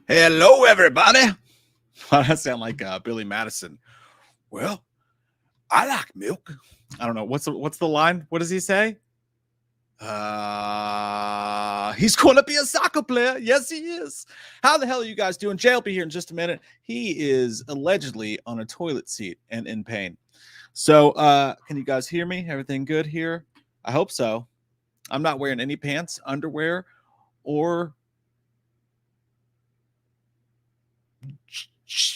Hello, everybody. Why does that sound like Billy Madison? Well, I like milk. I don't know what's the line. What does he say? He's going to be a soccer player. Yes, he is. How the hell are you guys doing? Jay will be here in just a minute. He is allegedly on a toilet seat and in pain. So, can you guys hear me? Everything good here? I hope so. I'm not wearing any pants, underwear, or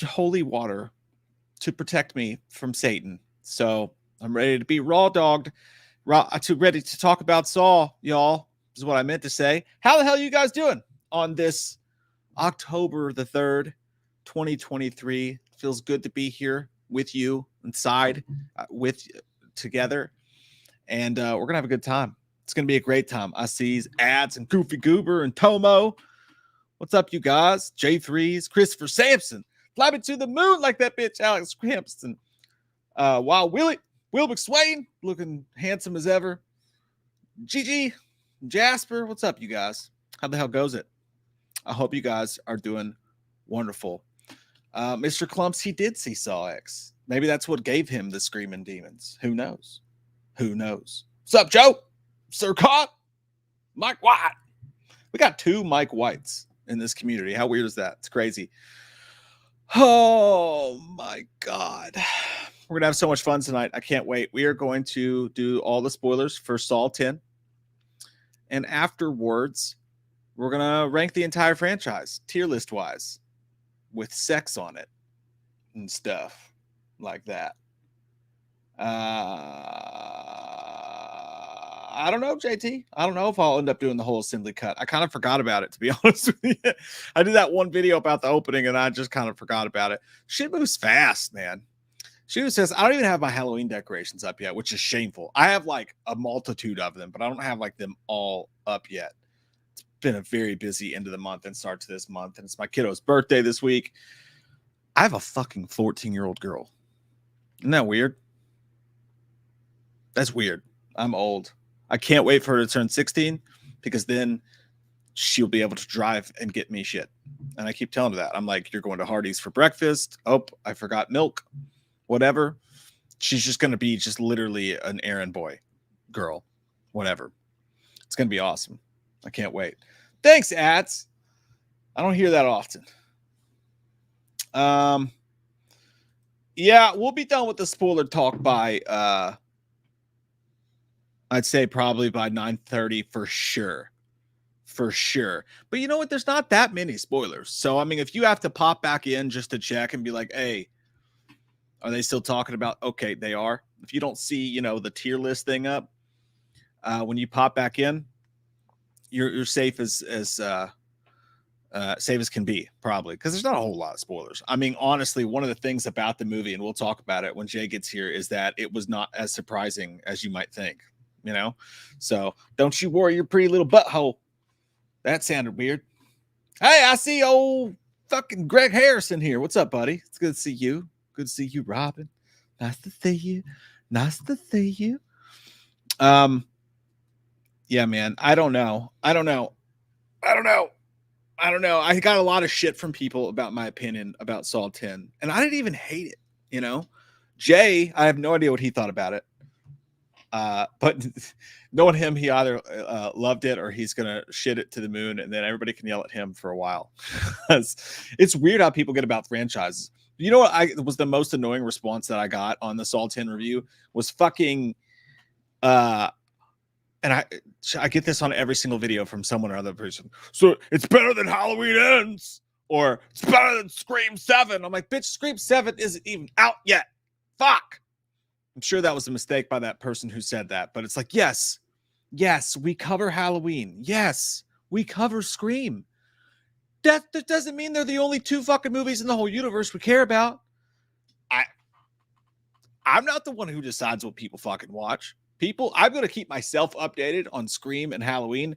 holy water to protect me from Satan. So I'm ready to be raw dogged, ready to talk about Saul, y'all, is what I meant to say. How the hell are you guys doing on this October the 3rd, 2023? Feels good to be here with you inside, with together. And we're going to have a good time. It's going to be a great time. I see ads and Goofy Goober and Tomo. What's up, you guys? J3s, Christopher Sampson. Fly me to the moon like that bitch, Alex Crampston. Wild Willie, Will McSwain, looking handsome as ever. Gigi, Jasper, what's up, you guys? How the hell goes it? I hope you guys are doing wonderful. Mr. Clumps, he did see Saw X. Maybe that's what gave him the screaming demons. Who knows? Who knows? What's up, Joe? Sir Cott? Mike White. We got 2 Mike Whites in this community. How weird is that? It's crazy. Oh my God. We're going to have so much fun tonight. I can't wait. We are going to do all the spoilers for Saw 10. And afterwards, we're going to rank the entire franchise, tier list wise, with sex on it and stuff like that. I don't know, JT. I don't know if I'll end up doing the whole assembly cut. I kind of forgot about it, to be honest with you. I did that one video about the opening, and I just kind of forgot about it. Shit moves fast, man. She says, I don't even have my Halloween decorations up yet, which is shameful. I have like a multitude of them, but I don't have like them all up yet. It's been a very busy end of the month and start to this month, and it's my kiddo's birthday this week. I have a fucking 14-year-old girl. Isn't that weird? That's weird. I'm old. I can't wait for her to turn 16 because then she'll be able to drive and get me shit. And I keep telling her that. I'm like, you're going to Hardee's for breakfast. Oh, I forgot milk. Whatever. She's just going to be just literally an errand boy, girl, whatever. It's going to be awesome. I can't wait. Thanks, ads. I don't hear that often. Yeah, we'll be done with the spoiler talk by I'd say probably by 9:30 for sure. For sure. But you know what? There's not that many spoilers. So I mean, if you have to pop back in just to check and be like, hey, are they still talking about? Okay, they are. If you don't see, the tier list thing up, when you pop back in, you're safe as safe as can be, probably, because there's not a whole lot of spoilers. I mean, honestly, one of the things about the movie, and we'll talk about it when Jay gets here, is that it was not as surprising as you might think. So don't you worry your pretty little butthole. That sounded weird. Hey, I see old fucking Greg Harrison here. What's up, buddy? It's good to see you. Good to see you, Robin. Nice to see you. Nice to see you. Yeah, man. I don't know. I got a lot of shit from people about my opinion about Saw 10, and I didn't even hate it. Jay, I have no idea what he thought about it. But knowing him, he either loved it or he's gonna shit it to the moon, and then everybody can yell at him for a while. It's weird how people get about franchises. You know what was the most annoying response that I got on the Saw 10 review was fucking and I get this on every single video from someone or other person. So it's better than Halloween Ends, or it's better than Scream 7. I'm like, bitch, Scream 7 isn't even out yet. Fuck. I'm sure that was a mistake by that person who said that, but it's like, yes, we cover Halloween. Yes, we cover Scream. That doesn't mean they're the only 2 fucking movies in the whole universe we care about. I'm not the one who decides what people fucking watch. I'm going to keep myself updated on Scream and Halloween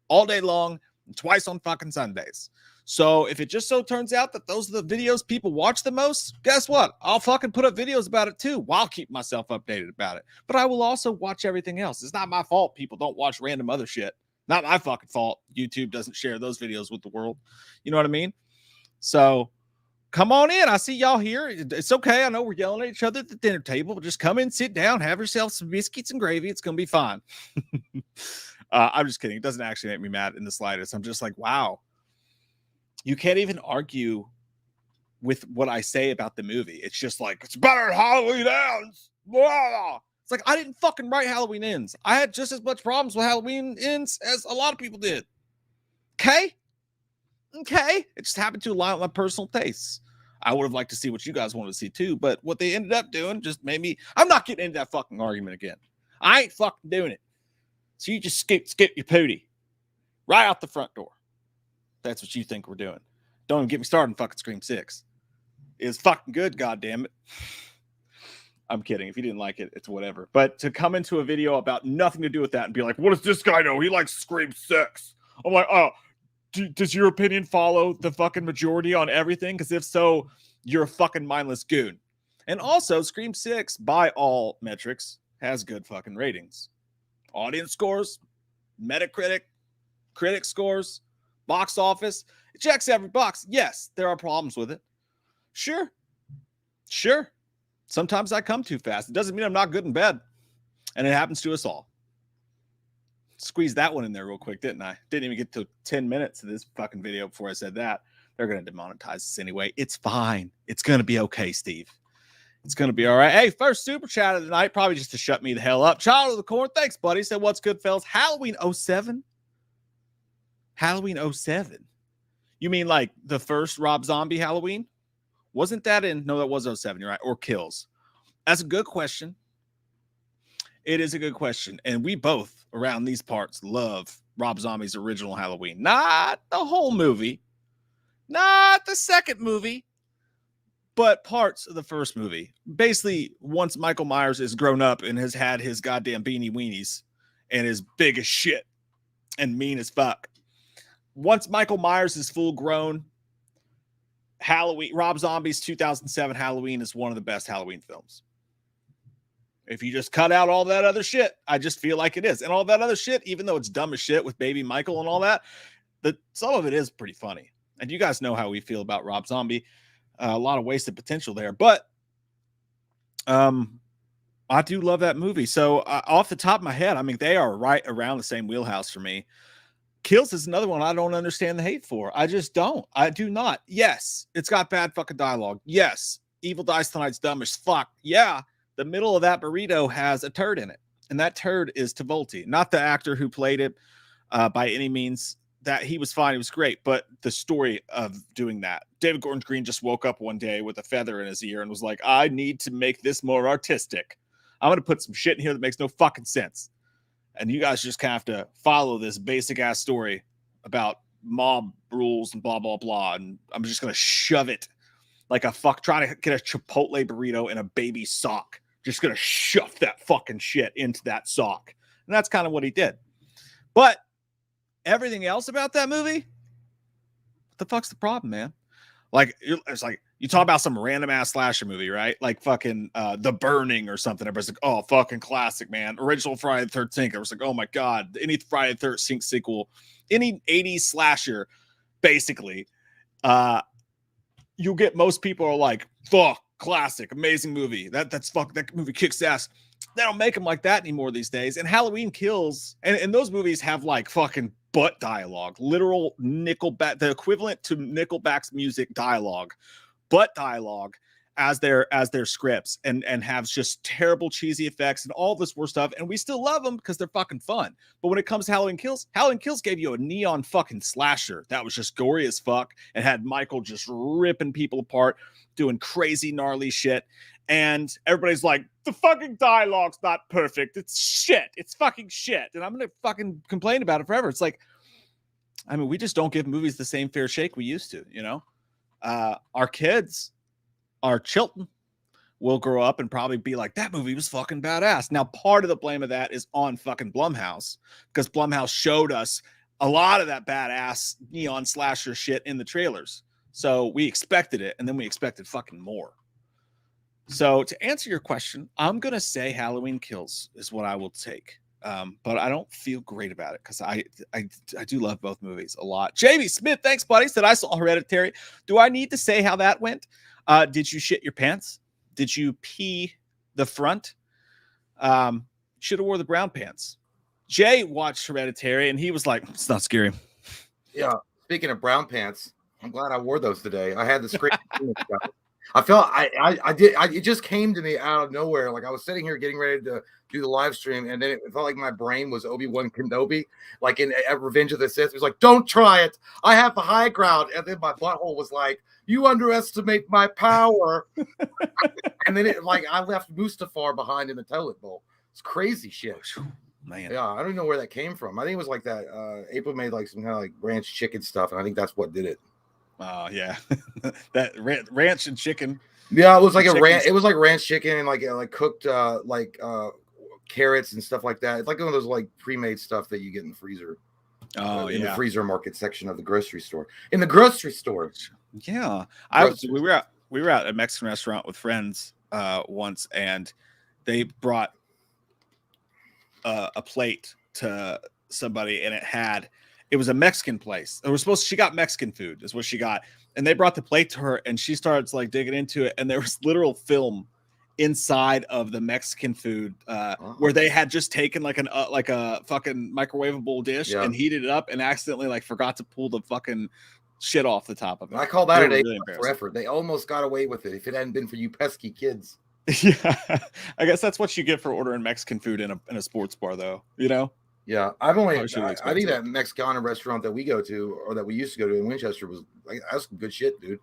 all day long, twice on fucking Sundays. So if it just so turns out that those are the videos people watch the most, guess what? I'll fucking put up videos about it too while keeping myself updated about it. But I will also watch everything else. It's not my fault people don't watch random other shit. Not my fucking fault YouTube doesn't share those videos with the world. You know what I mean? So come on in. I see y'all here. It's okay. I know we're yelling at each other at the dinner table, but just come in, sit down, have yourself some biscuits and gravy. It's going to be fine. I'm just kidding. It doesn't actually make me mad in the slightest. I'm just like, wow. You can't even argue with what I say about the movie. It's just like, it's better than Halloween Ends. Blah. It's like, I didn't fucking write Halloween Ends. I had just as much problems with Halloween Ends as a lot of people did. Okay? It just happened to align with my personal tastes. I would have liked to see what you guys wanted to see too, but what they ended up doing just made me, I'm not getting into that fucking argument again. I ain't fucking doing it. So you just skip your pootie right out the front door. That's what you think we're doing. Don't even get me started on fucking Scream 6. It's fucking good, goddammit. I'm kidding. If you didn't like it, it's whatever. But to come into a video about nothing to do with that and be like, what does this guy know? He likes Scream 6. I'm like, oh, does your opinion follow the fucking majority on everything? Because if so, you're a fucking mindless goon. And also, Scream 6, by all metrics, has good fucking ratings. Audience scores, Metacritic, critic scores, box office. It checks every box. Yes, there are problems with it. Sure. Sometimes I come too fast. It doesn't mean I'm not good in bed. And it happens to us all. Squeeze that one in there real quick, didn't I? Didn't even get to 10 minutes of this fucking video before I said that. They're going to demonetize us anyway. It's fine. It's going to be okay, Steve. It's going to be all right. Hey, first super chat of the night, probably just to shut me the hell up. Child of the Corn, thanks, buddy. Said, what's good, fellas? Halloween 07? Halloween 07? You mean like the first Rob Zombie Halloween? Wasn't that in? No, that was 07. You're right. Or Kills. That's a good question. It is a good question. And we both, around these parts, love Rob Zombie's original Halloween. Not the whole movie. Not the second movie. But parts of the first movie. Basically, once Michael Myers is grown up and has had his goddamn beanie weenies and is big as shit and mean as fuck. Once Michael Myers is full grown, Rob Zombie's 2007 Halloween is one of the best Halloween films. If you just cut out all that other shit, I just feel like it is. And all that other shit, even though it's dumb as shit with Baby Michael and all that, some of it is pretty funny. And you guys know how we feel about Rob Zombie. A lot of wasted potential there. But I do love that movie. So off the top of my head, I mean, they are right around the same wheelhouse for me. Kills is another one I don't understand the hate for. I just don't. I do not. Yes, it's got bad fucking dialogue. Yes, Evil Dies Tonight's dumb as fuck. Yeah, the middle of that burrito has a turd in it. And that turd is Travolta, not the actor who played it by any means. That he was fine. It was great. But the story of doing that, David Gordon Green just woke up one day with a feather in his ear and was like, I need to make this more artistic. I'm going to put some shit in here that makes no fucking sense. And you guys just have to follow this basic ass story about mob rules and blah, blah, blah. And I'm just going to shove it like trying to get a Chipotle burrito in a baby sock. Just going to shove that fucking shit into that sock. And that's kind of what he did. But everything else about that movie, what the fuck's the problem, man? Like, it's like, you talk about some random ass slasher movie, right? Like fucking The Burning or something. Everybody's like, oh, fucking classic, man. Original Friday the 13th. I was like, oh my God. Any Friday the 13th sequel, any 80s slasher, basically, you'll get most people are like, fuck, classic, amazing movie. That movie kicks ass. They don't make them like that anymore these days. And Halloween Kills, and those movies have like fucking butt dialogue, literal Nickelback, the equivalent to Nickelback's music dialogue, butt dialogue as their scripts, and have just terrible cheesy effects and all this worst stuff. And we still love them because they're fucking fun. But when it comes to Halloween Kills gave you a neon fucking slasher that was just gory as fuck and had Michael just ripping people apart, doing crazy gnarly shit. And everybody's like, the fucking dialogue's not perfect. It's shit. It's fucking shit. And I'm going to fucking complain about it forever. It's like, I mean, we just don't give movies the same fair shake we used to, you know? Our kids, our children will grow up and probably be like, that movie was fucking badass. Now, part of the blame of that is on fucking Blumhouse, because Blumhouse showed us a lot of that badass neon slasher shit in the trailers. So we expected it, and then we expected fucking more. So to answer your question, I'm going to say Halloween Kills is what I will take. But I don't feel great about it because I do love both movies a lot. Jamie Smith, thanks, buddy. Said I saw Hereditary. Do I need to say how that went? Did you shit your pants? Did you pee the front? Should have wore the brown pants. Jay watched Hereditary and he was like, "It's not scary." Yeah. Speaking of brown pants, I'm glad I wore those today. I had this great. I felt it just came to me out of nowhere. Like I was sitting here getting ready to do the live stream, and then it felt like my brain was Obi-Wan Kenobi, like in Revenge of the Sith. It was like, "Don't try it. I have the high ground." And then my butthole was like, "You underestimate my power." And then I left Mustafar behind in the toilet bowl. It's crazy shit. Man. Yeah, I don't even know where that came from. I think it was like that. April made like some kind of like ranch chicken stuff, and I think that's what did it. Oh yeah, that ranch and chicken. Yeah, it was like ranch. It was like ranch chicken and like cooked carrots and stuff like that. It's like one of those like pre-made stuff that you get in the freezer. Oh in the freezer market section of the grocery store. In the grocery store. Yeah, we were at a Mexican restaurant with friends once, and they brought a plate to somebody, and it was a Mexican place. She got Mexican food is what she got. And they brought the plate to her and she starts like digging into it. And there was literal film inside of the Mexican food where they had just taken like a fucking microwavable dish and heated it up and accidentally like forgot to pull the fucking shit off the top of it. I call that an A for effort. They almost got away with it if it hadn't been for you pesky kids. Yeah, I guess that's what you get for ordering Mexican food in a sports bar, though. You know? Yeah, I think that Mexican restaurant that we go to or that we used to go to in Winchester was like that's some good shit, dude.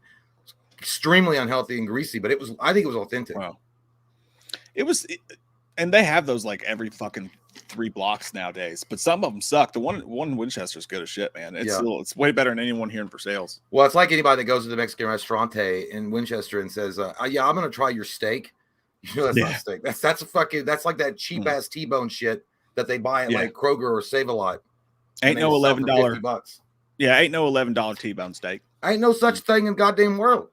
Extremely unhealthy and greasy, but I think it was authentic. Wow. And they have those like every fucking 3 blocks nowadays, but some of them suck. The one in Winchester is good as shit, man. It's way better than anyone here in Versailles. Well, it's like anybody that goes to the Mexican restaurant in Winchester and says, "Yeah, I'm gonna try your steak." You know, that's not steak. That's like that cheap ass T-bone shit that they buy at like Kroger or Save-A-Lot. Ain't no $11. Yeah, ain't no $11 T-bone steak. Ain't no such thing in goddamn world.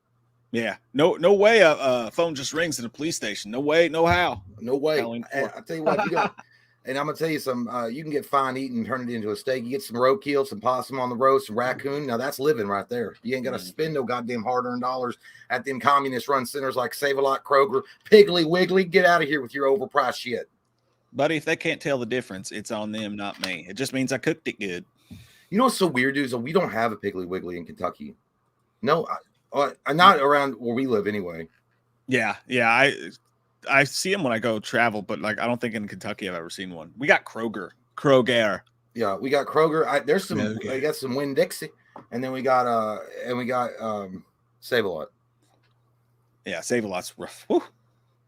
Yeah, no way a phone just rings at a police station. No way, no how. No way. I'll tell you what, and I'm gonna tell you some. You can get fine eating and turn it into a steak. You get some roadkill, some possum on the roast, some raccoon. Now that's living right there. You ain't gonna spend no goddamn hard-earned dollars at them communist-run centers like Save-A-Lot, Kroger, Piggly Wiggly. Get out of here with your overpriced shit, buddy. If they can't tell the difference, it's on them, not me. It just means I cooked it good. You know what's so weird, dude? Is we don't have a Piggly Wiggly in Kentucky. No, not around where we live anyway. Yeah. I see them when I go travel, but like I don't think in Kentucky I've ever seen one. We got Kroger. Yeah, we got Kroger. There's some. I got some Winn-Dixie, and then we got Save-A-Lot. Yeah, Save-A-Lot's rough. Whew.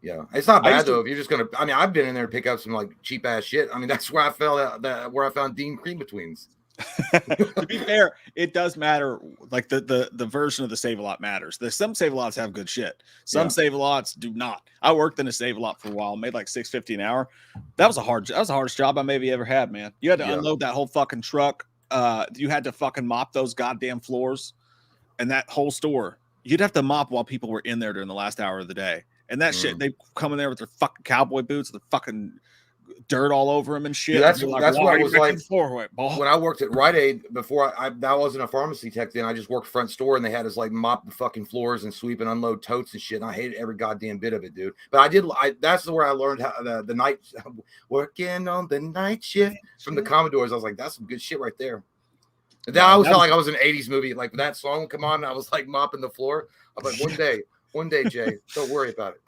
Yeah, it's not bad though. If you're just gonna, I mean, I've been in there to pick up some like cheap ass shit. I mean, that's where I found Dean Cream Betweens. To be fair, it does matter. Like the version of the Save-A-Lot matters. There's some Save-A-Lots have good shit. Some Save-A-Lots do not. I worked in a Save-A-Lot for a while, made like $6.50 an hour. That was the hardest job I maybe ever had, man. You had to unload that whole fucking truck. You had to fucking mop those goddamn floors and that whole store. You'd have to mop while people were in there during the last hour of the day. And that shit, they come in there with their fucking cowboy boots, the fucking dirt all over them and shit. Yeah, that's what it was like when I worked at Rite Aid before. I wasn't a pharmacy tech then. I just worked front store, and they had us like mop the fucking floors and sweep and unload totes and shit. And I hated every goddamn bit of it, dude. But that's where I learned how the night working on the night shift from the Commodores. I was like, that's some good shit right there. And then I always felt like I was in an 80s movie. Like that song would come on, and I was like mopping the floor. I'm like, one day, Jay, don't worry about it.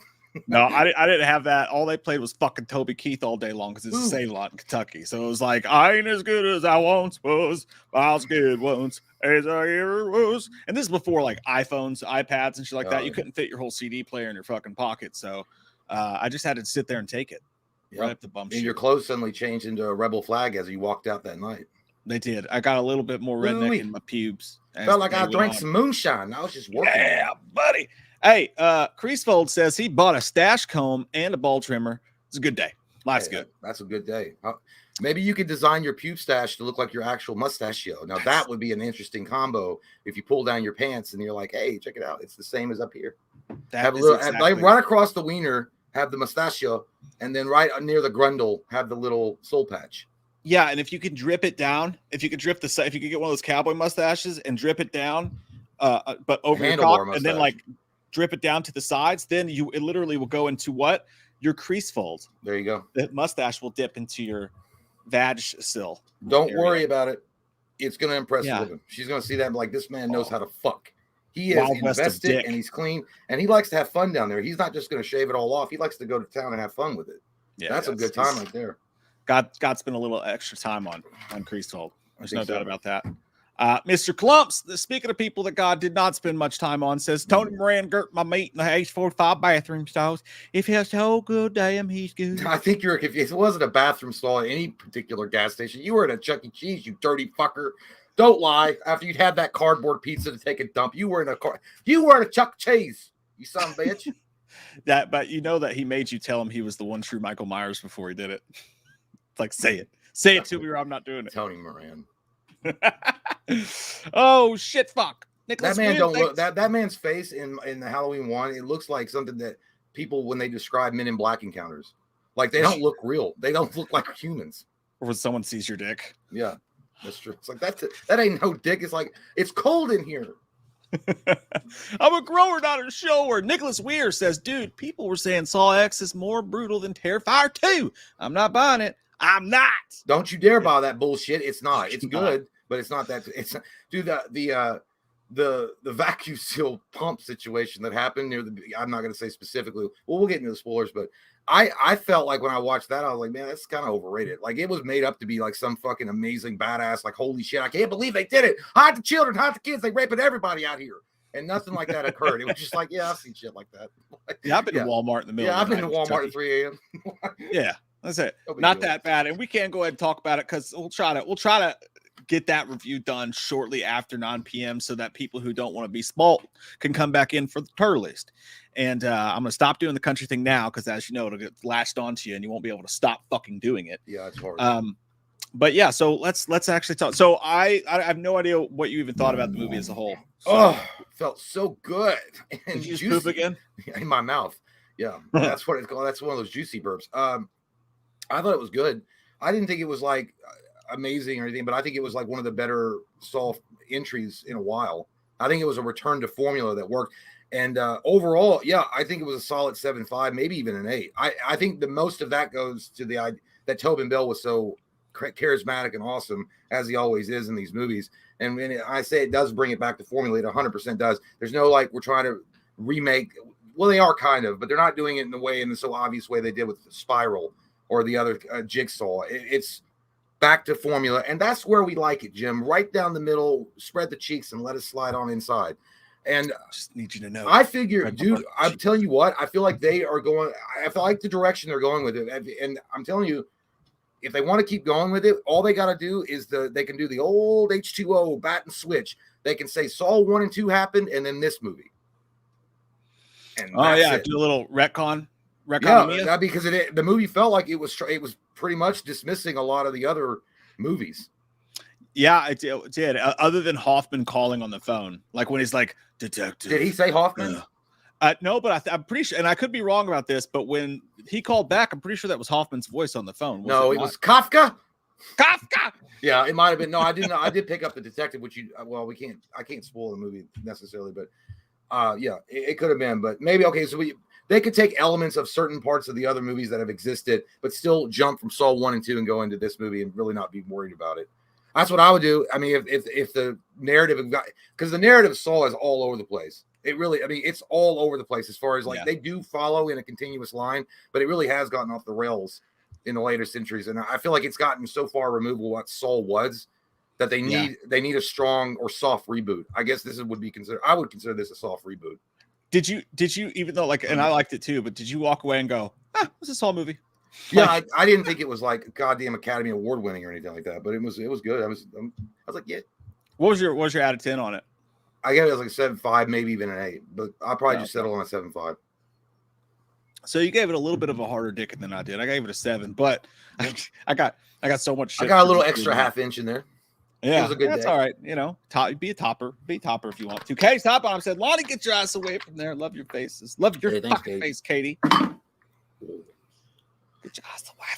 No, I didn't have that. All they played was fucking Toby Keith all day long because it's a Save-A-Lot in Kentucky. So it was like, I ain't as good as I once was. I was good once as I ever was. And this is before like iPhones, iPads, and shit like that. You couldn't fit your whole CD player in your fucking pocket. So I just had to sit there and take it. Right up the bum shit. And your clothes suddenly changed into a rebel flag as you walked out that night. They did. I got a little bit more redneck in my pubes. Felt like I drank some moonshine. I was just working. Yeah, buddy. Hey, Creasefold says he bought a stash comb and a ball trimmer. It's a good day. Life's good. That's a good day. Maybe you could design your pube stash to look like your actual mustachio. Now that would be an interesting combo if you pull down your pants and you're like, hey, check it out. It's the same as up here. Have a little right across the wiener. have the mustachio, and then right near the grundle have the little soul patch. Yeah, and if you can drip it down, if you could drip if you could get one of those cowboy mustaches and drip it down, but over your top, and then like drip it down to the sides, then it literally will go into what? Your crease fold. There you go. The mustache will dip into your vag sill. Don't worry about it. It's going to impress the woman. She's going to see that and be like, this man knows how to fuck. He is invested and he's clean and he likes to have fun down there. He's not just going to shave it all off. He likes to go to town and have fun with it. Yeah, that's a good time right there. God spent a little extra time on crease fold. There's no doubt about that. Mr. Clumps, speaking of people that God did not spend much time on, says Tony Moran girt my meat in the H45 bathroom stalls. If he has the whole good damn, he's good. I think if it wasn't a bathroom stall at any particular gas station, you were at a Chuck E. Cheese, you dirty fucker. Don't lie. After you'd had that cardboard pizza to take a dump, you were in a Chuck E. Cheese, you son of a bitch. But you know that he made you tell him he was the one true Michael Myers before he did it. It's like, say it to me or I'm not doing it. Tony Moran. Oh shit! Fuck. Nicholas that man don't look that man's face in the Halloween one. It looks like something that people when they describe Men in Black encounters, like they don't look real. They don't look like humans. Or when someone sees your dick. Yeah, that's true. It's like that ain't no dick. It's like it's cold in here. I'm a grower, not a shower. Nicholas Weir says, dude, people were saying Saw X is more brutal than Terrifier 2. I'm not buying it. I'm not. Don't you dare buy that bullshit. It's not. It's good, but it's not that. It's dude. The vacuum seal pump situation that happened near the. I'm not going to say specifically. Well, we'll get into the spoilers, but I felt like when I watched that, I was like, man, that's kind of overrated. Like it was made up to be like some fucking amazing badass. Like holy shit, I can't believe they did it. Hide the children, hide the kids. They raping everybody out here. And nothing like that occurred. It was just like, yeah, I've seen shit like that. Yeah, I've been to Walmart in the middle. Yeah, I've been to Walmart at 3 a.m. Yeah. That's it. Not that bad. And we can go ahead and talk about it because we'll try to get that review done shortly after 9 p.m. so that people who don't want to be spoilt can come back in for the tur list. And I'm going to stop doing the country thing now because, as you know, it'll get latched onto you and you won't be able to stop fucking doing it. Yeah, it's hard. But yeah, so let's actually talk. So I have no idea what you even thought about the movie as a whole. So, oh, it felt so good. And did you just poop again? In my mouth. Yeah, that's what it's called. That's one of those juicy burps. I thought it was good. I didn't think it was like amazing or anything, but I think it was like one of the better Saw entries in a while. I think it was a return to formula that worked. And overall, yeah, I think it was a solid 7.5, maybe even an 8. I think the most of that goes to the idea that Tobin Bell was so charismatic and awesome as he always is in these movies. And when I say it does bring it back to formula, it 100% does. There's no like we're trying to remake. Well, they are kind of, but they're not doing it in the so obvious way they did with the Spiral or the other Jigsaw. It's back to formula, and that's where we like it, Jim. Right down the middle, spread the cheeks, and let us slide on inside. And I just need you to know. I figure, dude, I'm telling you what, I feel like they are going. I feel like the direction they're going with it, and I'm telling you, if they want to keep going with it, all they got to do is they can do the old H2O bat and switch. They can say Saw 1 and 2 happened, and then this movie. And do a little retcon. Yeah, because the movie felt like it was pretty much dismissing a lot of the other movies. Yeah, it did. Other than Hoffman calling on the phone, like when he's like, "Detective." Did he say Hoffman? No, but I'm pretty sure, and I could be wrong about this, but when he called back, I'm pretty sure that was Hoffman's voice on the phone. No, it was Kafka. Kafka. Yeah, it might have been. No, I didn't. I did pick up the detective, which I can't spoil the movie necessarily, but yeah, it could have been. But maybe okay. So they could take elements of certain parts of the other movies that have existed, but still jump from Saw 1 and 2 and go into this movie and really not be worried about it. That's what I would do. I mean, if the narrative because the narrative of Saw is all over the place. It really, I mean, it's all over the place as far as they do follow in a continuous line, but it really has gotten off the rails in the later centuries. And I feel like it's gotten so far removed from what Saw was that they need a strong or soft reboot. I guess I would consider this a soft reboot. Did you even though and I liked it too, but did you walk away and go, this is a Saw movie? Yeah, I didn't think it was like goddamn Academy Award winning or anything like that, but it was good. I was like, yeah. What was your out of 10 on it? I gave it like a 7.5, maybe even an 8, but I'll probably just settle on a 7.5. So you gave it a little bit of a harder dick than I did. I gave it a 7, but I got so much shit. I got a little extra half inch in there. Yeah, it was a good that's day. All right. You know, be a topper if you want to. Katie's Top Bomb said, Lonnie, get your ass away from there. Love your faces. Love your fucking face, Katie.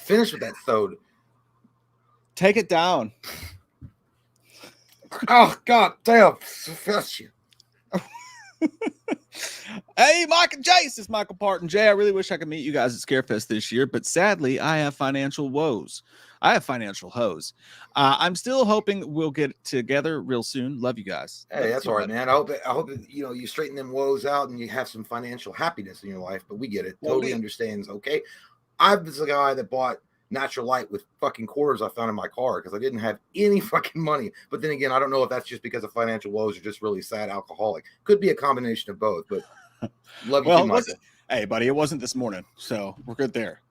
Finish with that thode. Take it down. Oh, God damn. You. Hey, Mike and Jay, this is Michael Parton. Jay, I really wish I could meet you guys at Scarefest this year, but sadly, I have financial woes. I have financial hoes. I'm still hoping we'll get together real soon. Love you guys. Hey, that's all right, man. I hope that, you straighten them woes out and you have some financial happiness in your life, but we get it. Totally understands. Okay. I was the guy that bought Natural Light with fucking quarters I found in my car because I didn't have any fucking money. But then again, I don't know if that's just because of financial woes or just really sad alcoholic. Could be a combination of both, but love you too, Michael. Hey, buddy, it wasn't this morning, so we're good there.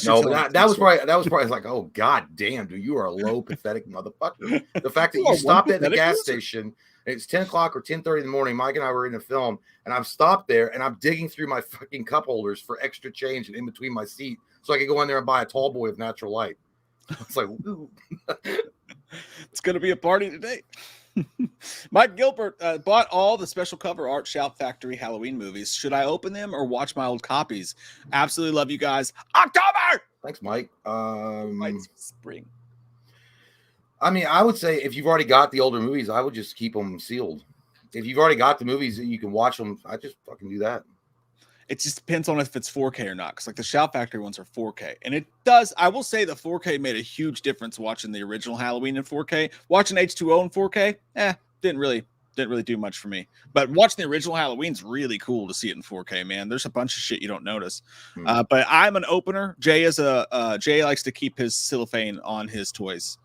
No, but that was probably like, oh, God damn, dude, you are a low, pathetic motherfucker. The fact that you stopped at the gas station, it's 10 o'clock or 10:30 in the morning. Mike and I were in a film, and I've stopped there, and I'm digging through my fucking cup holders for extra change and in between my seat so I could go in there and buy a tall boy of Natural Light. It's like, ooh. It's going to be a party today. Mike Gilbert bought all the special cover art Shout Factory Halloween movies. Should I open them or watch my old copies? Absolutely love you guys. October! Thanks, Mike. Spring. I mean, I would say if you've already got the older movies, I would just keep them sealed. If you've already got the movies and you can watch them, I just fucking do that. It just depends on if it's 4K or not. Because like the Shout Factory ones are 4K. And it does, I will say the 4K made a huge difference watching the original Halloween in 4K. Watching H2O in 4K, didn't really do much for me. But watching the original Halloween's really cool to see it in 4K, man. There's a bunch of shit you don't notice. But I'm an opener. Jay likes to keep his cellophane on his toys.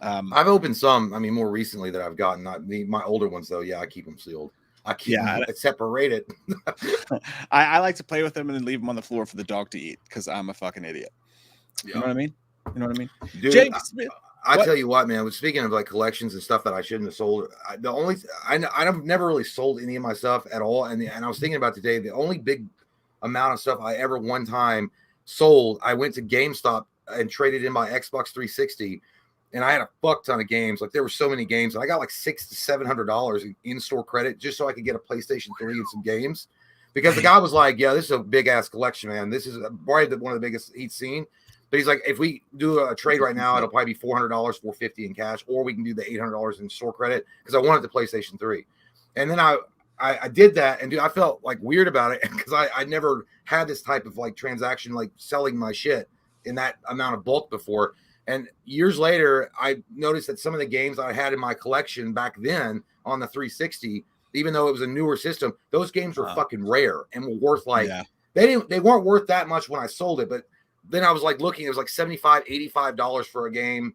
I've opened some, more recently that I've gotten. Not my older ones though, I keep them sealed. I keep them separated. I like to play with them and then leave them on the floor for the dog to eat because I'm a fucking idiot. You know what I mean? Dude, James Smith. I tell you what, man. Speaking of like collections and stuff that I shouldn't have sold, I've never really sold any of my stuff at all. And I was thinking about today, the only big amount of stuff I ever one time sold, I went to GameStop and traded in my Xbox 360. And I had a fuck ton of games. Like there were so many games. And I got like $600 to $700 in store credit just so I could get a PlayStation 3 and some games. Because the guy was like, yeah, this is a big ass collection, man. This is probably one of the biggest he's seen. But he's like, if we do a trade right now, it'll probably be $400, $450 in cash, or we can do the $800 in store credit because I wanted the PlayStation 3. And then I did that, and dude, I felt like weird about it because I never had this type of like transaction, like selling my shit in that amount of bulk before. And years later, I noticed that some of the games I had in my collection back then on the 360, even though it was a newer system, those games were fucking rare and were worth like they weren't worth that much when I sold it. But then I was like looking, it was like $75, $85 for a game,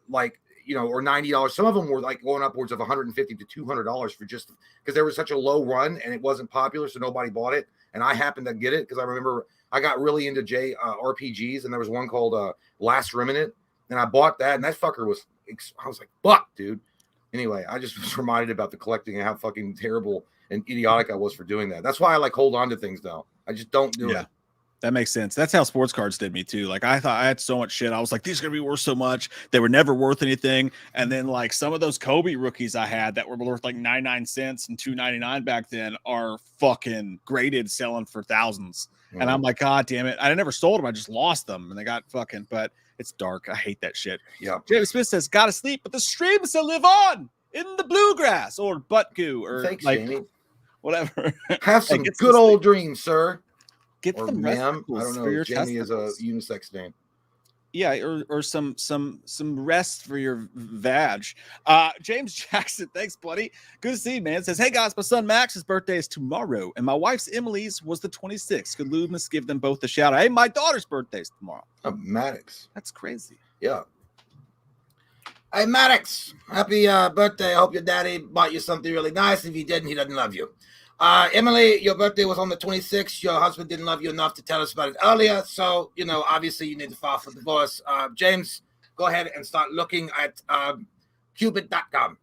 like, or $90. Some of them were like going upwards of $150 to $200 for just because there was such a low run and it wasn't popular, so nobody bought it. And I happened to get it because I remember I got really into RPGs, and there was one called Last Remnant. And I bought that, and that fucker I was like, fuck, dude. Anyway, I just was reminded about the collecting and how fucking terrible and idiotic I was for doing that. That's why I like hold on to things now. I just don't do it. That makes sense. That's how sports cards did me too. Like I thought I had so much shit. I was like, these are gonna be worth so much. They were never worth anything. And then like some of those Kobe rookies I had that were worth like 99 cents and $2.99 back then are fucking graded selling for thousands. And I'm like, God damn it. I never sold them. I just lost them. And they got fucking, but it's dark. I hate that shit. Yeah. James Smith says, gotta sleep, but the streams still live on in the bluegrass or butt goo or thanks, like Jamie. Whatever. Have some good old dreams, sir. Get or them ma'am. I don't know. Jamie testicles. is a unisex name. Yeah, or some rest for your vag. James Jackson, thanks, buddy. Good to see you, man. Says, hey guys, my son Max's birthday is tomorrow, and my wife's Emily's was the 26th. Could Loomis give them both a shout out? Hey, my daughter's birthday is tomorrow. Oh, Maddox. That's crazy. Yeah. Hey, Maddox, happy birthday. I hope your daddy bought you something really nice. If he didn't, he doesn't love you. Emily, your birthday was on the 26th. Your husband didn't love you enough to tell us about it earlier. So, obviously you need to file for divorce. James, go ahead and start looking at Cupid.com.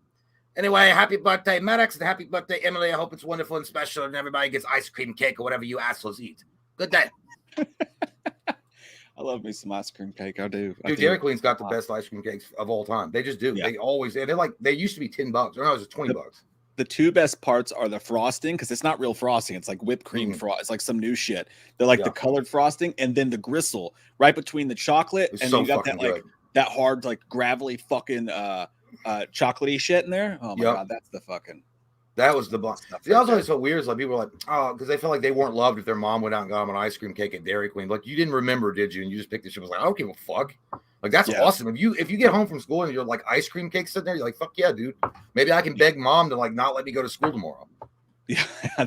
Anyway, happy birthday, Maddox, and happy birthday, Emily. I hope it's wonderful and special and everybody gets ice cream cake or whatever you assholes eat. Good day. I love me some ice cream cake. I do. Dude, Dairy Queen's got the best ice cream cakes of all time. They just do. Yeah. They used to be $10. Or no, it was $20. the two best parts are the frosting, because it's not real frosting. It's like whipped cream frost. It's like some new shit. They're like the colored frosting, and then the gristle right between the chocolate, It's and so you got fucking that like good. that hard, like gravelly fucking chocolatey shit in there. Oh my god, that's the fucking. That was the bomb. Stuff See, that right was there. always so weird. Is like people were like, oh, because they felt like they weren't loved if their mom went out and got them an ice cream cake at Dairy Queen. Like, you didn't remember, did you? And you just picked the shit. Was like, I don't give a fuck. Like, that's awesome. If you get home from school and you're like ice cream cake sitting there, you're like, fuck yeah, dude. Maybe I can beg mom to like not let me go to school tomorrow. Yeah,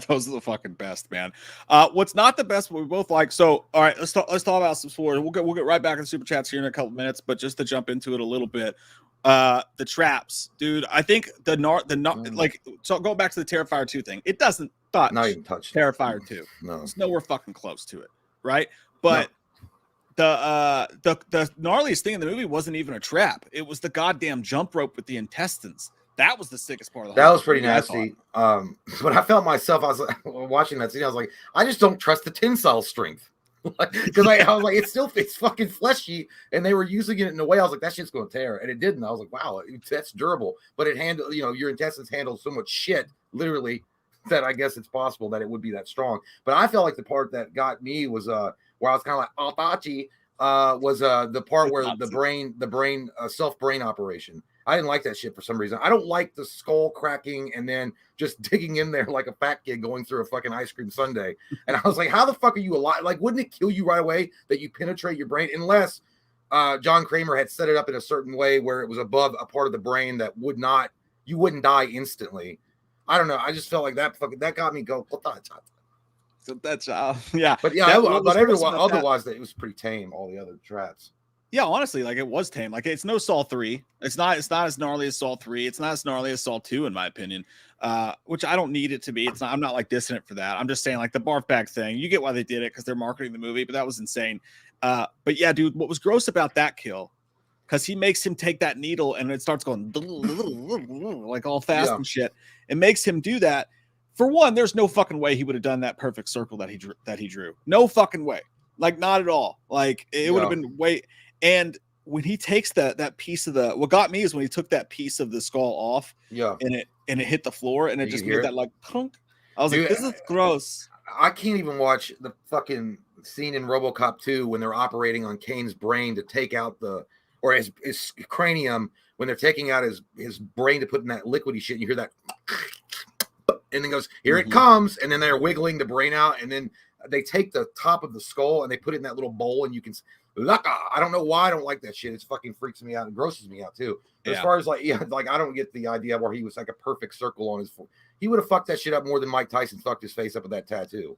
those are the fucking best, man. What's not the best, but we both like. So, all right, let's talk about some sports. We'll get right back in super chats here in a couple minutes, but just to jump into it a little bit, the traps, dude. I think like, so going back to the Terrifier 2 thing, it doesn't touch. Not even touch Terrifier 2. No, it's nowhere fucking close to it, right? But the gnarliest thing in the movie wasn't even a trap. It was the goddamn jump rope with the intestines. That was the sickest part of the whole That was pretty movie, nasty. But I felt myself, I was like, watching that scene, I was like, I just don't trust the tensile strength. Because I was like, it's fucking fleshy, and they were using it in a way I was like, that shit's going to tear, and it didn't. I was like, wow, that's durable, but it handled, your intestines handle so much shit, literally, that I guess it's possible that it would be that strong. But I felt like the part that got me was where I was kind of like Altachi, was the part where the brain self-brain operation. I didn't like that shit for some reason. I don't like the skull cracking and then just digging in there like a fat kid going through a fucking ice cream sundae. And I was like, how the fuck are you alive? Like, wouldn't it kill you right away that you penetrate your brain? Unless John Kramer had set it up in a certain way where it was above a part of the brain that you wouldn't die instantly. I don't know. I just felt like that got me go. So that's yeah. But yeah, otherwise it was pretty tame, all the other traps. Yeah, honestly, like, it was tame. Like, it's no Saw 3. It's not as gnarly as Saw 3. It's not as gnarly as Saw 2, in my opinion. Which I don't need it to be. I'm not like dissonant for that. I'm just saying, like, the barf bag thing, you get why they did it, because they're marketing the movie, but that was insane. But yeah, dude, what was gross about that kill, because he makes him take that needle and it starts going like all fast and shit. It makes him do that. For one, there's no fucking way he would have done that perfect circle that he drew. No fucking way. Like, not at all. Like, it would have been way. And when he takes that piece of what got me is when he took that piece of the skull off, and it hit the floor, and it just made that like punk. I was like, this is gross. I can't even watch the fucking scene in RoboCop 2 when they're operating on Kane's brain to take out his cranium, when they're taking out his brain to put in that liquidy shit, and you hear that, and then goes, here it comes, and then they're wiggling the brain out, and then they take the top of the skull and they put it in that little bowl, and you can. I don't know why I don't like that shit. It fucking freaks me out. It grosses me out too. As far as like I don't get the idea where he was like a perfect circle on his. He would have fucked that shit up more than Mike Tyson fucked his face up with that tattoo.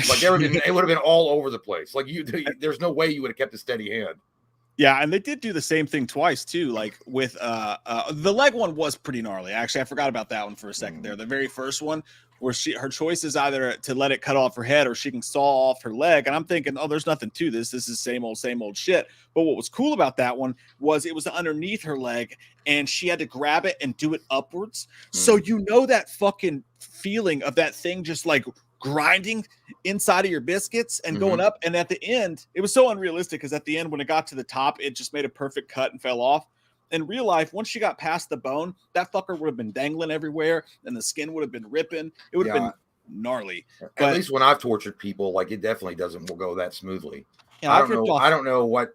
Like, it would have been all over the place. Like, there's no way you would have kept a steady hand. Yeah, and they did do the same thing twice too. Like with the leg one was pretty gnarly. Actually, I forgot about that one for a second there. The very first one, where her choice is either to let it cut off her head or she can saw off her leg. And I'm thinking, oh, there's nothing to this. This is same old shit. But what was cool about that one was it was underneath her leg, and she had to grab it and do it upwards. So that fucking feeling of that thing just like grinding inside of your biscuits and going up. And at the end, it was so unrealistic, because at the end, when it got to the top, it just made a perfect cut and fell off. In real life, once she got past the bone, that fucker would have been dangling everywhere, and the skin would have been ripping. It would have been gnarly. At least when I've tortured people, like, it definitely doesn't go that smoothly. Yeah, I don't know what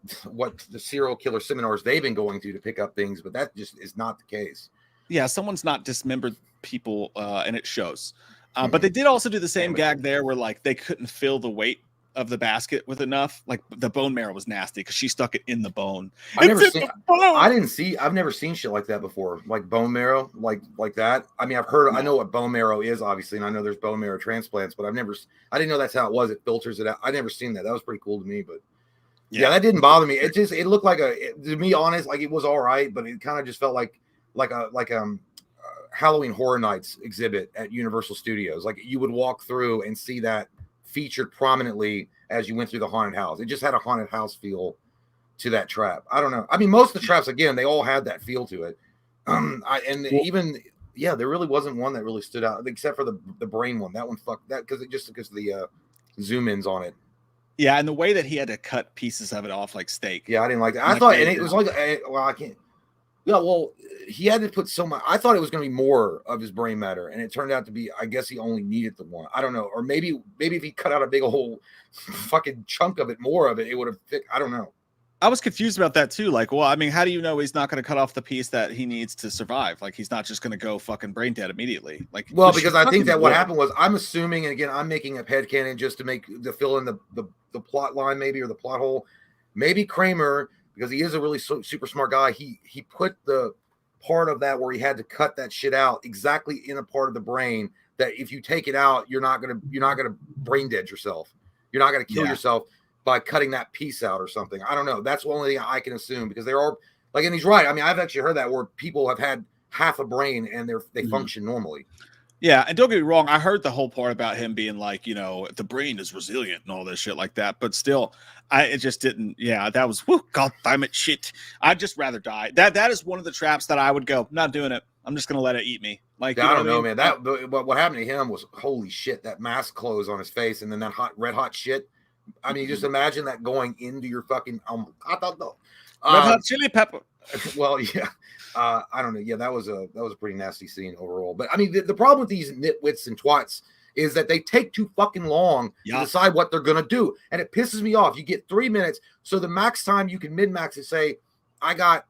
the serial killer seminars they've been going to pick up things, but that just is not the case. Yeah, someone's not dismembered people, and it shows. But they did also do the same gag there, where like they couldn't fill the weight of the basket with enough. Like, the bone marrow was nasty because she stuck it in the bone. I've never seen shit like that before. Like bone marrow, like that. I mean, I know what bone marrow is, obviously, and I know there's bone marrow transplants, but I didn't know that's how it was. It filters it out. I never seen that. That was pretty cool to me, but yeah, that didn't bother me. It looked like to be honest, like, it was all right, but it kind of just felt like Halloween Horror Nights exhibit at Universal Studios. Like, you would walk through and see that featured prominently as you went through the haunted house. It just had a haunted house feel to that trap. I don't know. I mean, most of the traps, again, they all had that feel to it. There really wasn't one that really stood out, except for the brain one. That one fucked that because of the zoom ins on it. Yeah, and the way that he had to cut pieces of it off like steak. Yeah, I didn't like that. I thought, and it was like, well, I can't. Yeah, well, he had to put so much. I thought it was going to be more of his brain matter, and it turned out to be. I guess he only needed the one. I don't know, or maybe if he cut out a big whole fucking chunk of it, more of it, it would have fit. I don't know. I was confused about that too. Like, well, I mean, how do you know he's not going to cut off the piece that he needs to survive? Like, he's not just going to go fucking brain dead immediately. Like, well, because I think that what happened was, I'm assuming, and again, I'm making up headcanon just to fill in the plot line, maybe, or the plot hole. Maybe Kramer, because he is a really super smart guy, he put the part of that where he had to cut that shit out exactly in a part of the brain that if you take it out, you're not gonna brain dead yourself. You're not gonna kill yourself by cutting that piece out or something. I don't know. That's the only thing I can assume, because there are, like, and he's right. I mean, I've actually heard that where people have had half a brain and they function normally. Yeah, and don't get me wrong, I heard the whole part about him being like, you know, the brain is resilient and all this shit like that, but still, it just didn't. Yeah, that was, whoo, god damn it, shit. I'd just rather die. That is one of the traps that I would go, not doing it. I'm just gonna let it eat me. Like, I don't know, man. But what happened to him was, holy shit, that mask clothes on his face, and then that red hot shit. I mean, just imagine that going into your fucking. I thought though. Red hot chili pepper. Well, yeah. I don't know. Yeah, that was a pretty nasty scene overall. But I mean, the problem with these nitwits and twats is that they take too fucking long to decide what they're gonna do, and it pisses me off. You get 3 minutes, so the max time you can min-max is, say, I got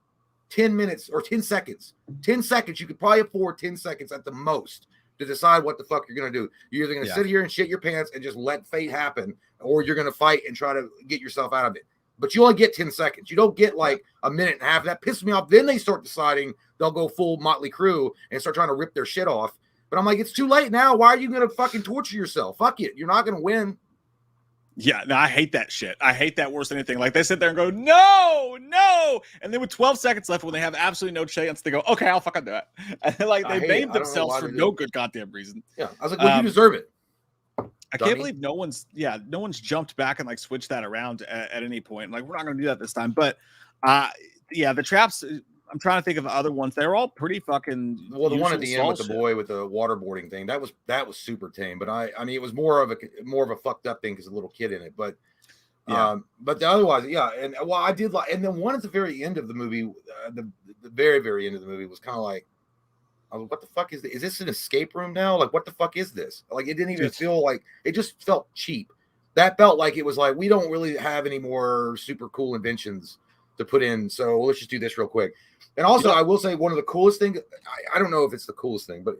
10 minutes or 10 seconds. 10 seconds. You could probably afford 10 seconds at the most to decide what the fuck you're gonna do. You're either gonna sit here and shit your pants and just let fate happen, or you're gonna fight and try to get yourself out of it. But you only get 10 seconds. You don't get like a minute and a half. That pisses me off. Then they start deciding they'll go full Motley Crue and start trying to rip their shit off. But I'm like, it's too late now. Why are you going to fucking torture yourself? Fuck it. You're not going to win. Yeah, no, I hate that shit. I hate that worse than anything. Like, they sit there and go, no. And then with 12 seconds left, when they have absolutely no chance, they go, okay, I'll fucking do it. And like, they made themselves for no good goddamn reason. Yeah, I was like, well, you deserve it. I can't believe no one's jumped back and like switched that around at any point. Like, we're not going to do that this time. But the traps, I'm trying to think of other ones. They're all pretty fucking. Well, the one at the end with the boy with the waterboarding thing, that was super tame. But I mean, it was more of a fucked up thing because a little kid in it. But but otherwise, yeah. And well, I did like, and then one at the very end of the movie, the very, very end of the movie was kind of like, what the fuck is this? Is this an escape room now? Like, what the fuck is this? Like, it didn't even feel like, it just felt cheap. That felt like it was like, we don't really have any more super cool inventions to put in, so let's just do this real quick. And also, I will say, one of the coolest things, I don't know if it's the coolest thing, but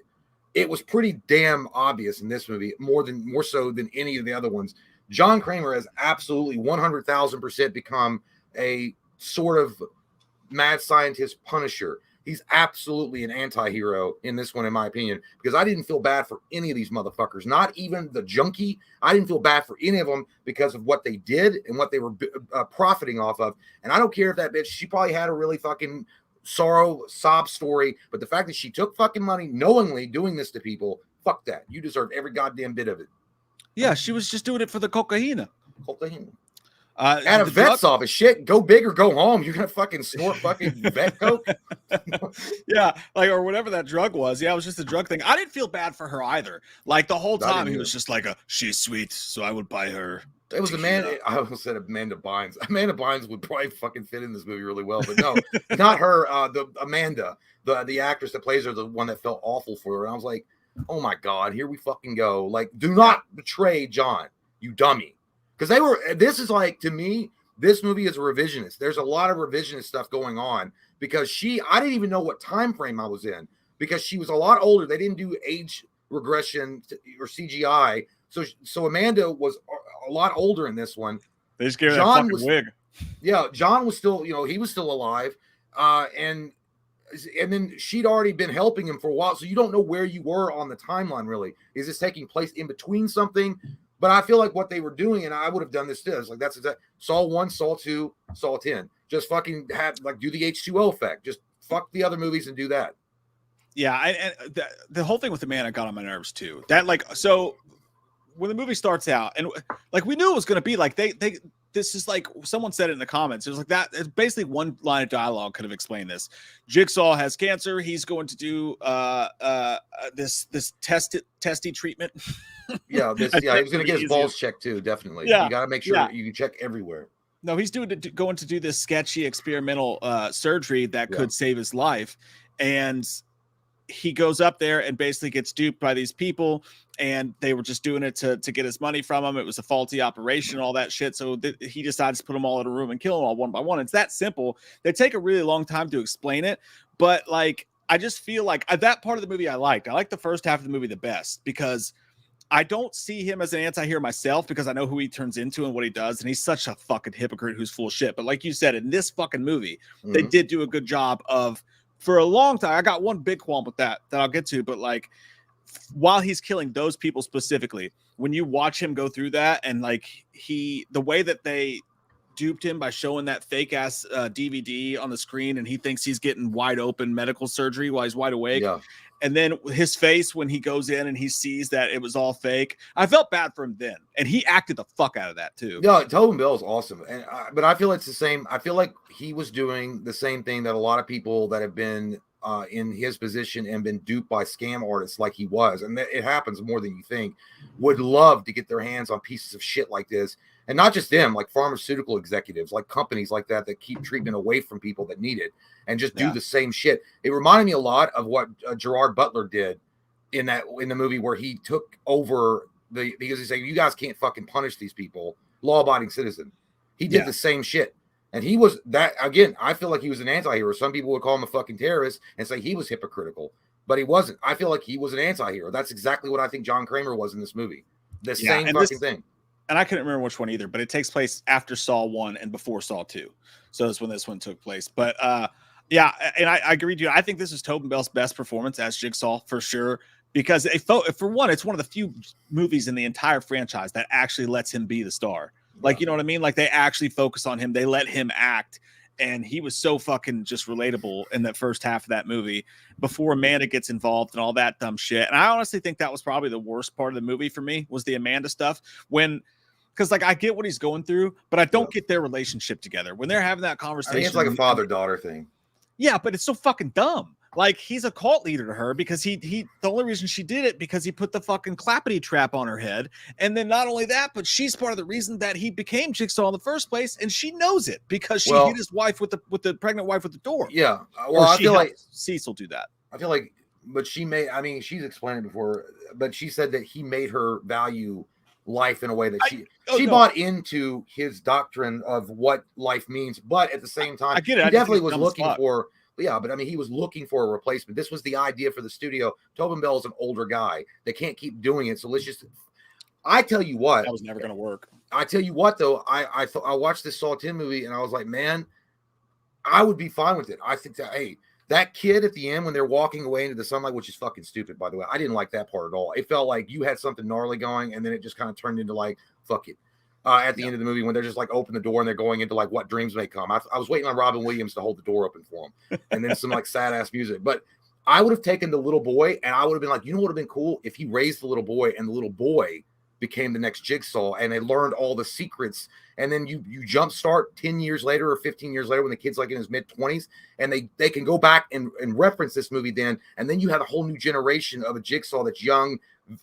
it was pretty damn obvious in this movie, more so than any of the other ones. John Kramer has absolutely 100,000% become a sort of mad scientist Punisher. He's absolutely an anti-hero in this one, in my opinion, because I didn't feel bad for any of these motherfuckers, not even the junkie. I didn't feel bad for any of them because of what they did and what they were profiting off of. And I don't care if that bitch, she probably had a really fucking sob story, but the fact that she took fucking money knowingly doing this to people, fuck that. You deserve every goddamn bit of it. Yeah, she was just doing it for the cocaine. At a vet's office, shit, go big or go home. You're gonna fucking snort fucking vet coke. Yeah, like, or whatever that drug was. Yeah, it was just a drug thing. I didn't feel bad for her either. Like, the whole time he was just like, she's sweet, so I would buy her. It was Amanda. I almost said Amanda Bynes. Amanda Bynes would probably fucking fit in this movie really well, but no, not her. The Amanda, the actress that plays her, the one that felt awful for her. And I was like, oh my god, here we fucking go. Like, do not betray John, you dummy. Because this is like, to me, this movie is a revisionist. There's a lot of revisionist stuff going on because I didn't even know what time frame I was in because she was a lot older. They didn't do age regression or CGI. So Amanda was a lot older in this one. They just gave her that fucking wig. Yeah, John was still, he was still alive. And then she'd already been helping him for a while. So you don't know where you were on the timeline, really. Is this taking place in between something? But I feel like what they were doing, and I would have done this too. It's like, that's exactly Saw 1, Saw 2, Saw 10. Just fucking do the H2O effect. Just fuck the other movies and do that. Yeah, and the whole thing with the man got on my nerves too. That, like, so when the movie starts out, and like, we knew it was going to be like this is like, someone said it in the comments. It was like that. It's basically one line of dialogue could have explained this. Jigsaw has cancer. He's going to do this testy treatment. Yeah, he was going to get his balls checked too. Definitely. Yeah, you got to make sure you can check everywhere. No, he's going to do this sketchy experimental surgery that Yeah. could save his life, and he goes up there and basically gets duped by these people, and they were just doing it to get his money from him. It was a faulty operation, all that shit. So he decides to put them all in a room and kill them all one by one. It's that simple. They take a really long time to explain it, but like I just feel like that part of the movie I liked. I like the first half of the movie the best because I don't see him as an anti-hero myself because I know who he turns into and what he does, and he's such a fucking hypocrite who's full of shit. But like you said, in this fucking movie, they did do a good job of, for a long time, I got one big qualm with that I'll get to, but like while he's killing those people specifically, when you watch him go through that and like the way that they duped him by showing that fake ass DVD on the screen, and he thinks he's getting wide open medical surgery while he's wide awake. Yeah. And then his face when he goes in and he sees that it was all fake. I felt bad for him then, and he acted the fuck out of that too. Yeah, Tobin Bell is awesome, and but I feel it's the same. I feel like he was doing the same thing that a lot of people that have been in his position and been duped by scam artists, like he was, and it happens more than you think, would love to get their hands on pieces of shit like this, and not just them, like pharmaceutical executives, like companies like that keep treatment away from people that need it, and just do the same shit. It reminded me a lot of what Gerard Butler did in the movie where he took over because he's saying, you guys can't fucking punish these people, law-abiding citizen. He did the same shit. And he was that, again, I feel like he was an anti-hero. Some people would call him a fucking terrorist and say he was hypocritical, but he wasn't. I feel like he was an anti-hero. That's exactly what I think John Kramer was in this movie. The same fucking thing. And I couldn't remember which one either, but it takes place after Saw 1 and before Saw 2. So that's when this one took place. But yeah, and I agree with you. I think this is Tobin Bell's best performance as Jigsaw for sure. Because for one, it's one of the few movies in the entire franchise that actually lets him be the star. Like, you know what I mean? Like they actually focus on him. They let him act. And he was so fucking just relatable in that first half of that movie before Amanda gets involved and all that dumb shit. And I honestly think that was probably the worst part of the movie for me was the Amanda stuff because like I get what he's going through, but I don't get their relationship together when they're having that conversation. I think it's like a father-daughter thing. Yeah, but it's so fucking dumb. Like he's a cult leader to her because he the only reason she did it because he put the fucking clappity trap on her head. And then not only that, but she's part of the reason that he became Jigsaw in the first place, and she knows it because she hit his wife with the pregnant wife with the door. Yeah. Well, I feel like Cecil do that. I feel like, but she's explained it before, but she said that he made her value life in a way that she bought into his doctrine of what life means, but at the same time, I get it. He definitely was looking for. Yeah, but I mean, he was looking for a replacement. This was the idea for the studio. Tobin Bell is an older guy. They can't keep doing it. So let's just. I tell you what, that was never going to work. I tell you what, though, I watched this Saw 10 movie and I was like, man, I would be fine with it. I think that that kid at the end when they're walking away into the sunlight, which is fucking stupid, by the way. I didn't like that part at all. It felt like you had something gnarly going, and then it just kind of turned into like fuck it. At the end of the movie when they're just like open the door and they're going into like what dreams may come. I was waiting on Robin Williams to hold the door open for him and then some like sad ass music. But I would have taken the little boy and I would have been like, you know what would have been cool if he raised the little boy and the little boy became the next Jigsaw and they learned all the secrets. And then you jumpstart 10 years later or 15 years later when the kid's like in his mid-20s and they can go back and reference this movie then. And then you have a whole new generation of a Jigsaw that's young,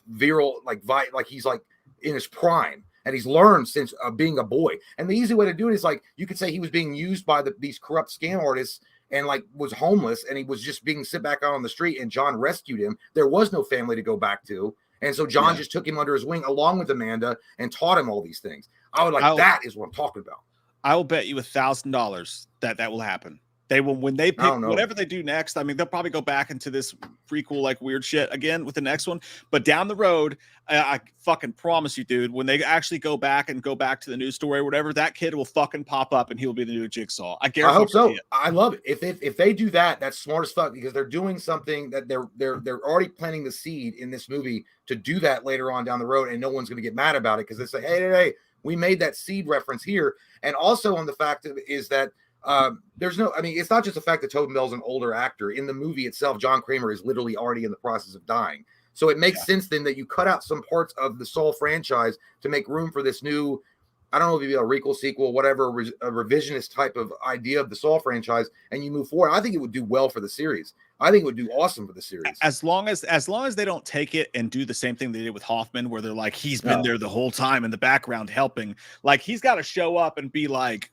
virile, like he's like in his prime. And he's learned since being a boy. And the easy way to do it is like you could say he was being used by these corrupt scam artists and like was homeless and he was just being sit back out on the street and John rescued him. There was no family to go back to. And so John just took him under his wing along with Amanda and taught him all these things. That is what I'm talking about. I will bet you $1,000 that will happen. They will when they pick whatever they do next. I mean, they'll probably go back into this prequel like weird shit again with the next one. But down the road, I fucking promise you, dude, when they actually go back to the news story or whatever, that kid will fucking pop up and he'll be the new Jigsaw. I guarantee. I hope so. I love it. If they do that, that's smart as fuck because they're doing something that they're already planting the seed in this movie to do that later on down the road, and no one's going to get mad about it because they say, hey, we made that seed reference here, and also on the fact is that. It's not just the fact that Tobin Bell's an older actor. In the movie itself, John Kramer is literally already in the process of dying. So it makes sense then that you cut out some parts of the Saw franchise to make room for this new, I don't know if it'd be a requel, sequel, whatever, a revisionist type of idea of the Saw franchise, and you move forward. I think it would do well for the series. I think it would do awesome for the series. As long as they don't take it and do the same thing they did with Hoffman, where they're like, he's been there the whole time in the background helping. Like, he's got to show up and be like,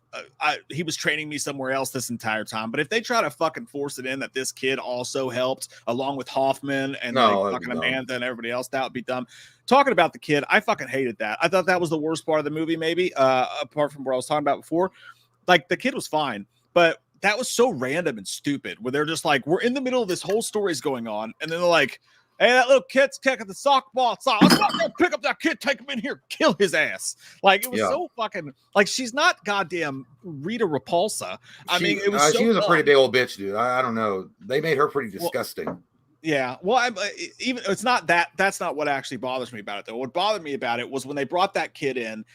he was training me somewhere else this entire time. But if they try to fucking force it in that this kid also helped along with Hoffman and like fucking Amanda and everybody else, that would be dumb. Talking about the kid, I fucking hated that. I thought that was the worst part of the movie, maybe, apart from what I was talking about before. Like, the kid was fine, but that was so random and stupid where they're just like, we're in the middle of this whole story's going on. And then they're like, hey, that little kid's kicking the sock ball outside. Let's go pick up that kid, take him in here, kill his ass. Like, it was so fucking, like, she's not goddamn Rita Repulsa. It was she was a pretty big old bitch, dude. I don't know. They made her pretty disgusting. Well, yeah. Well, even it's not that. That's not what actually bothers me about it, though. What bothered me about it was when they brought that kid in,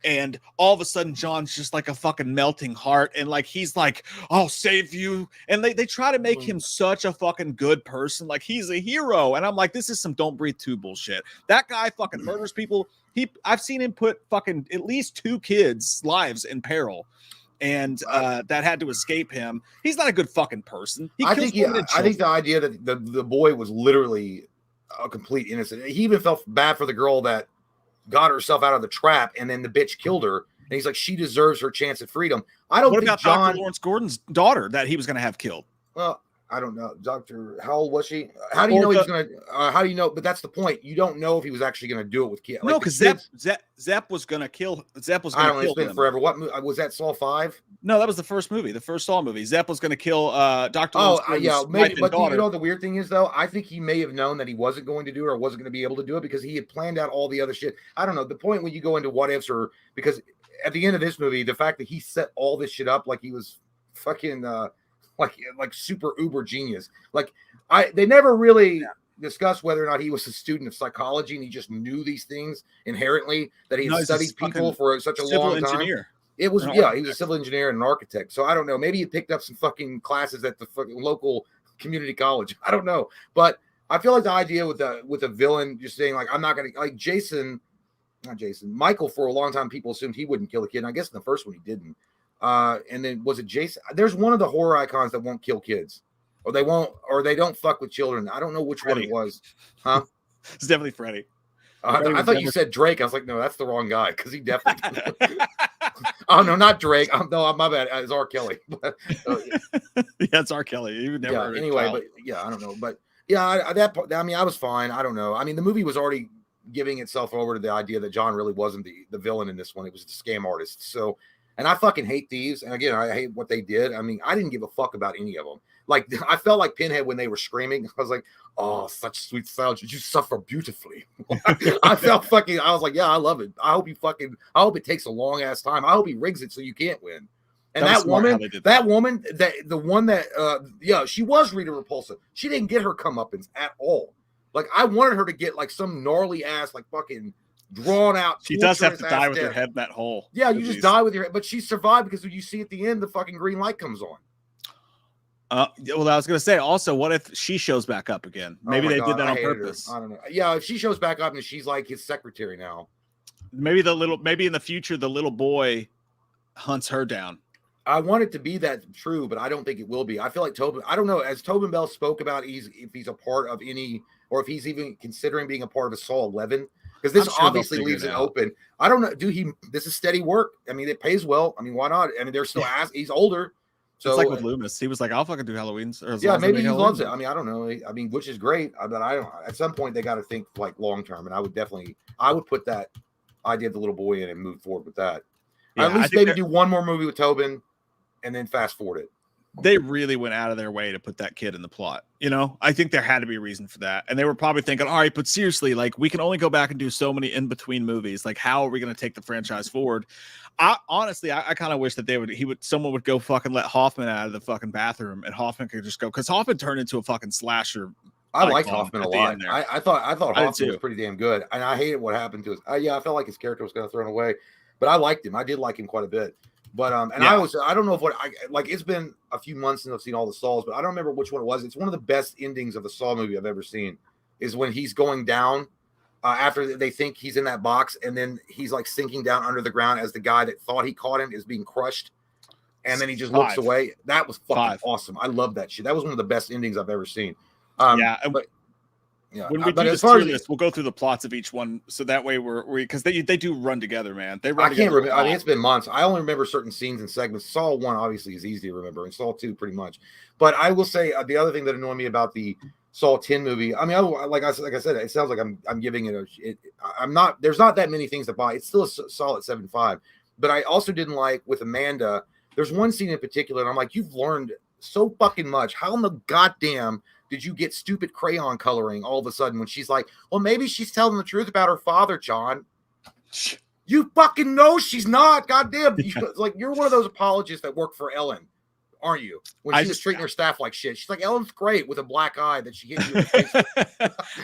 and all of a sudden John's just like a fucking melting heart, and like he's like, I'll save you, and they try to make him such a fucking good person, like he's a hero, and I'm like, this is some Don't Breathe 2 bullshit. That guy fucking murders people. I've seen him put fucking at least 2 kids' lives in peril, and that had to escape him. He's not a good fucking person. I think the idea that the boy was literally a complete innocent. He even felt bad for the girl that got herself out of the trap, and then the bitch killed her. And he's like, she deserves her chance at freedom. I don't think about John Dr. Lawrence Gordon's daughter that he was going to have killed. Well, I don't know. How old was she? How do you know he was going to, how do you know? But that's the point. You don't know if he was actually going to do it with kids. No, because Zepp was going to kill. Zepp was going to kill. It's been forever. What was that? Saw 5? No, that was the first movie, the first Saw movie. Zepp was going to kill Dr. Yeah, maybe. But you know what the weird thing is, though? I think he may have known that he wasn't going to do it or wasn't going to be able to do it because he had planned out all the other shit. I don't know. The point when you go into what ifs, or because at the end of this movie, the fact that he set all this shit up like he was fucking like super uber genius. Like they never really discussed whether or not he was a student of psychology and he just knew these things inherently, that he had studied people for such a long time. It was, he was a civil engineer and an architect. So I don't know. Maybe he picked up some fucking classes at the fucking local community college. I don't know. But I feel like the idea with a villain just saying like, I'm not going to, like Michael, for a long time, people assumed he wouldn't kill a kid. And I guess in the first one he didn't. And then was it Jason? There's one of the horror icons that won't kill kids, or they don't fuck with children. I don't know which one it was. Huh? It's definitely Freddy. I thought you said Drake. I was like, no, that's the wrong guy because he definitely. Oh no, not Drake. No, my bad. It's R. Kelly. Yeah, it's R. Kelly. You would never. Anyway, but yeah, I don't know, but yeah, I was fine. I don't know. I mean, the movie was already giving itself over to the idea that John really wasn't the villain in this one. It was the scam artist. So. And I fucking hate thieves. And again, I hate what they did. I mean, I didn't give a fuck about any of them. Like, I felt like Pinhead when they were screaming. I was like, oh, such sweet sounds. You suffer beautifully. I was like, yeah, I love it. I hope it takes a long ass time. I hope he rigs it so you can't win. And that woman, she was Rita Repulsa. She didn't get her comeuppance at all. Like, I wanted her to get like some gnarly ass, like fucking drawn out. She does have to die with her head in that hole. Yeah, you just die with your head. But she survived because when you see at the end, the fucking green light comes on. Well, I was going to say also, what if she shows back up again? Maybe they did that on purpose. I don't know. Yeah, if she shows back up and she's like his secretary now. Maybe in the future, the little boy hunts her down. I want it to be that true, but I don't think it will be. I feel like I don't know, as Tobin Bell spoke about if he's a part of any, or if he's even considering being a part of a Saw 11. Because this obviously leaves it open. I don't know. This is steady work. I mean, it pays well. I mean, why not? I mean, they're still he's older. So it's like with Loomis. He was like, I'll fucking do Halloween's. Yeah, maybe he loves it. I mean, I don't know. I mean, which is great. But I don't, at some point they got to think like long term. And I would put that idea of the little boy in and move forward with that. Yeah, at least maybe do one more movie with Tobin and then fast forward it. They really went out of their way to put that kid in the plot. You know, I think there had to be a reason for that. And they were probably thinking, all right, but seriously, like we can only go back and do so many in between movies. Like, how are we going to take the franchise forward? I kind of wish that someone would go fucking let Hoffman out of the fucking bathroom and Hoffman could just go, because Hoffman turned into a fucking slasher. I liked Hoffman a lot. I thought Hoffman was pretty damn good. And I hated what happened to us. I felt like his character was going to throw him away, but I liked him. I did like him quite a bit. But I don't know if it's been a few months since I've seen all the Saws, but I don't remember which one it was. It's one of the best endings of a Saw movie I've ever seen. Is when he's going down after they think he's in that box, and then he's like sinking down under the ground as the guy that thought he caught him is being crushed. and then he just looks 5. away. That was fucking 5. awesome. I love that shit. That was one of the best endings I've ever seen. Yeah, but yeah, when we but do as this far tier as list, we'll go through the plots of each one, so that way we're because they do run together, man. They run. I can't together a remember. I mean, lot. it's been months. I only remember certain scenes and segments. Saw 1 obviously is easy to remember, and Saw 2 pretty much. But I will say the other thing that annoyed me about the Saw 10 movie. I mean, like I said, it sounds like I'm giving it a. I'm not. There's not that many things to buy. It's still a solid 7.5. But I also didn't like with Amanda. There's one scene in particular, and I'm like, you've learned so fucking much. How in the goddamn did you get stupid crayon coloring all of a sudden when she's like, well, maybe she's telling the truth about her father, John? You fucking know she's not. Goddamn. Like, you're one of those apologists that work for Ellen, aren't you? When she was treating her staff like shit. She's like, Ellen's great with a black eye that she hit you in the face.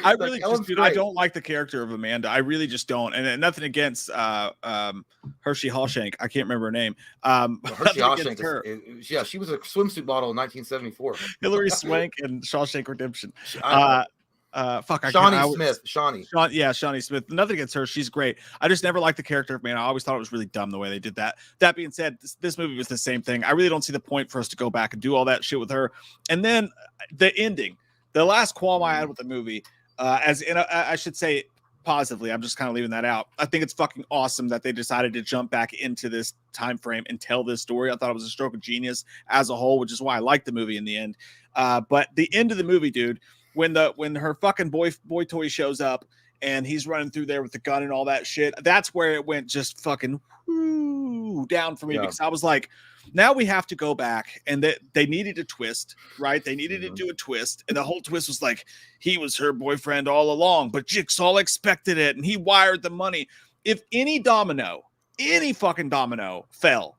I really just, dude, I don't like the character of Amanda. I really just don't. And nothing against Hershey Hawshank. I can't remember her name. Hershey Hawshank, yeah, she was a swimsuit model in 1974. Hilary Swank and Shawshank Redemption. Shawnee Smith. Nothing against her. She's great. I just never liked the character of Amanda. I always thought it was really dumb the way they did that. That being said, this movie was the same thing. I really don't see the point for us to go back and do all that shit with her. And then the ending, the last qualm I had with the movie, I should say positively, I'm just kind of leaving that out. I think it's fucking awesome that they decided to jump back into this time frame and tell this story. I thought it was a stroke of genius as a whole, which is why I liked the movie in the end. But the end of the movie, dude, when her fucking boy toy shows up and he's running through there with the gun and all that shit, that's where it went just fucking down for me, because I was like, now we have to go back, and they needed a twist, right? They needed to do a twist, and the whole twist was like, he was her boyfriend all along, but Jigsaw expected it, and he wired the money. If any fucking domino fell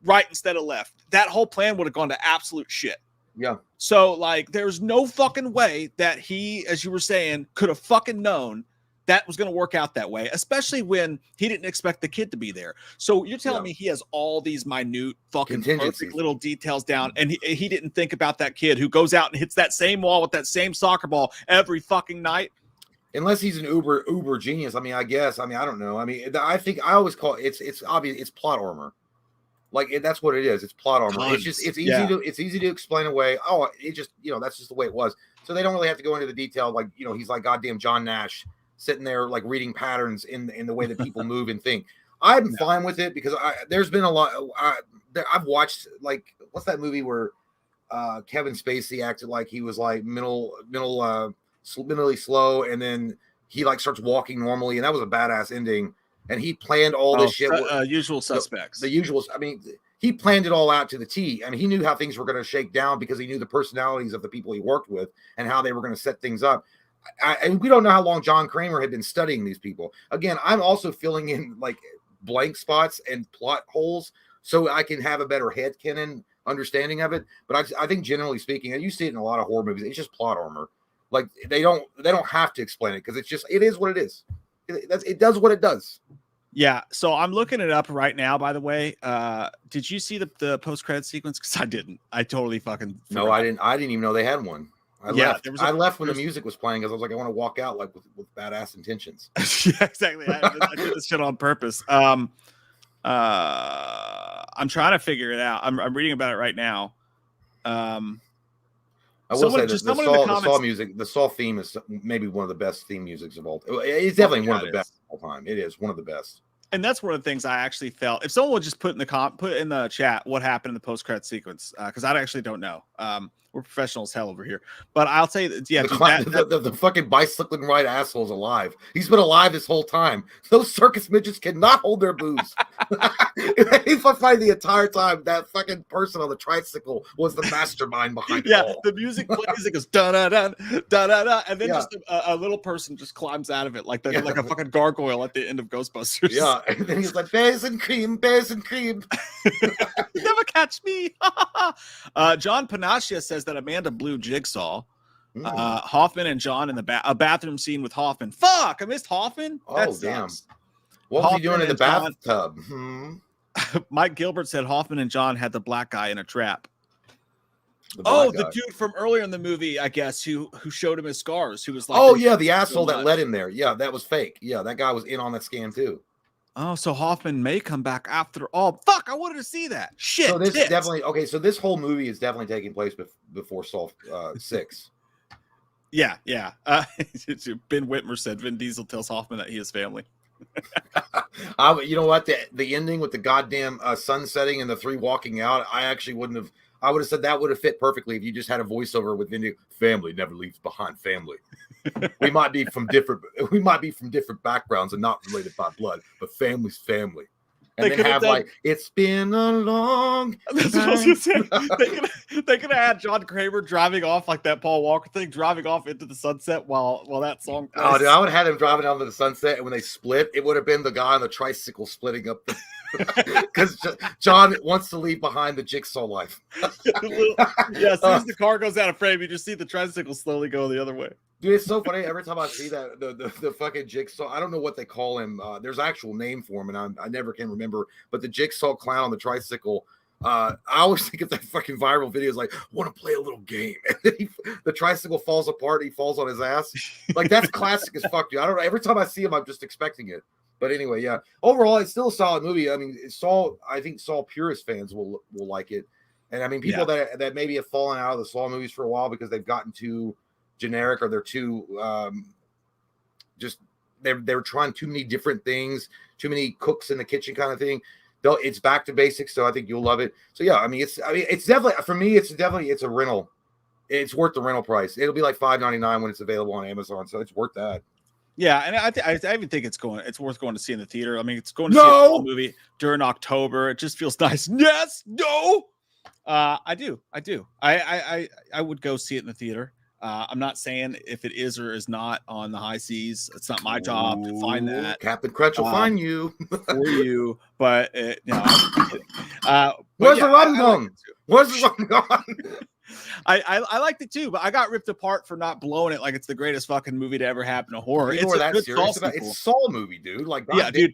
right instead of left, that whole plan would have gone to absolute shit. Yeah. So, like, there's no fucking way that he, as you were saying, could have fucking known that was going to work out that way, especially when he didn't expect the kid to be there. So you're telling me he has all these minute fucking perfect little details down, and he didn't think about that kid who goes out and hits that same wall with that same soccer ball every fucking night? Unless he's an uber genius. I mean, I guess. I mean, I don't know. I mean, I think I always call it's obvious. It's plot armor. Like, that's what it is. It's plot armor. It's easy to explain away. Oh, it just, that's just the way it was. So they don't really have to go into the detail. Like, he's like goddamn John Nash sitting there, like, reading patterns in the way that people move and think. I'm fine with it because there's been a lot. I've watched, like, what's that movie where Kevin Spacey acted like he was like mentally slow, and then he like starts walking normally, and that was a badass ending. And he planned all this shit. Usual Suspects. The usual. I mean, he planned it all out to the T. I mean, he knew how things were going to shake down because he knew the personalities of the people he worked with and how they were going to set things up. And we don't know how long John Kramer had been studying these people. Again, I'm also filling in like blank spots and plot holes so I can have a better headcanon understanding of it. But I think generally speaking, and you see it in a lot of horror movies, it's just plot armor. Like they don't have to explain it because it is what it is. It does what it does. Yeah, so I'm looking it up right now, by the way. Did you see the post-credit sequence? Because I didn't. I totally fucking forgot. No, I didn't even know they had one. I left when the music was playing because I was like, I want to walk out like with badass intentions. Yeah, exactly. I did this shit on purpose. I'm trying to figure it out. I'm reading about it right now. I will say the Saw theme is maybe one of the best theme musics of all time. It's definitely one of the best of all time. It is one of the best. And that's one of the things I actually felt. If someone would just put in the chat what happened in the post-credit sequence, because I actually don't know. We're professional as hell over here. But I'll tell you, the fucking bicycling ride asshole's alive. He's been alive this whole time. Those circus midgets cannot hold their booze. If I find the entire time that fucking person on the tricycle was the mastermind behind it all. The music plays, it goes da da da da da da, and then just a little person just climbs out of it like a fucking gargoyle at the end of Ghostbusters. Yeah, and then he's like, bears and cream. Never catch me. John Panaccia says that Amanda blew Jigsaw. Hoffman and John in a bathroom scene with Hoffman. Fuck, I missed Hoffman. Oh, damn. What was he doing in the bathtub? Mike Gilbert said Hoffman and John had the black guy in a trap. The dude from earlier in the movie, I guess, who showed him his scars, who was like, the asshole that led him there. Yeah, that was fake. Yeah, that guy was in on that scam too. Oh, so Hoffman may come back after all. Fuck, I wanted to see that. Shit. So this tits. definitely okay. So this whole movie is definitely taking place before Saw 6. Yeah. Ben Whitmer said Vin Diesel tells Hoffman that he has family. You know what? The ending with the goddamn sun setting and the three walking out, I actually wouldn't have. I would have said that would have fit perfectly if you just had a voiceover with Vin Diesel. Family never leaves behind family. We might be from different backgrounds and not related by blood, but family's family. And then have like, it's been a long That's what I was gonna say. They could have had John Kramer driving off like that Paul Walker thing, driving off into the sunset while that song plays. Oh, dude, I would have had him driving down to the sunset, and when they split, it would have been the guy on the tricycle splitting up because John wants to leave behind the Jigsaw life. As soon as the car goes out of frame, you just see the tricycle slowly go the other way. Dude, it's so funny. Every time I see that the fucking Jigsaw, I don't know what they call him. There's an actual name for him, and I never can remember. But the Jigsaw clown on the tricycle, I always think of that fucking viral video. Is like, want to play a little game, and then the tricycle falls apart. He falls on his ass. Like that's classic as fuck, dude. I don't know. Every time I see him, I'm just expecting it. But anyway, yeah. Overall, it's still a solid movie. I mean, I think Saw purist fans will like it, and I mean, people that maybe have fallen out of the Saw movies for a while because they've gotten too generic or they're too just they're trying too many different things, too many cooks in the kitchen kind of thing. Though it's back to basics, so I think you'll love it. So yeah, I mean it's definitely, for me, it's a rental. It's worth the rental price. It'll be like $5.99 when it's available on Amazon, so it's worth that. Yeah, and I even think it's worth going to see in the theater. I mean, it's going to see a movie during October. It just feels nice. Yes, no. I do. I would go see it in the theater. I'm not saying if it is or is not on the high seas. It's not my job to find that. Captain Crutch will find you for you. But where's the rum gone? Where's the rum gone? I liked it too, but I got ripped apart for not blowing it like it's the greatest fucking movie to ever happen to horror. It's that serious about. It's a Saw movie, dude. Like, yeah, dude.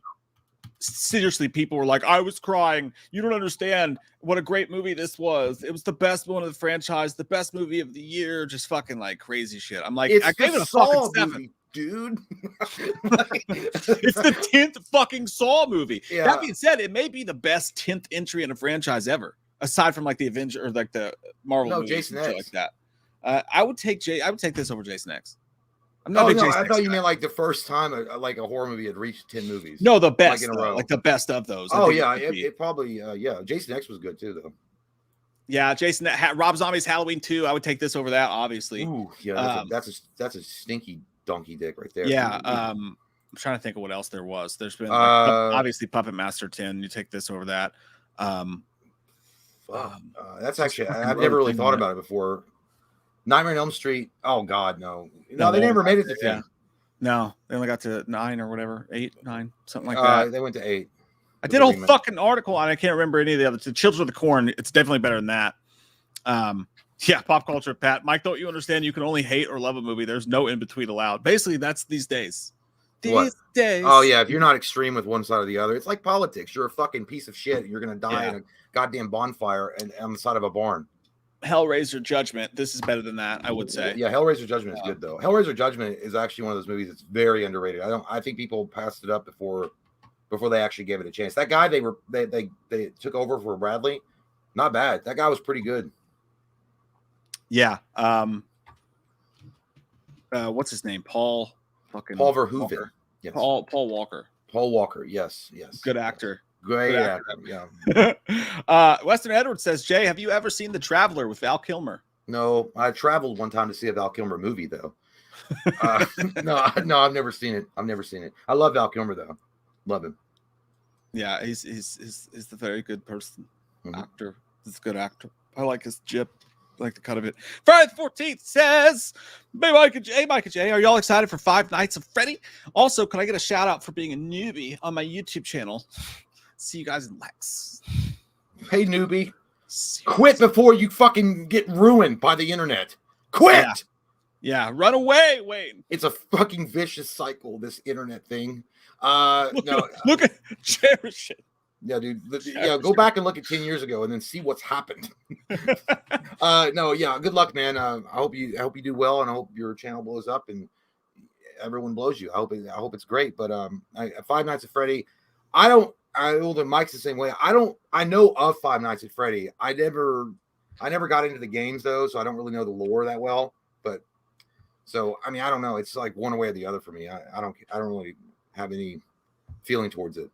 Seriously, people were like, I was crying. You don't understand what a great movie this was. It was the best one of the franchise, the best movie of the year. Just fucking like crazy shit. I'm like, I gave it a fucking 7. Movie, dude. It's the 10th fucking Saw movie. Yeah. That being said, it may be the best 10th entry in a franchise ever, aside from like the Avenger or like the Marvel movies, Jason X. Like that. I would take this over Jason X. I thought you meant like the first time like a horror movie had reached 10 movies. No, the best, like in a row. Like the best of those. Oh yeah, it probably Jason X was good too though. Yeah, Jason. Rob Zombie's Halloween 2. I would take this over that, obviously. Ooh, yeah, that's a stinky donkey dick right there. Yeah, I'm trying to think of what else there was. There's been obviously Puppet Master 10. You take this over that. That's actually I've never really thought about it before. Nightmare on Elm Street. Oh God, no, they never made it to 10. Yeah. No, they only got to 9 or whatever, 8, 9, something like that. They went to 8. I did a whole fucking article and I can't remember any of the other two. Children of the Corn. It's definitely better than that. Yeah, pop culture, Pat. Mike, don't you understand? You can only hate or love a movie. There's no in between allowed. Basically, that's these days. Days. Oh yeah, if you're not extreme with one side or the other, it's like politics. You're a fucking piece of shit. You're gonna die in a goddamn bonfire and on the side of a barn. Hellraiser Judgment. This is better than that, I would say. Yeah, Hellraiser Judgment is good though. Hellraiser Judgment is actually one of those movies that's very underrated. I think people passed it up before they actually gave it a chance. That guy they took over for Bradley, not bad. That guy was pretty good. Yeah. What's his name? Paul Verhoeven. Walker. Yes. Paul Walker. Paul Walker. Yes. Good actor. Great actor. Yeah. Weston Edwards says, Jay, have you ever seen The Traveler with Val Kilmer? No, I traveled one time to see a Val Kilmer movie though. No, I've never seen it. I love Val Kilmer though. Love him. Yeah, he's a very good person. Actor. He's a good actor. I like his jib. I like the cut of it. Friday the 14th says, hey, Mike and Jay, are y'all excited for Five Nights at Freddy? Also, can I get a shout out for being a newbie on my YouTube channel? See you guys in Lex. Hey, newbie. Quit before you fucking get ruined by the internet. Quit. Yeah. Run away, Wayne. It's a fucking vicious cycle, this internet thing. Look at cherish it. Yeah, dude. Yeah, go back and look at 10 years ago and then see what's happened. Good luck, man. I hope you do well, and I hope your channel blows up and everyone blows you. I hope it's great. But Five Nights at Freddy, Well, Mike's the same way. I know of Five Nights at Freddy. I never got into the games though, so I don't really know the lore that well. But so I mean, I don't know. It's like one way or the other for me. I don't really have any feeling towards it.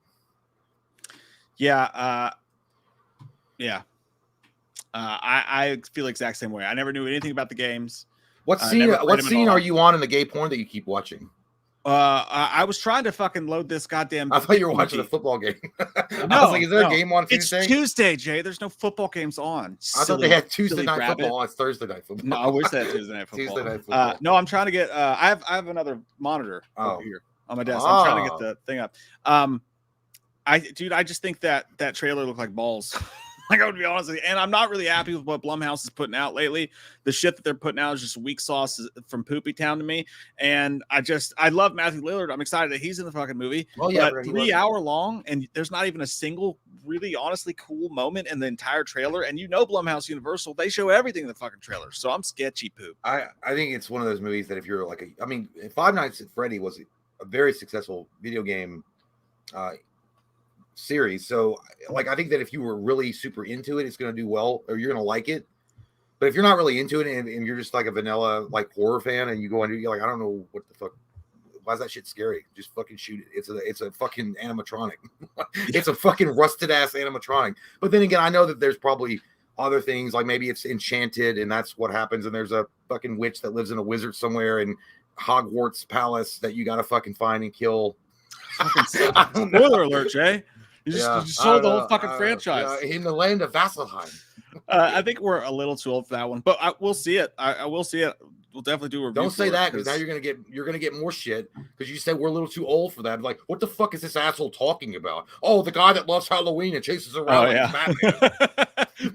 Yeah. I feel the exact same way. I never knew anything about the games. What scene are you on in the gay porn that you keep watching? I was trying to fucking load this goddamn. I thought you were watching a football game. No, I was like, is there a game on Tuesday? It's Tuesday, Jay. There's no football games on. I thought they had Tuesday night football. It's Thursday night football. No, I wish they had Tuesday night football. Tuesday night football. No, I'm trying to get. I have another monitor over here on my desk. I'm trying to get the thing up. I just think that trailer looked like balls. Like, I would be honest with you. And I'm not really happy with what Blumhouse is putting out lately. The shit that they're putting out is just weak sauce from Poopy Town to me. And I love Matthew Lillard. I'm excited that he's in the fucking movie. Well, yeah, but 3 hour long, and there's not even a single really honestly cool moment in the entire trailer. And Blumhouse Universal, they show everything in the fucking trailer. So I'm sketchy poop. I think it's one of those movies that if you're like Five Nights at Freddy was a very successful video game series, so like I think that if you were really super into it, it's going to do well, or you're going to like it. But if you're not really into it and you're just like a vanilla like horror fan, and you go into, you're like, I don't know what the fuck, why is that shit scary? Just fucking shoot it. It's a fucking animatronic. It's a fucking rusted ass animatronic. But then again, I know that there's probably other things, like maybe it's enchanted and that's what happens, and there's a fucking witch that lives in a wizard somewhere in Hogwarts Palace that you got to fucking find and kill. Spoiler alert, Jay. You just sold the whole fucking franchise. In the land of Vasselheim. I think we're a little too old for that one, but we'll see it. I will see it. We'll definitely do a review. Don't say that, because now you're gonna get more shit, because you said we're a little too old for that. Like, what the fuck is this asshole talking about? Oh, the guy that loves Halloween and chases around like Batman.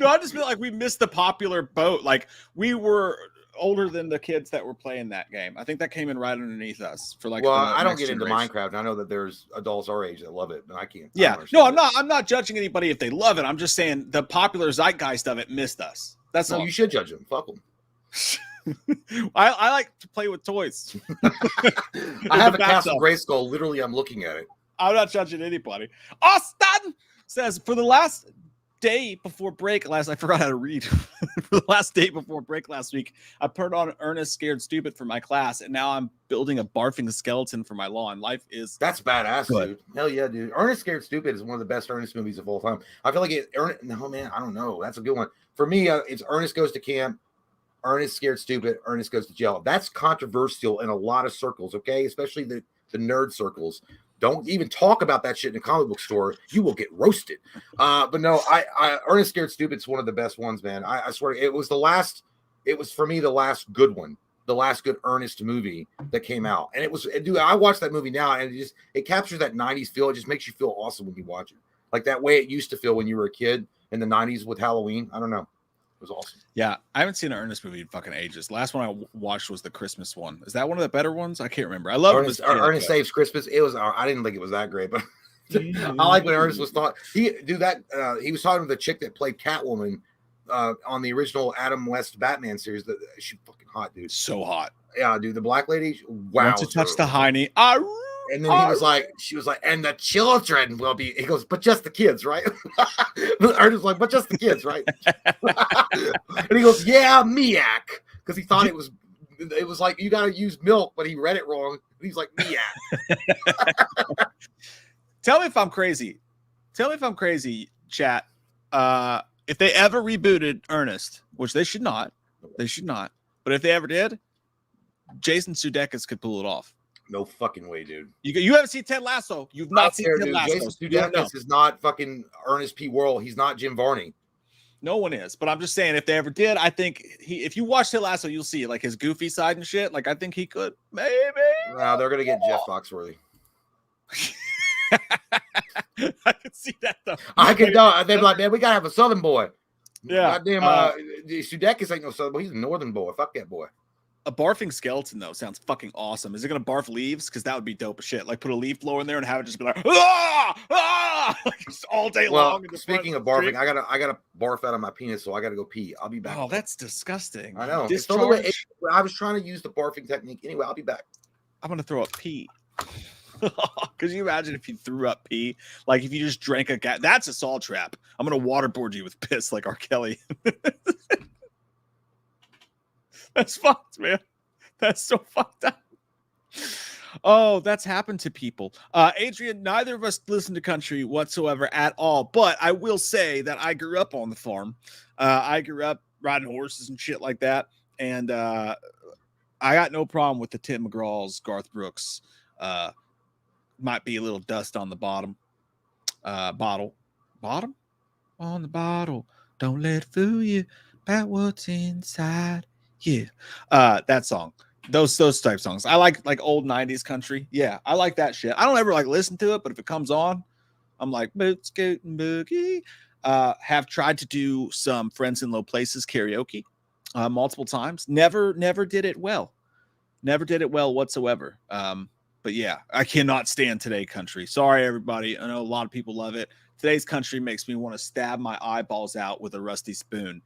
No, I just feel like we missed the popular boat. Like, we were older than the kids that were playing that game. I think that came in right underneath us for like. Well, I don't get into Minecraft. I know that there's adults our age that love it, but I can't. Yeah, no, I'm not judging anybody if they love it. I'm just saying the popular zeitgeist of it missed us. That's all. You should judge them. Fuck them. I like to play with toys. I have a Castle Grayskull. Literally, I'm looking at it. I'm not judging anybody. Austin says, for the last day before break I forgot how to read. For the last day before break last week, I put on Ernest Scared Stupid for my class, and now I'm building a barfing skeleton for my lawn. Life is that's badass, dude. Hell yeah, dude. Ernest Scared Stupid is one of the best Ernest movies of all time. I feel like no man, I don't know. That's a good one for me. It's Ernest Goes to Camp, Ernest Scared Stupid, Ernest Goes to Jail. That's controversial in a lot of circles, okay, especially the nerd circles. Don't even talk about that shit in a comic book store. You will get roasted. But no, Ernest Scared Stupid is one of the best ones, man. I swear it was for me the last good one, the last good Ernest movie that came out. And it was, dude, I watched that movie now, and it captures that 90s feel. It just makes you feel awesome when you watch it. Like that way it used to feel when you were a kid in the 90s with Halloween. I don't know. It was awesome. Yeah, I haven't seen an Ernest movie in fucking ages. Last one I watched was the Christmas one. Is that one of the better ones? I can't remember. I love Ernest Saves Christmas. It was. I didn't think it was that great, but I like when Ernest was thought he was talking to the chick that played Catwoman on the original Adam West Batman series. She's fucking hot, dude. So hot. Yeah, dude. The black lady. Wow. Once you touch the hiney. And then she was like, and the children will be. He goes, but just the kids, right? Ernest was like, but just the kids, right? And he goes, yeah, Miak, because he thought it was like you got to use milk, but he read it wrong. He's like Miak. Tell me if I'm crazy. Chat. If they ever rebooted Ernest, which they should not. But if they ever did, Jason Sudeikis could pull it off. No fucking way, dude. You haven't seen Ted Lasso. You've not seen Ted Lasso. Jason Sudeikis is not fucking Ernest P. Worrell. He's not Jim Varney. No one is. But I'm just saying, if they ever did, I think if you watch Ted Lasso, you'll see like his goofy side and shit. Like I think he could maybe. No, they're gonna get Jeff Foxworthy. I can see that though. I can know. They're like, man, we gotta have a Southern boy. Yeah. Goddamn, Sudeikis ain't no Southern boy. He's a Northern boy. Fuck that boy. A barfing skeleton though sounds fucking awesome. Is it gonna barf leaves? Because that would be dope as shit. Like put a leaf blower in there and have it just be like like just all day long. Speaking of barfing, I gotta barf out of my penis, so I gotta go pee. I'll be back. Oh, that's disgusting. I know. I was trying to use the barfing technique. Anyway, I'll be back. I'm gonna throw up pee. Could you imagine if you threw up pee? Like if you just drank a cat? That's a salt trap. I'm gonna waterboard you with piss like R. Kelly. That's fucked, man. That's so fucked up. Oh, that's happened to people. Adrian, neither of us listen to country whatsoever at all. But I will say that I grew up on the farm. I grew up riding horses and shit like that. And I got no problem with the Tim McGraw's, Garth Brooks. Might be a little dust on the bottom. Bottom on the bottle. Don't let it fool you about what's inside. Yeah. That song. Those type songs. I like old 90s country. Yeah, I like that shit. I don't ever like listen to it, but if it comes on, I'm like, boot scoot and boogie. Have tried to do some Friends in Low Places karaoke multiple times. Never did it well. Never did it well whatsoever. But yeah, I cannot stand today country. Sorry, everybody. I know a lot of people love it. Today's country makes me want to stab my eyeballs out with a rusty spoon.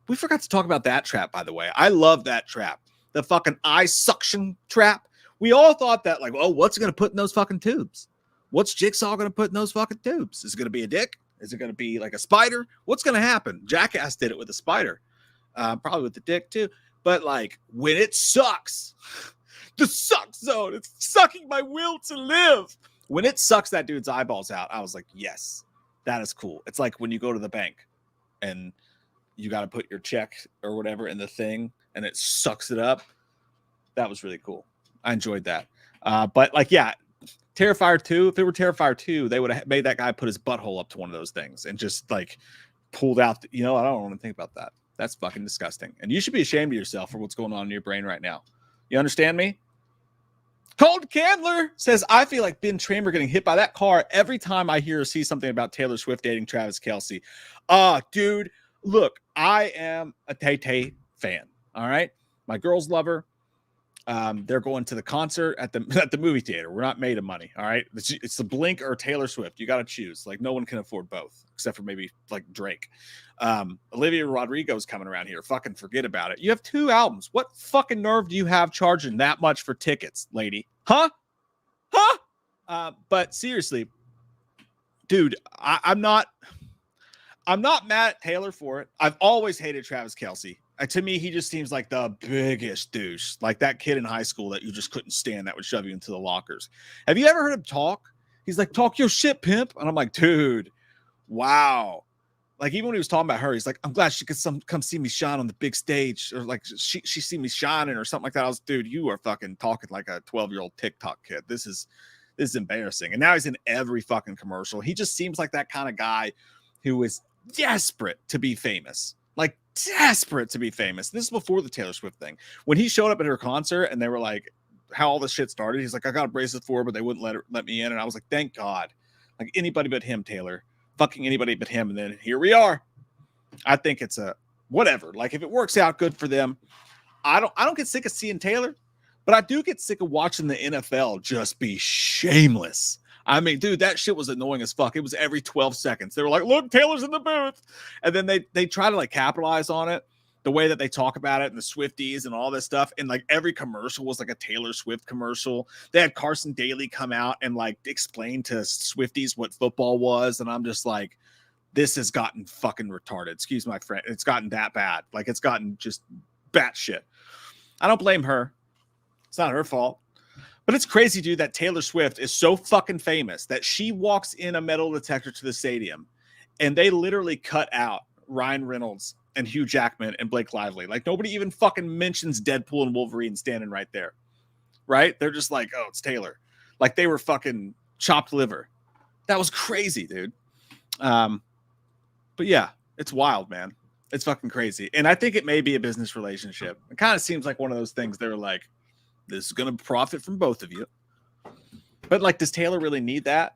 We forgot to talk about that trap, by the way. I love that trap. The fucking eye suction trap. We all thought that, like, oh, what's it going to put in those fucking tubes? What's Jigsaw going to put in those fucking tubes? Is it going to be a dick? Is it going to be like a spider? What's going to happen? Jackass did it with a spider. Probably with the dick too. But like when it sucks, the suck zone, it's sucking my will to live. When it sucks that dude's eyeballs out, I was like, yes, that is cool. It's like when you go to the bank and you got to put your check or whatever in the thing and it sucks it up. That was really cool. I enjoyed that. But like, yeah, Terrifier 2, if it were Terrifier 2, they would have made that guy put his butthole up to one of those things and just like pulled out. I don't want to think about that. That's fucking disgusting. And you should be ashamed of yourself for what's going on in your brain right now. You understand me? Cold Candler says, I feel like Ben Tramer getting hit by that car every time I hear or see something about Taylor Swift dating Travis Kelce. Dude, look, I am a Tay-Tay fan. All right. My girls love her. They're going to the concert at the movie theater. We're not made of money. All right. It's the Blink or Taylor Swift. You got to choose. Like no one can afford both except for maybe like Drake. Olivia Rodrigo's coming around here. Fucking forget about it. You have 2 albums. What fucking nerve do you have charging that much for tickets, lady? Huh? But seriously, dude, I'm not mad at Taylor for it. I've always hated Travis Kelce. To me, he just seems like the biggest douche, like that kid in high school that you just couldn't stand that would shove you into the lockers. Have you ever heard him talk? He's like, talk your shit, pimp. And I'm like, dude, wow. Like even when he was talking about her, he's like, I'm glad she could come see me shine on the big stage, or like she see me shining or something like that. I was, dude, you are fucking talking like a 12-year-old TikTok kid. This is embarrassing. And now he's in every fucking commercial. He just seems like that kind of guy who is desperate to be famous. Like desperate to be famous. This is before the Taylor Swift thing. When he showed up at her concert and they were like, how all this shit started, he's like, I got a bracelet for her, but they wouldn't let me in. And I was like, thank God. Like anybody but him, Taylor. Fucking anybody but him. And then here we are. I think it's a whatever. Like if it works out, good for them. I don't get sick of seeing Taylor, but I do get sick of watching the NFL just be shameless. I mean, dude, that shit was annoying as fuck. It was every 12 seconds. They were like, look, Taylor's in the booth. And then they try to like capitalize on it, the way that they talk about it and the Swifties and all this stuff. And like every commercial was like a Taylor Swift commercial. They had Carson Daly come out and like explain to Swifties what football was. And I'm just like, this has gotten fucking retarded. Excuse my friend. It's gotten that bad. Like it's gotten just batshit. I don't blame her. It's not her fault. But it's crazy, dude, that Taylor Swift is so fucking famous that she walks in a metal detector to the stadium and they literally cut out Ryan Reynolds and Hugh Jackman and Blake Lively. Like nobody even fucking mentions Deadpool and Wolverine standing right there. Right? They're just like, oh, it's Taylor. Like they were fucking chopped liver. That was crazy, dude. But yeah, it's wild, man. It's fucking crazy. And I think it may be a business relationship. It kind of seems like one of those things they're like, this is going to profit from both of you. But like, does Taylor really need that?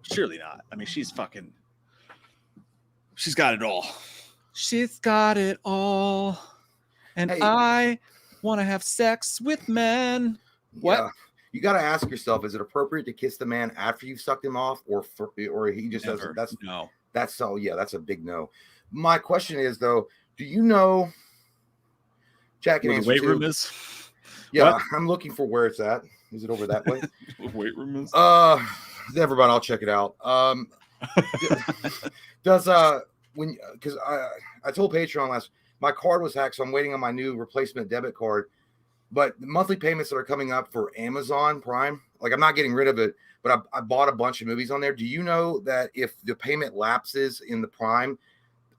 Surely not. I mean, she's got it all. She's got it all. And hey, I want to have sex with men. What? Yeah. You got to ask yourself, is it appropriate to kiss the man after you've sucked him off or he just Never. doesn't? No. That's so, yeah, that's a big no. My question is though, do you know Jack and where the weight room is? Yeah, what? I'm looking for where it's at. Is it over that way? Weight room is. Never mind. I'll check it out. Does when because I told Patreon last my card was hacked, so I'm waiting on my new replacement debit card. But the monthly payments that are coming up for Amazon Prime, like I'm not getting rid of it, but I bought a bunch of movies on there. Do you know that if the payment lapses in the Prime,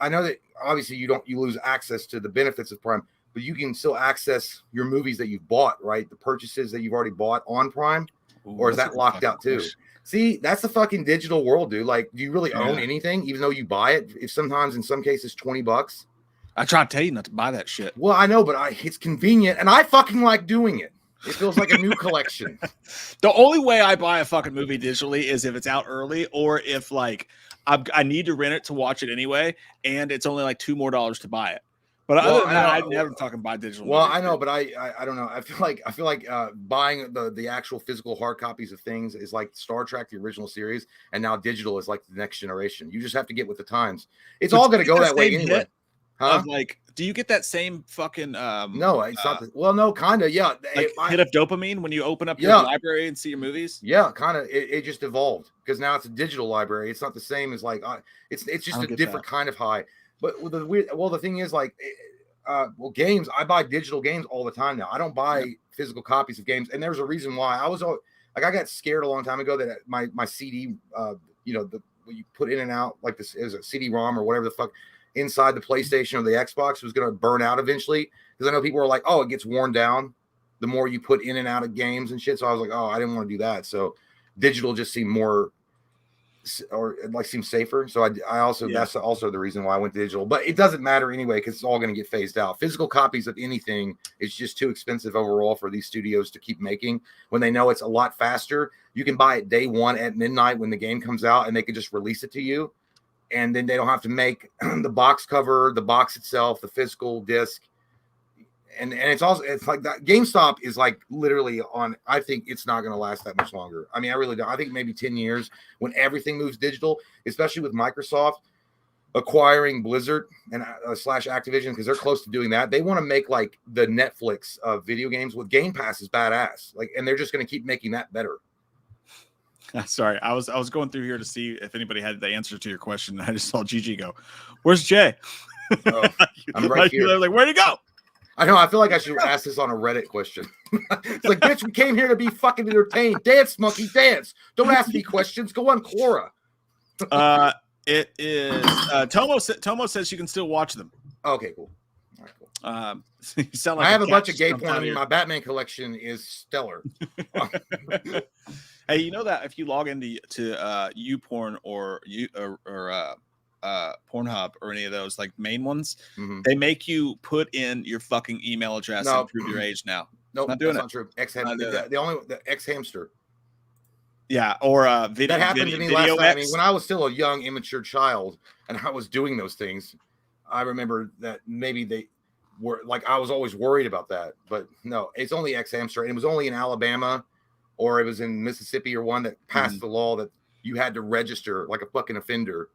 I know that obviously you lose access to the benefits of Prime, but you can still access your movies that you've bought, right? The purchases that you've already bought on Prime, or is that locked out too? See, that's the fucking digital world, dude. Like, do you really own anything, even though you buy it? If sometimes, in some cases, $20. I try to tell you not to buy that shit. Well, I know, but it's convenient, and I fucking like doing it. It feels like a new collection. The only way I buy a fucking movie digitally is if it's out early, or if like I need to rent it to watch it anyway, and it's only like $2 more to buy it. But other than that, I'd never fucking buy digital. Well, movies, I know, but I don't know. I feel like buying the actual physical hard copies of things is like Star Trek, the original series, and now digital is like the next generation. You just have to get with the times. It's all going to go that way anyway. Huh? Like, do you get that same fucking no, it's not no, kind of, yeah, like hit of dopamine when you open up your library and see your movies? Yeah, kind of. It just evolved because now it's a digital library. It's not the same as like it's just a different kind of high. But the thing is, like, games, I buy digital games all the time now. I don't buy physical copies of games, and there's a reason why. I got scared a long time ago that my CD, you put in and out, like this is a CD-ROM or whatever the fuck inside the PlayStation or the Xbox was going to burn out eventually, because I know people are like, oh, it gets worn down the more you put in and out of games and shit. So I was like, oh, I didn't want to do that. So digital just seemed more, or like seems safer. So I also that's also the reason why I went digital. But it doesn't matter anyway, because it's all going to get phased out. Physical copies of anything is just too expensive overall for these studios to keep making when they know it's a lot faster. You can buy it day one at midnight when the game comes out, and they can just release it to you. And then they don't have to make the box cover, the box itself, the physical disc. And it's like that. GameStop is like literally on, I think it's not going to last that much longer. I mean, I really don't. I think maybe 10 years when everything moves digital, especially with Microsoft acquiring Blizzard and / Activision, because they're close to doing that. They want to make like the Netflix of video games. With Game Pass is badass. Like, and they're just going to keep making that better. Sorry, I was going through here to see if anybody had the answer to your question. I just saw Gigi go, "Where's Jay?" Oh, I'm right here. Like, where'd he go? I know. I feel like I should ask this on a Reddit question. It's like, bitch, we came here to be fucking entertained. Dance, monkey, dance. Don't ask me questions. Go on, Quora. It is. Tomo says you can still watch them. Okay, cool. All right, cool. You sound like I have a bunch of gay porn. I mean, my Batman collection is stellar. Hey, you know that if you log into YouPorn or Pornhub or any of those like main ones, they make you put in your fucking email address and prove your age now. Nope, that's not true. The X Hamster. Yeah, or video. That happened to me last night. I mean, when I was still a young, immature child and I was doing those things, I remember that maybe they were like, I was always worried about that. But no, it's only X Hamster, and it was only in Alabama. Or it was in Mississippi or one that passed the law that you had to register like a fucking offender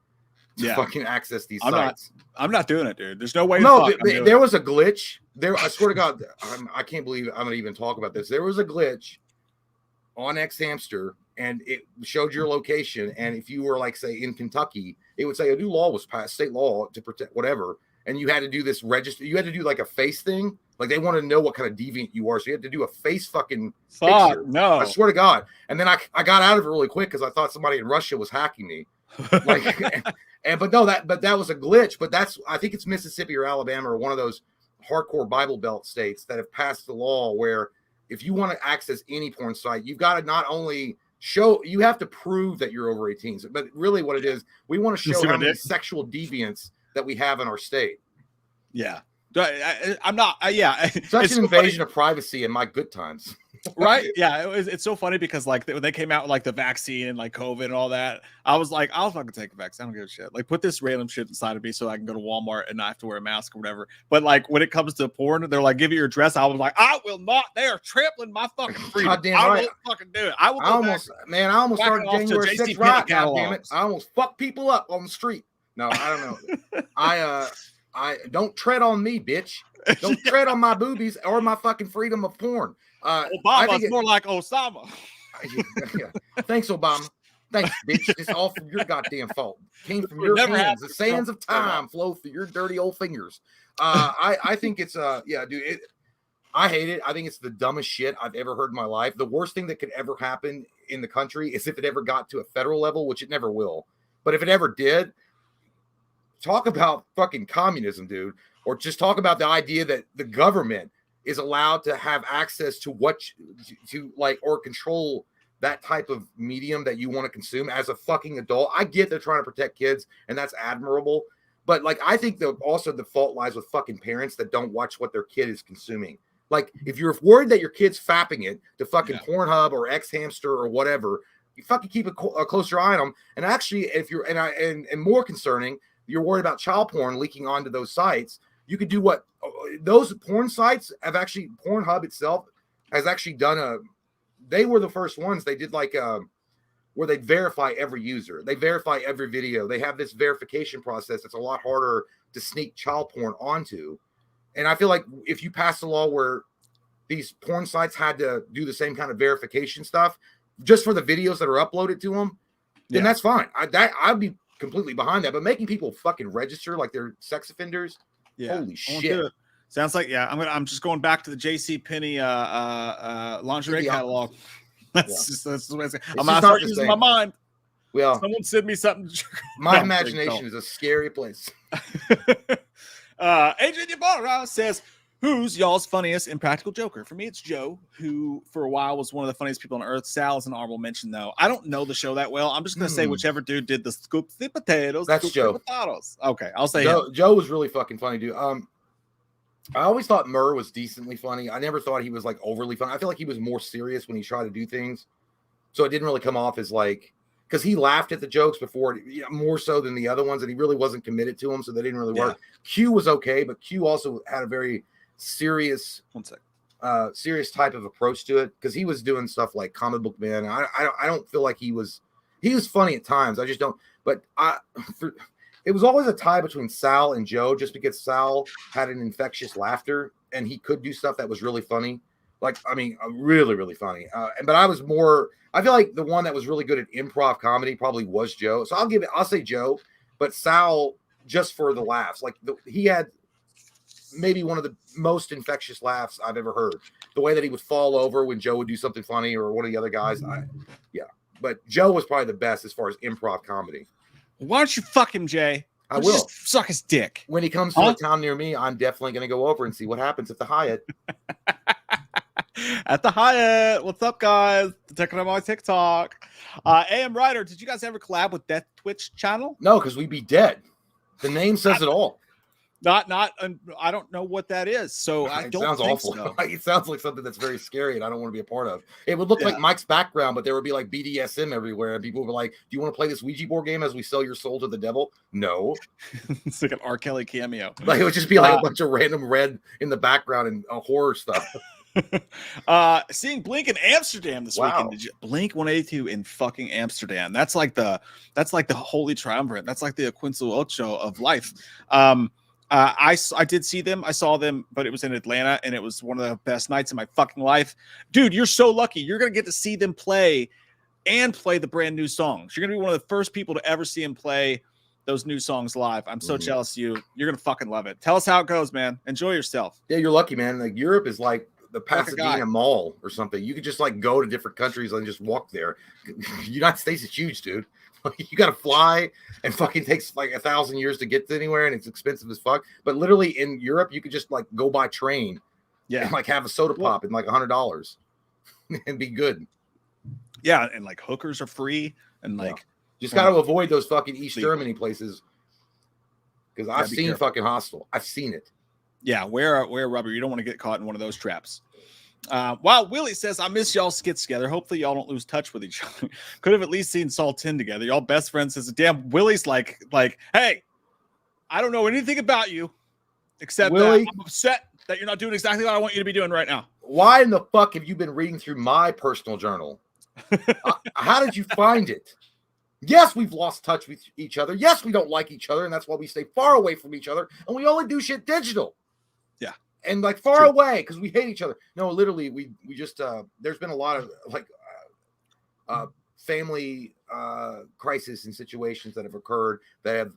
to fucking access these sites. I'm not doing it, dude. There's no way. No, there was a glitch. I swear to God, I can't believe I'm gonna even talk about this. There was a glitch on X Hamster, and it showed your location. And if you were like, say, in Kentucky, it would say a new law was passed, state law to protect whatever. And you had to do this register. You had to do like a face thing. Like they want to know what kind of deviant you are. So you had to do a face fucking picture. No. I swear to God. And then I got out of it really quick because I thought somebody in Russia was hacking me. Like, but that was a glitch. But I think it's Mississippi or Alabama or one of those hardcore Bible Belt states that have passed the law where if you want to access any porn site, you've got to not only you have to prove that you're over 18. But really what it is, we want to show how many sexual deviants that we have in our state. Yeah. I'm not. Such an invasion of privacy in my good times. Right? Yeah. It's so funny because like when they came out with like the vaccine and like COVID and all that, I was like, I'll fucking take a vaccine. I don't give a shit. Like put this random shit inside of me so I can go to Walmart and not have to wear a mask or whatever. But like when it comes to porn, they're like, give you your address. I was like, I will not. They are trampling my fucking freedom. I will fucking do it. I almost started January 6th right. God damn it. I almost fucked people up on the street. No, I don't know. I don't tread on me, bitch. Don't tread on my boobies or my fucking freedom of porn. I Obama's think more like Osama. yeah. Thanks, Obama. Thanks, bitch. It's all from your goddamn fault. Came from would your never hands. The happen. sands of time flow through your dirty old fingers. I think it's yeah, dude. I hate it. I think it's the dumbest shit I've ever heard in my life. The worst thing that could ever happen in the country is if it ever got to a federal level, which it never will. But if it ever did, talk about fucking communism, dude. Or just talk about the idea that the government is allowed to have access to what to like or control that type of medium that you want to consume as a fucking adult. I get they're trying to protect kids, and that's admirable. But like, I think also the fault lies with fucking parents that don't watch what their kid is consuming. Like, if you're worried that your kid's fapping it to fucking Pornhub or X Hamster or whatever, you fucking keep a closer eye on them. And actually, if you're and more concerning, you're worried about child porn leaking onto those sites. You could do what those porn sites have actually. Pornhub itself has actually done they were the first ones. They did like where they verify every user. They verify every video. They have this verification process that's a lot harder to sneak child porn onto. And I feel like if you pass a law where these porn sites had to do the same kind of verification stuff just for the videos that are uploaded to them, then that's fine. I'd be completely behind that. But making people fucking register like they're sex offenders, holy shit. Sounds like I'm just going back to the JC Penney lingerie catalog. That's the way I'm not using my mind. Well, someone send me something. My imagination is a scary place. Adrian Ybarra says, who's y'all's funniest Impractical Joker? For me, it's Joe, who for a while was one of the funniest people on earth. Sal is an honorable mention, though. I don't know the show that well. I'm just going to say whichever dude did the scoop the potatoes. That's Joe. Potatoes. Okay, I'll say Joe was really fucking funny, dude. I always thought Murr was decently funny. I never thought he was like overly funny. I feel like he was more serious when he tried to do things. So it didn't really come off as like, because he laughed at the jokes before, more so than the other ones, and he really wasn't committed to them, so they didn't really work. Q was okay, but Q also had a very serious, serious type of approach to it, because he was doing stuff like Comic Book Man. I don't feel like he was funny at times. I just don't. But it was always a tie between Sal and Joe, just because Sal had an infectious laughter and he could do stuff that was really funny. Like, I mean, really, really funny. But I feel like the one that was really good at improv comedy probably was Joe. So I'll say Joe, but Sal just for the laughs. Like he had maybe one of the most infectious laughs I've ever heard. The way that he would fall over when Joe would do something funny or one of the other guys. But Joe was probably the best as far as improv comedy. Why don't you fuck him, Jay? I will. Just suck his dick. When he comes to a town near me, I'm definitely going to go over and see what happens at the Hyatt. At the Hyatt. What's up, guys? Checking out my TikTok. AM Ryder, did you guys ever collab with Death Twitch channel? No, because we'd be dead. The name says it all. Not. I don't know what that is, so I don't. Sounds think awful. So. It sounds like something that's very scary, and I don't want to be a part of. It would look like Mike's background, but there would be like BDSM everywhere, and people would be like, "Do you want to play this Ouija board game as we sell your soul to the devil?" No. It's like an R. Kelly cameo. Like it would just be like a bunch of random red in the background and horror stuff. Seeing Blink in Amsterdam this weekend. Blink 182 in fucking Amsterdam. That's like the holy triumvirate. That's like the Quinto Ocho of life. I did see them. I saw them, but it was in Atlanta, and it was one of the best nights of my fucking life. Dude, you're so lucky. You're gonna get to see them play the brand new songs. You're gonna be one of the first people to ever see them play those new songs live. I'm so jealous of you. You're gonna fucking love it. Tell us how it goes, man. Enjoy yourself. Yeah, you're lucky, man. Like Europe is like the Pasadena Mall or something. You could just like go to different countries and just walk there. United States is huge, dude. You got to fly and fucking takes like 1,000 years to get to anywhere, and it's expensive as fuck. But literally in Europe, you could just like go by train, and like have a soda pop and like $100 and be good. Yeah, and like hookers are free, and like just got to avoid those fucking East Germany places because I've seen fucking Hostel. I've seen it. Yeah, wear rubber. You don't want to get caught in one of those traps. Wow, Willie says, I miss y'all skits together. Hopefully y'all don't lose touch with each other. Could have at least seen Saul 10 together. Y'all best friends. Says, damn, Willie's like, hey, I don't know anything about you except Willie, I'm upset that you're not doing exactly what I want you to be doing right now. Why in the fuck have you been reading through my personal journal? How did you find it? Yes, we've lost touch with each other. Yes, we don't like each other, and that's why we stay far away from each other, and we only do shit digital. Yeah. and like far True. away because we hate each other. No, literally, we just there's been a lot of like family crisis and situations that have occurred that have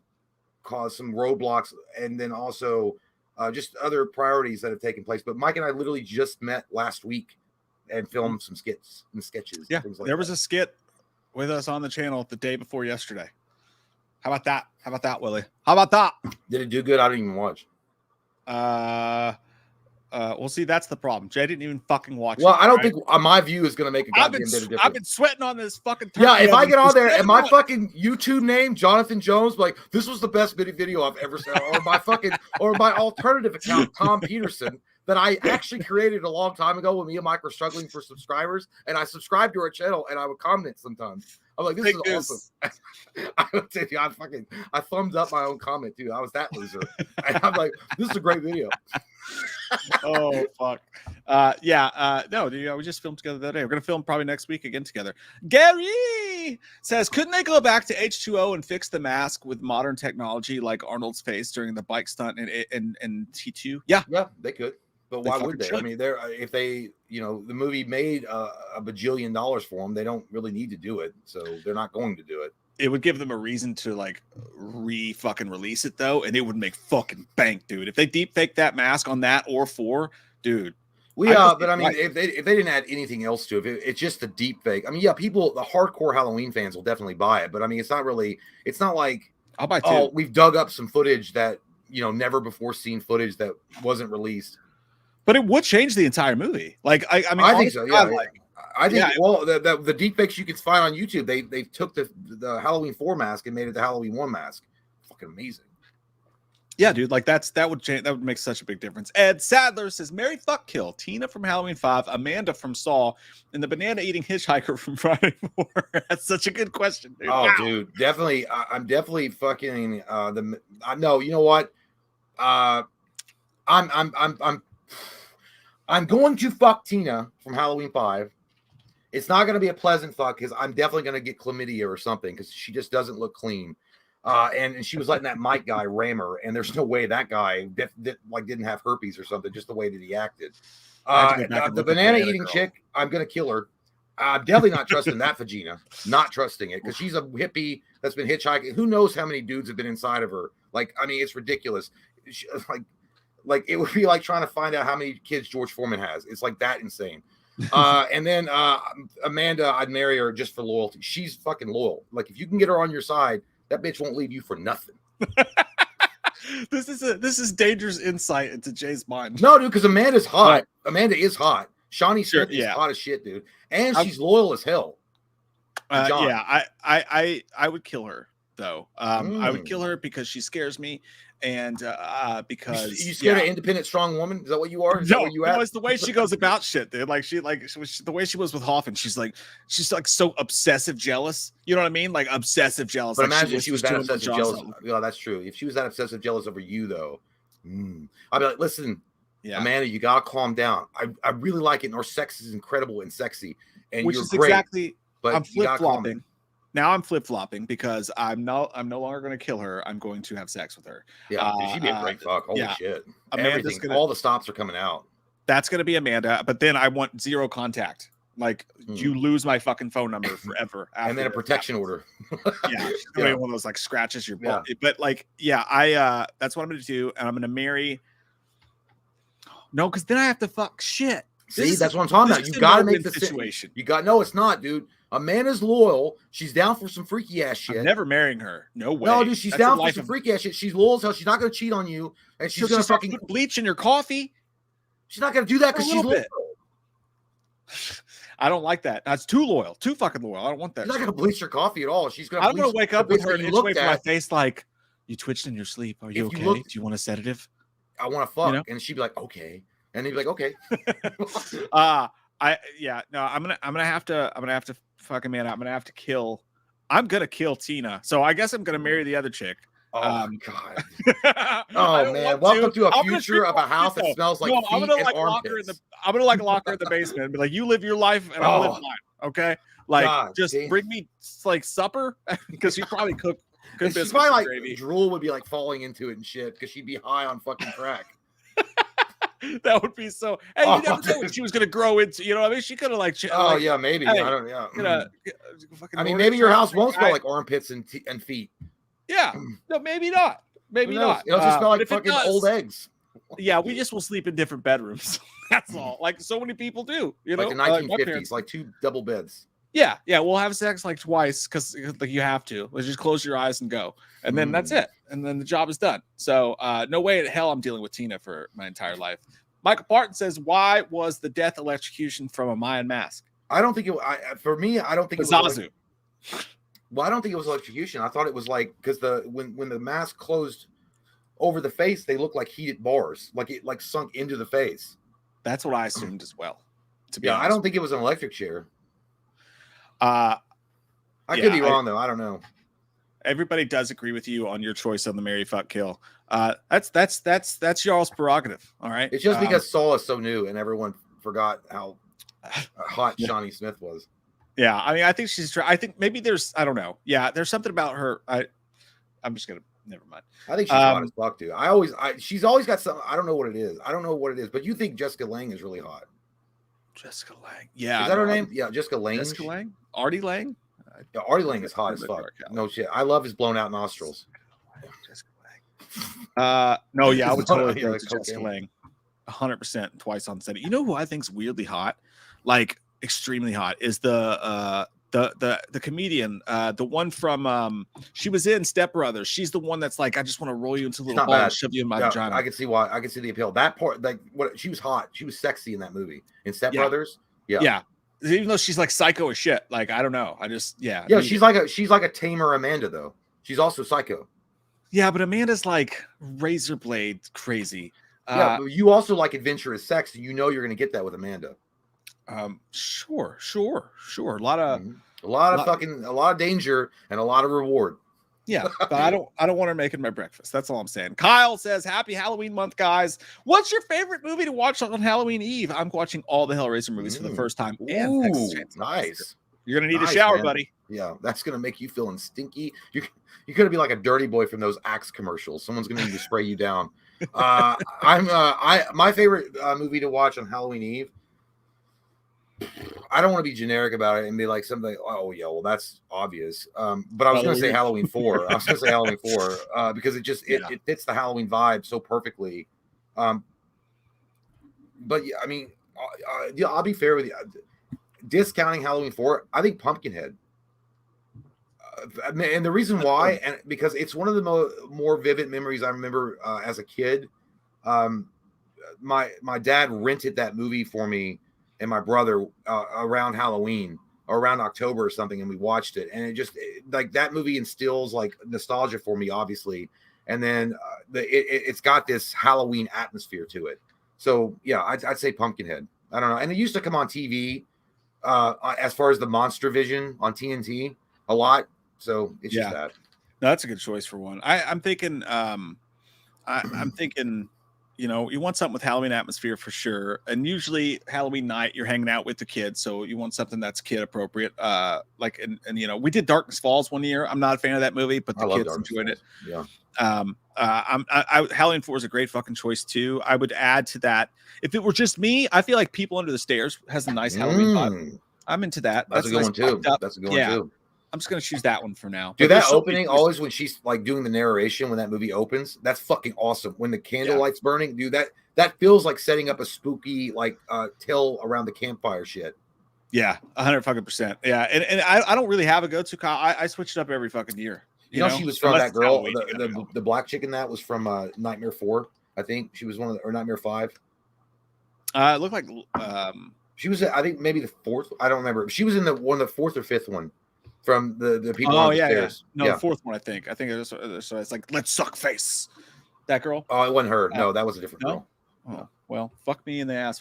caused some roadblocks, and then also just other priorities that have taken place. But Mike and I literally just met last week and filmed some skits and sketches. Yeah, and things like there that. was a skit with us on the channel the day before yesterday. How about that? How about that, Willie? How about that? Did it do good? I didn't even watch. Well, see, that's the problem. Jay didn't even fucking watch Well, it. I don't right? think my view is going to make a I've goddamn been, bit of difference. I've been sweating on this fucking Yeah, if turkey I oven get on for there and 7 my months. fucking YouTube name, Jonathan Jones, like this was the best video I've ever seen, or my alternative account, Tom Peterson, that I actually created a long time ago when me and Mike were struggling for subscribers, and I subscribed to our channel and I would comment sometimes. I'm like, this Fake is awesome. I would say, I thumbs up my own comment too. I was that loser. And I'm like, this is a great video. Oh fuck. No, dude, we just filmed together that day. We're gonna film probably next week again together. Gary says, couldn't they go back to H2O and fix the mask with modern technology like Arnold's face during the bike stunt and T2? Yeah, They could. But They why fucking would they? I should. mean, they're if they, the movie made a bajillion dollars for them, they don't really need to do it, so they're not going to do it. it would give them a reason to like fucking release it though, and it would make fucking bank, dude. If they deep fake that mask on that or 4, dude. But I mean, if they didn't add anything else to it, it's just a deep fake. I mean, yeah, the hardcore Halloween fans will definitely buy it, but I mean, it's not like, I'll buy 2. oh, we've dug up some footage that never before seen footage that wasn't released. But it would change the entire movie. Like, I mean, I think so. Yeah, I think. Yeah. Well, the deep fakes you can find on YouTube, they took the Halloween 4 mask and made it the Halloween 1 mask. Fucking amazing. Yeah, dude, like that would change. That would make such a big difference. Ed Sadler says, "Marry, fuck, kill Tina from Halloween 5, Amanda from Saw, and the banana eating hitchhiker from Friday 4." That's such a good question, dude. Oh, Wow. dude, definitely. I'm definitely fucking no. You know what? I'm going to fuck Tina from Halloween 5. It's not going to be a pleasant fuck because I'm definitely going to get chlamydia or something because she just doesn't look clean. And she was letting that Mike guy ram her, and there's no way that guy didn't have herpes or something, just the way that he acted. The banana eating chick, I'm going to kill her. I'm definitely not trusting that vagina. Not trusting it because she's a hippie that's been hitchhiking. Who knows how many dudes have been inside of her? Like, I mean, it's ridiculous. Like it would be like trying to find out how many kids George Foreman has. It's like that insane. And then Amanda, I'd marry her just for loyalty. She's fucking loyal. Like if you can get her on your side, that bitch won't leave you for nothing. This is dangerous insight into Jay's mind. No, dude, because Amanda's hot. Right. Amanda is hot. Shawnee Smith is hot as shit, dude, and she's loyal as hell. Yeah, I would kill her though. I would kill her because she scares me, and because you scared an independent, strong woman. Is that what you are? Is no, that where you at? no, it's the way she goes about shit, dude. Like the way she was with Hoffman. She's like so obsessive jealous. You know what I mean? Like obsessive jealous. But like imagine if she was that obsessive jealous. Something. Yeah, that's true. If she was that obsessive jealous over you, though, I'd be like, listen. Yeah. Amanda, you gotta calm down. I really like it. And our sex is incredible and sexy, and which you're is great. Exactly. But I'm flip flopping. Now I'm flip flopping because I'm no longer going to kill her. I'm going to have sex with her. Yeah, she'd be a great fuck. Holy shit! Everything, all the stops are coming out. That's going to be Amanda. But then I want zero contact. Like you lose my fucking phone number forever. And then a protection order. Yeah, one of those like scratches your butt. But like, that's what I'm going to do, and I'm going to marry. No, because then I have to fuck shit. See, that's what I'm talking about. You got to make the situation. You got no, it's not, dude. Amanda's loyal. She's down for some freaky ass shit. I'm never marrying her. No way. No, dude, she's down for some freaky ass shit. She's loyal as hell. She's not going to cheat on you, and she's going to fucking put bleach in your coffee. She's not going to do that because she's loyal. I don't like that. That's too loyal. Too fucking loyal. I don't want that. She's not going to bleach your coffee at all. She's going to. I'm going to wake up with her and itch away from my face like, "You twitched in your sleep. Are you okay? Do you want a sedative?" I want to fuck, and she'd be like, "Okay," and he'd be like, "Okay." I'm gonna have to fuck Amanda. I'm gonna kill Tina. So I guess I'm gonna marry the other chick. Oh God. Oh man. Welcome to a future of a house that smells like feet I'm gonna and lock her in the basement and be like, "You live your life and I'll live mine." Okay. Like bring me like supper because you probably cook good biscuits. Probably like gravy. Drool would be like falling into it and shit because she'd be high on fucking crack. That would be so. Hey, you never know what she was gonna grow into. You know what I mean? She could have like. Oh yeah, maybe. Hey, I don't. Yeah. Fucking I mean, Nordic maybe your house won't guy. smell like armpits and feet. Yeah. No, maybe not. Maybe Who knows? not. It'll just smell But like if it fucking does, old eggs. Yeah, we just will sleep in different bedrooms. That's all. Like so many people do. You know, Like the my 1950s, parents- like 2 double beds. Yeah, we'll have sex like twice because like you have to. Let's just close your eyes and go, and then that's it, and then the job is done. So no way in hell I'm dealing with Tina for my entire life. Michael Parton says, "Why was the death electrocution from a Mayan mask?" I don't think it. For me, I don't think it was. Zazu. Well, I don't think it was electrocution. I thought it was like because when the mask closed over the face, they looked like heated bars, like it like sunk into the face. That's what I assumed as well. To be Yeah, honest. I don't think it was an electric chair. I could be wrong though. I don't know. Everybody does agree with you on your choice on the Mary Fuck Kill. That's y'all's prerogative. All right. It's just because Saul is so new and everyone forgot how hot Shawnee Smith was. Yeah, I mean, I think I think maybe I don't know. Yeah, there's something about her. I'm just gonna never mind. I think she's hot as fuck, dude. She's always got some. I don't know what it is. I don't know what it is, but you think Jessica Lange is really hot? Jessica Lange. Yeah. Is that her name? Yeah, Jessica Lange. Jessica Lange. Artie Lange. Yeah, Artie Lange is hot as fuck. No shit. I love his blown out nostrils. Jessica Lange. No, yeah, I would totally Yeah, go to Jessica Lange. 100% twice on set. You know who I think's weirdly hot, like extremely hot, is the comedian, the one from she was in Step Brothers. She's the one that's like, I just want to roll you into a little ball and shove you in my vagina. I can see why. I can see the appeal. That part, like, what she was hot. She was sexy in that movie in Step Brothers. Yeah. Even though she's like psycho as shit. Like, I don't know. Yeah, she's like a tamer Amanda though. She's also psycho. Yeah, but Amanda's like razor blade crazy. Yeah, but you also like adventurous sex, and you know you're going to get that with Amanda. Sure. A lot of danger and a lot of reward. Yeah, but I don't want her making my breakfast. That's all I'm saying. Kyle says, "Happy Halloween month, guys. What's your favorite movie to watch on Halloween Eve?" I'm watching all the Hellraiser movies for the first time. Ooh, nice. You're gonna need a shower, man. buddy. Yeah, that's gonna make you feeling stinky. You're gonna be like a dirty boy from those Axe commercials. Someone's gonna need to spray you down. My favorite movie to watch on Halloween Eve. I don't want to be generic about it and be like something. Oh yeah, well that's obvious. But I was going to say Halloween 4. I was going to say Halloween 4 because it fits the Halloween vibe so perfectly. But yeah, I mean, I'll be fair with you. Discounting Halloween 4, I think Pumpkinhead. And the reason why, and because it's one of the more vivid memories I remember as a kid. My dad rented that movie for me and my brother around Halloween or around October or something, and we watched it, and it just like that movie instills like nostalgia for me, obviously, and then it's got this Halloween atmosphere to it. So yeah, I'd say Pumpkinhead. I don't know, and it used to come on TV as far as the Monster Vision on TNT a lot. So it's just that. No, that's a good choice for one. I'm thinking. I'm thinking. You know, you want something with Halloween atmosphere for sure. And usually Halloween night, you're hanging out with the kids. So you want something that's kid appropriate. Like, and you know, we did Darkness Falls one year. I'm not a fan of that movie, but the kids enjoyed it. Yeah. Halloween 4 is a great fucking choice too. I would add to that. If it were just me, I feel like People Under the Stairs has a nice Halloween vibe. I'm into that. That's a good one too. That's a good one too. I'm just gonna choose that one for now. Dude, that opening always when she's like doing the narration when that movie opens, that's fucking awesome. When the candlelight's burning, dude, that feels like setting up a spooky like tale around the campfire shit. Yeah, 100%. Yeah, and I don't really have a go-to. Kyle. I switch it up every fucking year. You know, she was from that girl, the black chick in that was from Nightmare 4. I think she was or Nightmare 5. It looked like she was. I think maybe the 4th. I don't remember. She was in the 4th or 5th one. From the People on the Stairs. No, the 4th one, I think. I think it was. So it's like, let's suck face. That girl? Oh, it wasn't her. No, that was a different girl. Oh, well, fuck me in the ass.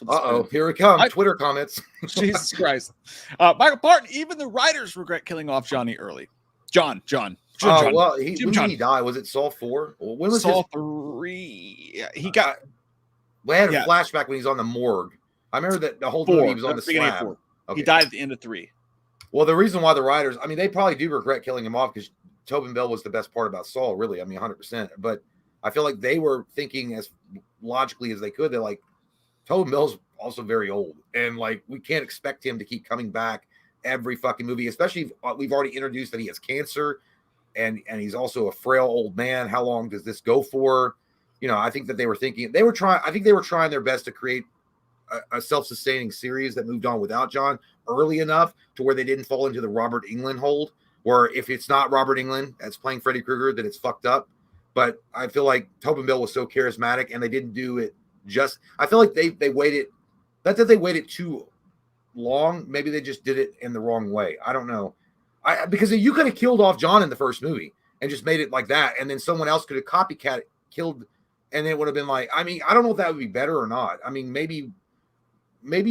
Here it comes. Twitter comments. Jesus Christ. Michael Parton, even the writers regret killing off Johnny early. John. Well, when did he die? Was it Saw 4? When was Saw 3? He got. We had a flashback when he's on the morgue. I remember that the whole movie was on the slab. Okay. He died at the end of 3. Well, the reason why the writers, I mean, they probably do regret killing him off because Tobin Bell was the best part about Saul, really. I mean, 100%. But I feel like they were thinking as logically as they could. They're like, Tobin Bell's also very old, and like we can't expect him to keep coming back every fucking movie, especially if we've already introduced that he has cancer, and he's also a frail old man. How long does this go for? You know, I think that they were thinking I think they were trying their best to create a self-sustaining series that moved on without John early enough to where they didn't fall into the Robert Englund hold, where if it's not Robert Englund that's playing Freddy Krueger, then it's fucked up. But I feel like Tobin Bell was so charismatic, and they didn't do it just. I feel like they waited. Not that they waited too long. Maybe they just did it in the wrong way. I don't know. Because you could have killed off John in the first movie and just made it like that, and then someone else could have copycat killed, and it would have been like. I mean, I don't know if that would be better or not. I mean, maybe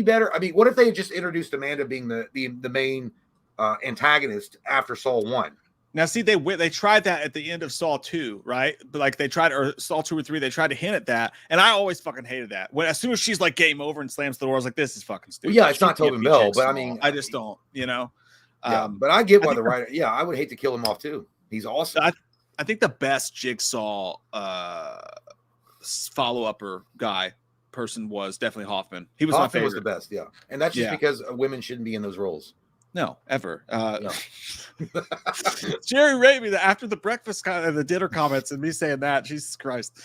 better. I mean, what if they had just introduced Amanda being the main antagonist after Saw 1? Now, see, they tried that at the end of Saw 2, right? But like they tried, or Saw 2 or 3, they tried to hint at that, and I always fucking hated that. When as soon as she's like game over and slams the door, I was like, this is fucking stupid. Well, yeah, it's not Tobin Bell, but I mean, I just don't, you know. Yeah, but I get why the writer. Yeah, I would hate to kill him off too. He's awesome. I think the best Jigsaw follow-upper person was definitely Hoffman. He was my favorite. Was the best, yeah, and that's just because women shouldn't be in those roles. No, ever. No. Jerry Ramey, after the breakfast the dinner comments and me saying that, Jesus Christ.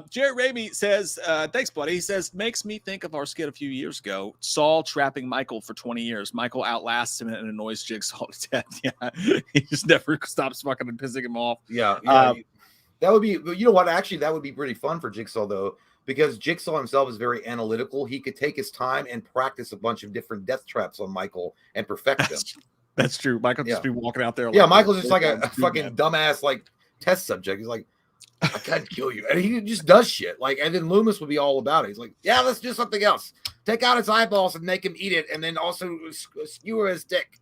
Jerry Ramey says, thanks, buddy. He says, makes me think of our skit a few years ago. Saul trapping Michael for 20 years. Michael outlasts him and annoys Jigsaw to death. Yeah, he just never stops fucking and pissing him off. Yeah. That would be, you know what? Actually, that would be pretty fun for Jigsaw, though, because Jigsaw himself is very analytical. He could take his time and practice a bunch of different death traps on Michael and perfect them. That's true. Michael just be walking out there. Yeah, Michael's just like a fucking dumbass like test subject. He's like, I can't kill you, and he just does shit. Like, and then Loomis would be all about it. He's like, yeah, let's do something else. Take out his eyeballs and make him eat it, and then also skewer his dick.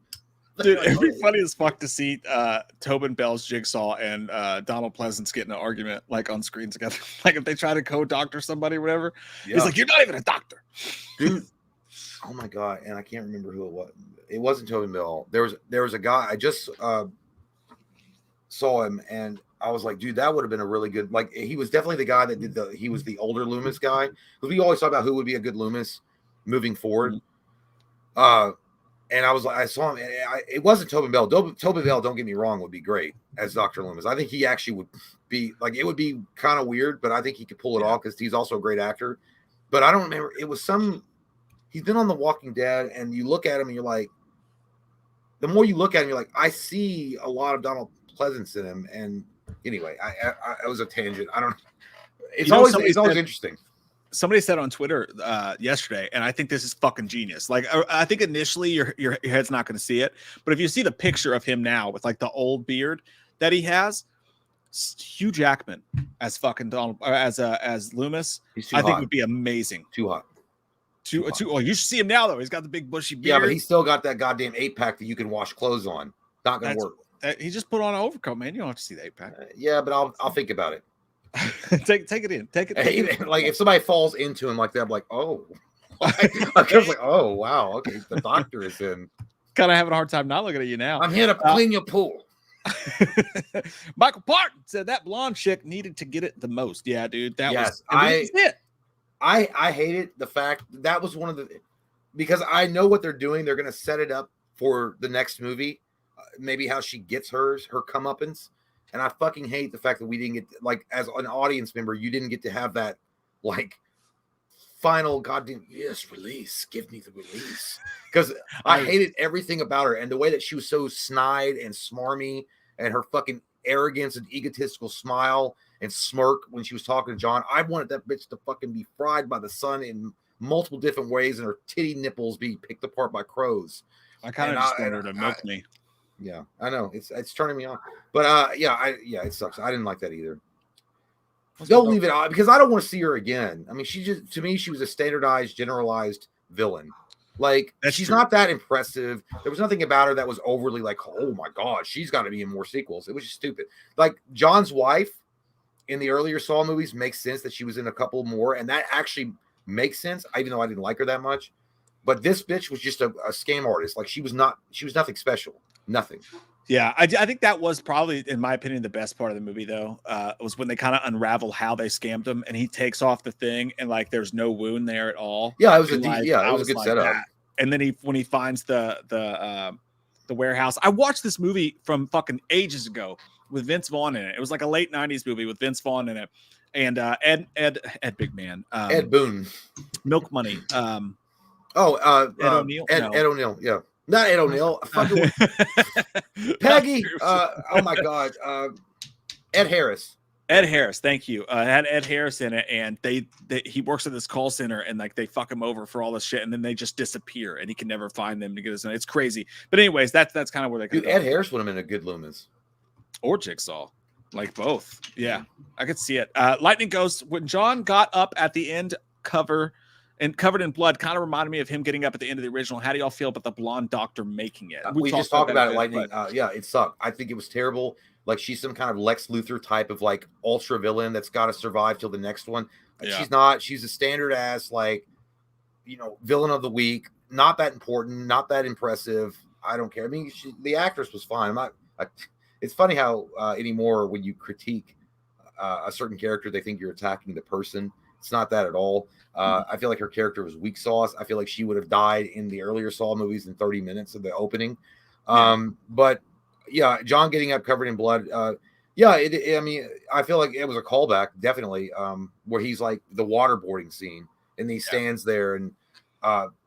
Dude, it'd be funny as fuck to see Tobin Bell's Jigsaw and Donald Pleasance get in an argument like on screen together. Like if they try to co-doctor somebody or whatever. Yeah. He's like, you're not even a doctor. Dude. Oh my God. And I can't remember who it was. It wasn't Tobin Bell. There was a guy, I just saw him and I was like, dude, that would have been a really good, like he was definitely the guy that he was the older Loomis guy. Because we always talk about who would be a good Loomis moving forward. And I was like, I saw him, and it wasn't Tobin Bell. Tobin Bell, don't get me wrong, would be great as Dr. Loomis. I think he actually would be like, it would be kind of weird, but I think he could pull it off because he's also a great actor. But I don't remember. It was he's been on The Walking Dead, and you look at him and you're like, the more you look at him, you're like, I see a lot of Donald Pleasance in him. And anyway, it was a tangent. I don't. It's always interesting. Somebody said on Twitter yesterday, and I think this is fucking genius. Like, I think initially your head's not going to see it, but if you see the picture of him now with like the old beard that he has, Hugh Jackman as fucking Donald as Loomis, I think would be amazing. Too hot. Too. Oh, you should see him now though. He's got the big bushy beard. Yeah, but he's still got that goddamn 8-pack that you can wash clothes on. Not gonna work. He just put on an overcoat, man. You don't have to see the 8-pack. Yeah, but I'll think about it. take it in. Take it. Like if somebody falls into him like that, I'm like, oh. I was like, oh wow, okay, the doctor is in. Kind of having a hard time not looking at you now. I'm here to clean your pool. Michael Parton said that blonde chick needed to get it the most. Yeah, dude. That was it. I hated the fact that was one of the, because I know what they're doing. They're gonna set it up for the next movie, maybe how she gets her comeuppance. And I fucking hate the fact that we didn't get, like, as an audience member, you didn't get to have that, like, final goddamn, yes, release. Give me the release. Because I hated everything about her. And the way that she was so snide and smarmy and her fucking arrogance and egotistical smile and smirk when she was talking to John. I wanted that bitch to fucking be fried by the sun in multiple different ways and her titty nipples be picked apart by crows. I kind of just wanted her to milk me. Yeah, I know it's turning me on, but it sucks. I didn't like that either. They'll leave it out because I don't want to see her again. I mean, to me, she was a standardized, generalized villain. Like she's not that impressive. There was nothing about her that was overly like, oh my god, she's got to be in more sequels. It was just stupid. Like John's wife in the earlier Saw movies makes sense that she was in a couple more, and that actually makes sense. Even though I didn't like her that much, but this bitch was just a scam artist. Like she was nothing special. Nothing. Yeah, I think that was probably, in my opinion, the best part of the movie, though, was when they kind of unravel how they scammed him, and he takes off the thing, and like there's no wound there at all. Yeah, it was And like it I was a was good like setup. that, and then when he finds the warehouse, I watched this movie from fucking ages ago with Vince Vaughn in it. It was like a late '90s movie with Vince Vaughn in it, and Ed Big Man, Ed Boon. Milk Money, Ed O'Neill, no. Ed O'Neill, yeah. Not Ed O'Neill. Fucking Peggy. Oh my God. Ed Harris. Ed Harris, thank you. Had Ed Harris in it, and he works at this call center, and like they fuck him over for all this shit, and then they just disappear, and he can never find them to get his. It's crazy. But anyways, that's kind of where they. Dude, Ed Harris would have been a good Loomis. Or Jigsaw, like both. Yeah, I could see it. Lightning goes when John got up at the end covered in blood. Kind of reminded me of him getting up at the end of the original. How do y'all feel about the blonde doctor making it? We just talked about it. Lightning. Yeah, it sucked. I think it was terrible. Like she's some kind of Lex Luthor type of like ultra villain that's got to survive till the next one. Yeah. She's not. She's a standard ass like, villain of the week. Not that important. Not that impressive. I don't care. I mean, the actress was fine. It's funny how anymore when you critique a certain character, they think you're attacking the person. It's not that at all. I feel like her character was weak sauce. I feel like she would have died in the earlier Saw movies in 30 minutes of the opening. But yeah, John getting up covered in blood. I mean, I feel like it was a callback, definitely, where he's like the waterboarding scene and he stands there and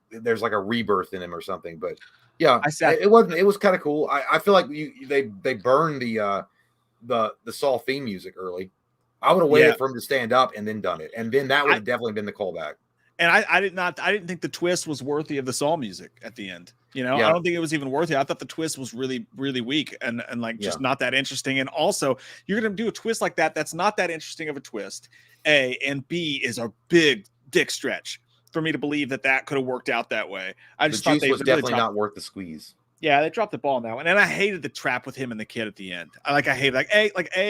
there's like a rebirth in him or something. But yeah, it was kind of cool. I feel like they burned the Saw theme music early. I would have waited for him to stand up and then done it. And then that would have definitely been the callback. And I didn't think the twist was worthy of the Saw music at the end. I don't think it was even worthy. I thought the twist was really, really weak and like just not that interesting. And also, you're going to do a twist like that. That's not that interesting of a twist. A, and B is a big dick stretch for me to believe that could have worked out that way. I just thought they was definitely not worth the squeeze. Yeah, they dropped the ball on that one, and I hated the trap with him and the kid at the end. I hated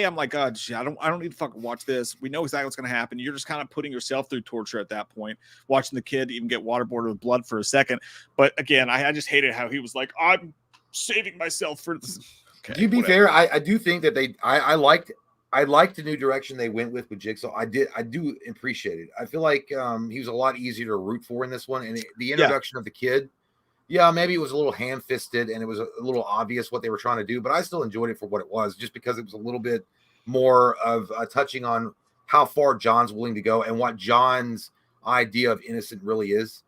I'm like, God, I don't need to fucking watch this. We know exactly what's going to happen. You're just kind of putting yourself through torture at that point, watching the kid even get waterboarded with blood for a second. But again, I just hated how he was like, I'm saving myself for this. Okay, to be fair, I do think that I liked the new direction they went with Jigsaw. I do appreciate it. I feel like he was a lot easier to root for in this one, and the introduction of the kid. Yeah, maybe it was a little ham-fisted and it was a little obvious what they were trying to do, but I still enjoyed it for what it was, just because it was a little bit more of touching on how far John's willing to go and what John's idea of innocent really is.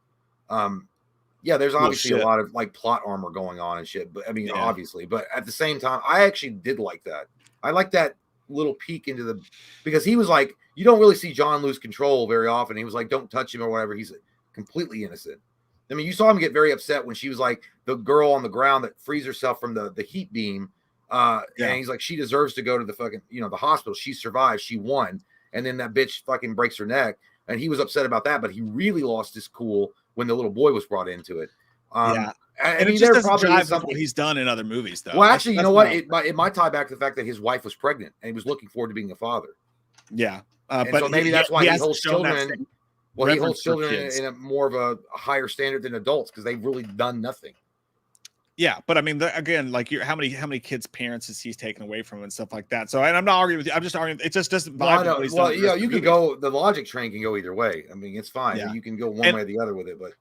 There's obviously a lot of like plot armor going on and shit, but I mean, obviously, but at the same time, I actually did like that. I like that little peek into because he was like, you don't really see John lose control very often. He was like, don't touch him or whatever. He's completely innocent. I mean, you saw him get very upset when she was like the girl on the ground that frees herself from the heat beam. And he's like, she deserves to go to the fucking, the hospital. She survived. She won. And then that bitch fucking breaks her neck. And he was upset about that, but he really lost his cool when the little boy was brought into it. And I mean, it just doesn't jive with what he's done in other movies, though. Well, actually, you know what? It might tie back to the fact that his wife was pregnant and he was looking forward to being a father. Yeah. But so maybe that's why he holds children. Well, he holds children in a more of a higher standard than adults because they've really done nothing. Yeah, but I mean, again, like how many kids' parents has he taken away from and stuff like that. So, and I'm not arguing with you. I'm just arguing. It just doesn't vibe. Well, you can go. The logic train can go either way. I mean, it's fine. Yeah. You can go one way or the other with it, but.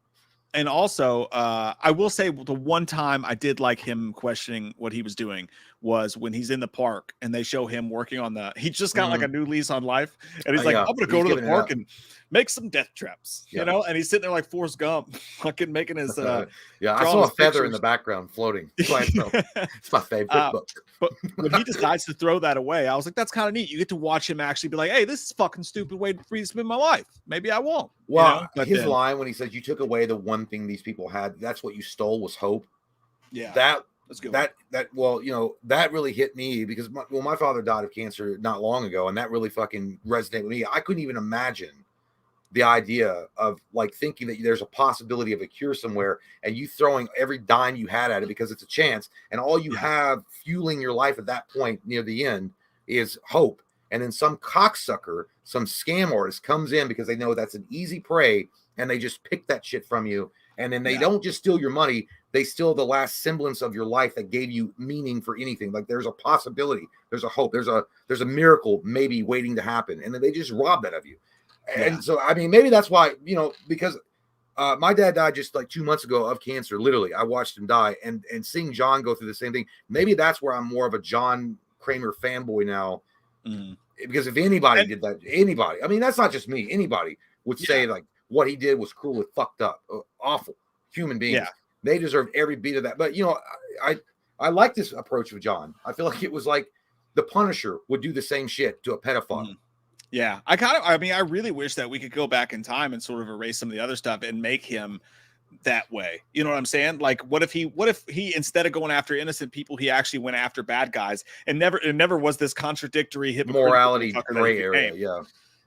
And also, I will say the one time I did like him questioning what he was doing was when he's in the park and they show him working on he just got like a new lease on life. And he's like, I'm going to go to the park and make some death traps, and he's sitting there like Forrest Gump, fucking making his, I saw a feather in the background floating. It's my favorite book. But when he decides to throw that away, I was like, that's kind of neat. You get to watch him actually be like, hey, this is a fucking stupid way for me to spend my life. Maybe I won't. Well, his line when he says, you took away the one thing these people had, that's what you stole was hope. Yeah. That's good. That really hit me because my father died of cancer not long ago, and that really fucking resonated with me. I couldn't even imagine the idea of like thinking that there's a possibility of a cure somewhere and you throwing every dime you had at it because it's a chance, and all you have fueling your life at that point near the end is hope. And then some cocksucker, some scam artist comes in because they know that's an easy prey, and they just pick that shit from you. And then they don't just steal your money, they still the last semblance of your life that gave you meaning for anything. Like there's a possibility, there's a hope, there's a miracle maybe waiting to happen, and then they just rob that of you. And so I mean, maybe that's why, because my dad died just like 2 months ago of cancer. Literally, I watched him die, and seeing John go through the same thing. Maybe that's where I'm more of a John Kramer fanboy now. Because if anybody did that, anybody, I mean, that's not just me. Anybody would say like what he did was cruel and fucked up, awful human beings. Yeah. They deserve every beat of that. But I like this approach of John. I feel like it was like the Punisher would do the same shit to a pedophile. Yeah, I really wish that we could go back in time and sort of erase some of the other stuff and make him that way. You know what I'm saying? Like, what if he instead of going after innocent people, he actually went after bad guys, and it never was this contradictory morality gray area.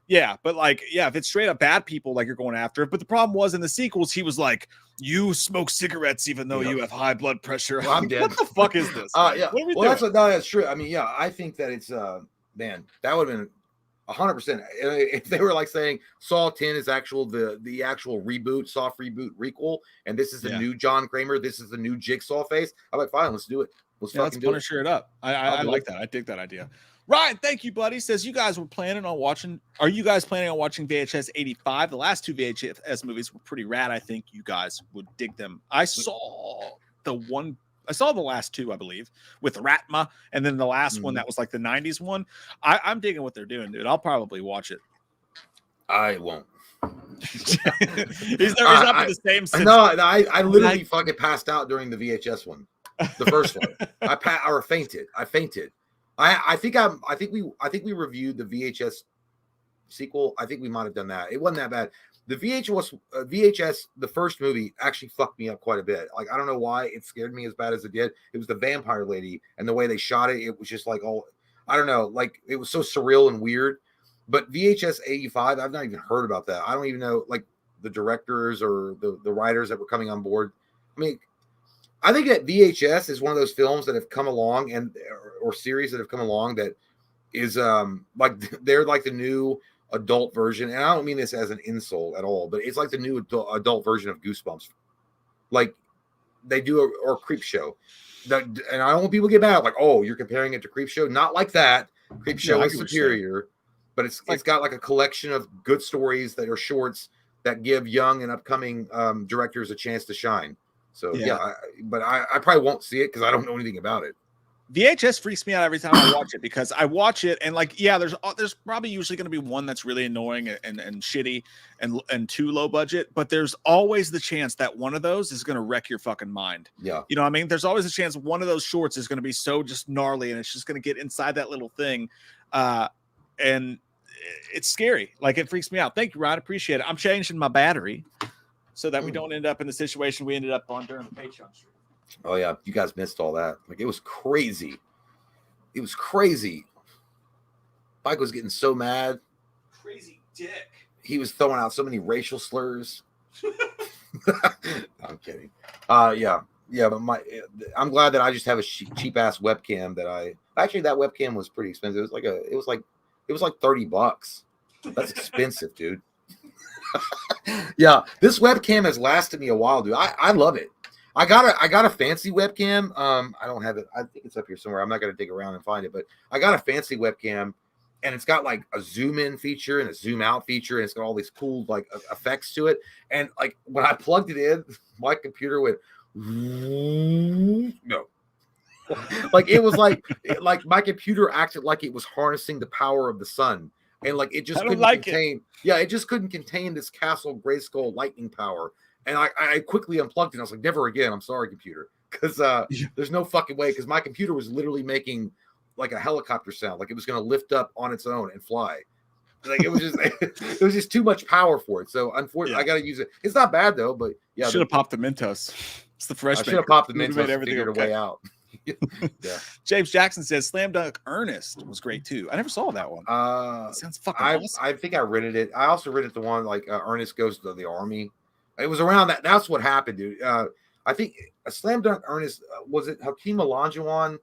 Yeah, but like, if it's straight up bad people, like you're going after it. But the problem was in the sequels, he was like, you smoke cigarettes even though you have high blood pressure. Well, I'm dead. What the fuck is this? Yeah. Well, that's true. I mean, I think that it's man, that would have been 100%. If they were like saying Saw 10 is the actual reboot, soft reboot requel, and this is the new John Kramer, this is the new Jigsaw face, I'm like, fine, let's do it. Let's Punisher it up. I like that. I dig that idea. Ryan, thank you, buddy. Says you guys were planning on watching. Are you guys planning on watching VHS 85? The last two VHS movies were pretty rad. I think you guys would dig them. I saw the last two, I believe, with Ratma, and then the last one that was like the 90s one. I'm digging what they're doing, dude. I'll probably watch it. I won't. he's not been the same since. No, I literally fucking passed out during the VHS one, the first one. I fainted. I think we reviewed the VHS sequel. I think we might have done that. It wasn't that bad. The VHS, the first movie actually fucked me up quite a bit. Like, I don't know why it scared me as bad as it did. It was the vampire lady, and the way they shot it, it was just like, I don't know, like it was so surreal and weird. But VHS 85, I've not even heard about that. I don't even know like the directors or the writers that were coming on board. I mean, I think that VHS is one of those films that have come along or series that have come along that is like they're like the new adult version, and I don't mean this as an insult at all, but it's like the new adult version of Goosebumps. Like they do or Creep Show. And I don't want people to get mad like, oh, you're comparing it to Creep Show. Not like that. Creep Show is superior, but it's got like a collection of good stories that are shorts that give young and upcoming directors a chance to shine. So but I probably won't see it because I don't know anything about it. VHS freaks me out every time I watch it because I watch it and like, there's probably usually going to be one that's really annoying and shitty and too low budget, but there's always the chance that one of those is going to wreck your fucking mind. Yeah. You know what I mean? There's always a chance one of those shorts is going to be so just gnarly and it's just going to get inside that little thing. And it's scary. Like it freaks me out. Thank you, Ryan. Appreciate it. I'm changing my battery so that we don't end up in the situation we ended up on during the Patreon stream. Oh yeah, you guys missed all that. Like it was crazy. Mike was getting so mad. Crazy dick. He was throwing out so many racial slurs. I'm kidding. Yeah, but I'm glad that I just have a cheap ass webcam that that webcam was pretty expensive. It was like $30. That's expensive, dude. Yeah, this webcam has lasted me a while, dude. I love it. I got a fancy webcam. I don't have it. I think it's up here somewhere. I'm not gonna dig around and find it, but I got a fancy webcam, and it's got like a zoom in feature and a zoom out feature, and it's got all these cool like effects to it. And like when I plugged it in, my computer went no. Like it was like my computer acted like it was harnessing the power of the sun, and like it just couldn't contain. Yeah, it just couldn't contain this Castle Grayskull lightning power. And I quickly unplugged it. I was like, never again. I'm sorry, computer. Because there's no fucking way. Because my computer was literally making like a helicopter sound. Like it was going to lift up on its own and fly. Like it was just too much power for it. So unfortunately, I got to use it. It's not bad though. But yeah. Should have popped the Mentos. It's the fresh. I should have popped the Mentos and figured a way out. Yeah. James Jackson says Slam Dunk Ernest was great too. I never saw that one. It sounds fucking awesome. I think I rented it. I also rented the one like Ernest Goes to the Army. It was around that. That's what happened, dude. I think a Slam Dunk Ernest was it Hakeem Olajuwon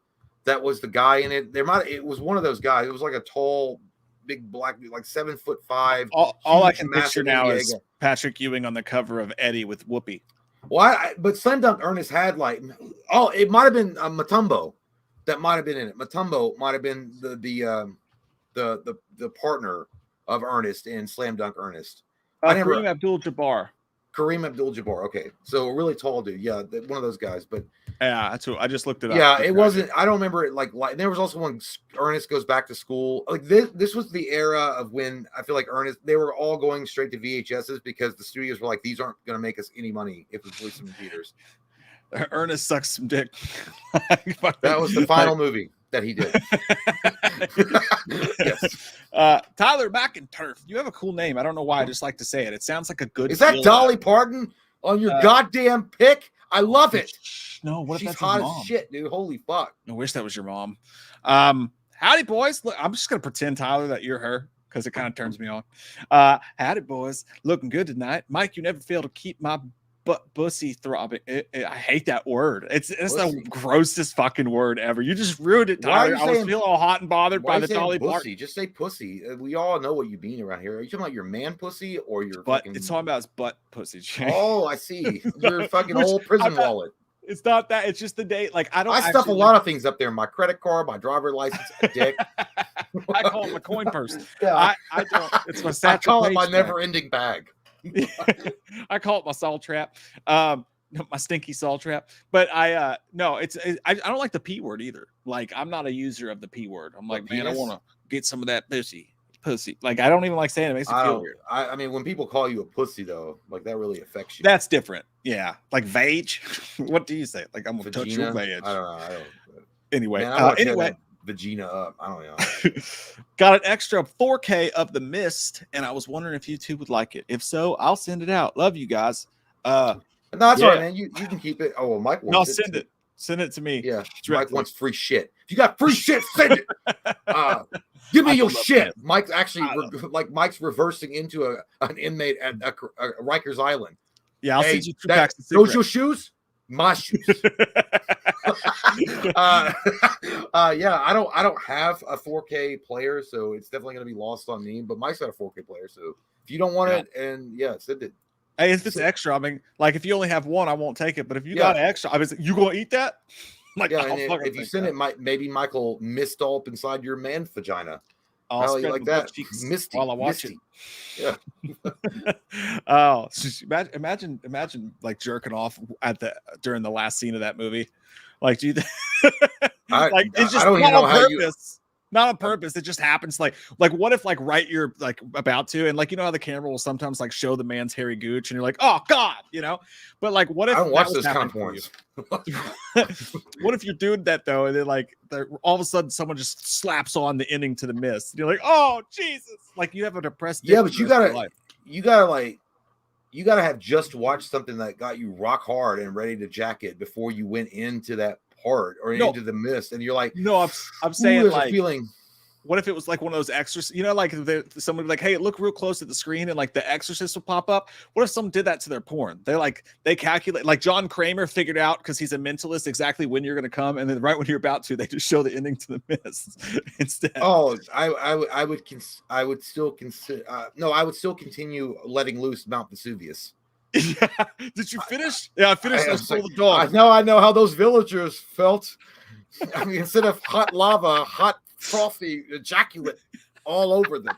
that was the guy in it. It was one of those guys. It was like a tall, big black, like 7'5". All I can picture now is Patrick Ewing on the cover of Eddie with Whoopi. But Slam Dunk Ernest had like, oh, it might have been Matumbo that might have been in it. Matumbo might have been the partner of Ernest in Slam Dunk Ernest. Kareem Abdul-Jabbar. Kareem Abdul-Jabbar. Okay, so a really tall dude. Yeah, one of those guys. But yeah, that's who I just looked it up. Yeah, it wasn't. I don't remember it. Like there was also when Ernest goes back to school. Like this was the era of when I feel like Ernest. They were all going straight to VHSs because the studios were like, these aren't going to make us any money if we release them in theaters. Ernest sucks some dick. That was the final movie that he did. Yes. Tyler McInturf. You have a cool name. I don't know why. I just like to say it. It sounds like a good. Is that Dolly Parton on your goddamn pic? I love it. No, what She's if that's hot his mom? as shit, dude. Holy fuck. I wish that was your mom. Howdy, boys. Look, I'm just gonna pretend, Tyler, that you're her because it kind of turns me on. Howdy, boys. Looking good tonight. Mike, you never fail to keep my bussy throbbing. I hate that word. It's the grossest fucking word ever. You just ruined it, Tyler. I was feeling all hot and bothered by the Dolly Parton. Just say pussy. We all know what you mean around here. Are you talking about your man pussy or your butt? Fucking... It's talking about his butt pussy. Oh, I see. Your fucking old prison wallet. It's not that. It's just the date. Like I stuff a lot of things up there. My credit card, my driver license, a dick. I call it my coin purse. Yeah. I don't. It's my satchel. I call it my never-ending bag. I call it my saw trap. My stinky saw trap. But I don't like the P word either. Like I'm not a user of the P word. I'm like, man, I want to get some of that pussy. Like I don't even like saying it. It makes me feel weird. I mean, when people call you a pussy though, like that really affects you. That's different. Yeah. Like vag. What do you say? Like I'm gonna touch your vag. I don't know. Anyway, anyway. Vagina up. I don't know. Got an extra 4K of The Mist, and I was wondering if you two would like it. If so, I'll send it out. Love you guys. No, that's all right, man. You can keep it. Oh, well, Mike wants it. Send it. Send it to me. Yeah, Mike wants free shit. If you got free shit, send it. Give me your shit. Mike's actually Mike's reversing into an inmate at Rikers Island. Yeah, I'll send you 2 packs of cigarettes. Those your shoes? My shoes. Yeah, I don't have a 4K player, so it's definitely gonna be lost on me. But Mike's got a 4K player, so if you don't want it, and send it. Hey, if it's extra, I mean, like if you only have one, I won't take it. But if you got extra, I was you gonna eat that? Like, if you send it, maybe Michael mist up inside your man vagina. I'll spread like that, misty while I watch misty. It. Yeah. Oh, imagine like jerking off during the last scene of that movie. Like, do you? Like it's just not on purpose. Not on purpose. It just happens. Like what if right you're like about to, and like you know how the camera will sometimes like show the man's hairy gooch, and you're like, oh god, you know. But like, what if I don't watch those kind of porns? What if you're doing that though, and then all of a sudden someone just slaps on the ending to The Mist, and you're like, oh Jesus! Like you have a depressed. Yeah, but you gotta have just watched something that got you rock hard and ready to jack it before you went into that part or into The Mist, and you're like, no, I'm saying like feeling. What if it was like one of those exorcists? You know, like someone would be like, "Hey, look real close at the screen," and like the Exorcist will pop up. What if someone did that to their porn? They calculate, like John Kramer figured out because he's a mentalist exactly when you're going to come, and then right when you're about to, they just show the ending to The Mist instead. Oh, I would still consider. No, I would still continue letting loose Mount Vesuvius. Yeah. Did you finish? I finished. I stole the dog. I know how those villagers felt. I mean, instead of hot lava, hot frothy ejaculate all over them.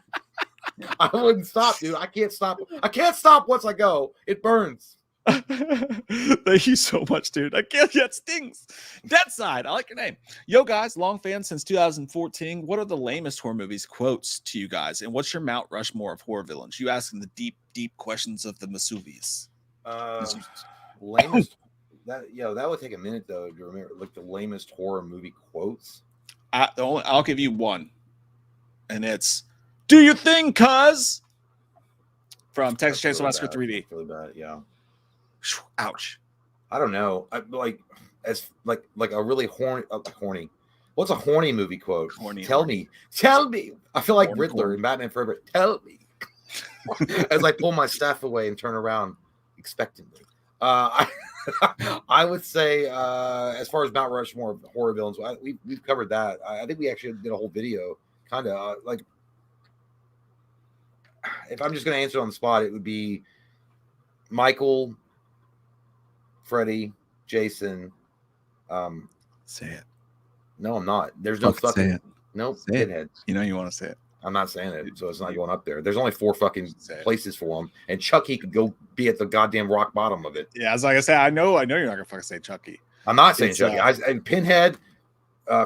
I wouldn't stop, dude. I can't stop. I can't stop once I go. It burns. Thank you so much, dude. I can't. That stings. That side. I like your name. Yo, guys, long fan since 2014. What are the lamest horror movies quotes to you guys? And what's your Mount Rushmore of horror villains? You asking the deep, deep questions of the Vesuvius. Lamest. That would take a minute though to remember, like the lamest horror movie quotes. I'll give you one, and it's "Do your thing, cuz" from Texas Chainsaw Massacre 3D. Really bad, yeah. Ouch. I don't know. Like a really horny. What's a horny movie quote? Tell me. I feel like Riddler in Batman Forever. Tell me. As I pull my staff away and turn around expectantly. I would say, as far as Mount Rushmore of horror villains, we've covered that. I think we actually did a whole video, kind of like. If I'm just going to answer on the spot, it would be Michael, Freddy, Jason. Say it. No, I'm not. There's no Fucking say it. Nope. Say it. Pinheads. You know you want to say it. I'm not saying it, so it's not going up there. There's only 4 fucking Say it. places for them, and Chucky could go be at the goddamn rock bottom of it. Yeah, as like I said, I know you're not gonna fucking say Chucky. I'm not saying It's, Chucky. And Pinhead,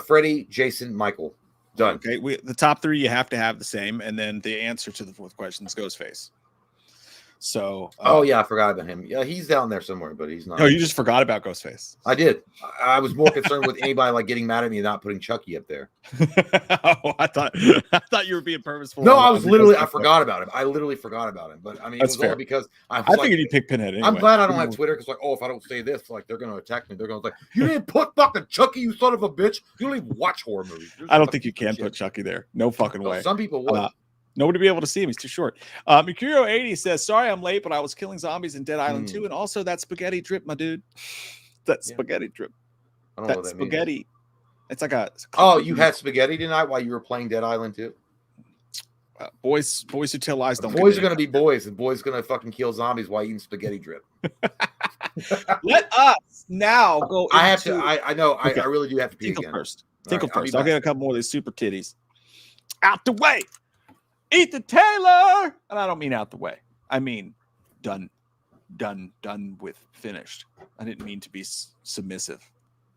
Freddy, Jason, Michael. Done. Okay, the top 3 you have to have the same, and then the answer to the 4th question is Ghostface. So, oh yeah, I forgot about him. Yeah, he's down there somewhere, but he's not. No, you just forgot about Ghostface. I did. I was more concerned with anybody like getting mad at me and not putting Chucky up there. Oh, I thought you were being purposeful. No, I was literally. I forgot about him. I literally forgot about him. But I mean, That's it was fair. only because I figured you'd pick Pinhead. Anyway. I'm glad I don't have Twitter because, like, oh, if I don't say this, like, they're gonna attack me. They're gonna like, you didn't put fucking Chucky, you son of a bitch. You don't even watch horror movies. I don't think you can put Chucky there. No fucking way. Some people would. Nobody be able to see him. He's too short. Mercurio80 says, sorry I'm late, but I was killing zombies in Dead Island 2. And also that spaghetti drip, my dude. That spaghetti drip. I don't know what that spaghetti. Means. It's like a... Oh, you had spaghetti tonight while you were playing Dead Island 2? Boys who tell lies don't... Boys are going to be boys, and boys going to fucking kill zombies while eating spaghetti drip. Let us now go into... I have to... I know. Okay. I really do have to pee Tinkle again. first. Tinkle right, first. I'll get a couple more of these super titties. Out the way! Ethan Taylor, and I don't mean out the way. I mean done with, finished. I didn't mean to be submissive.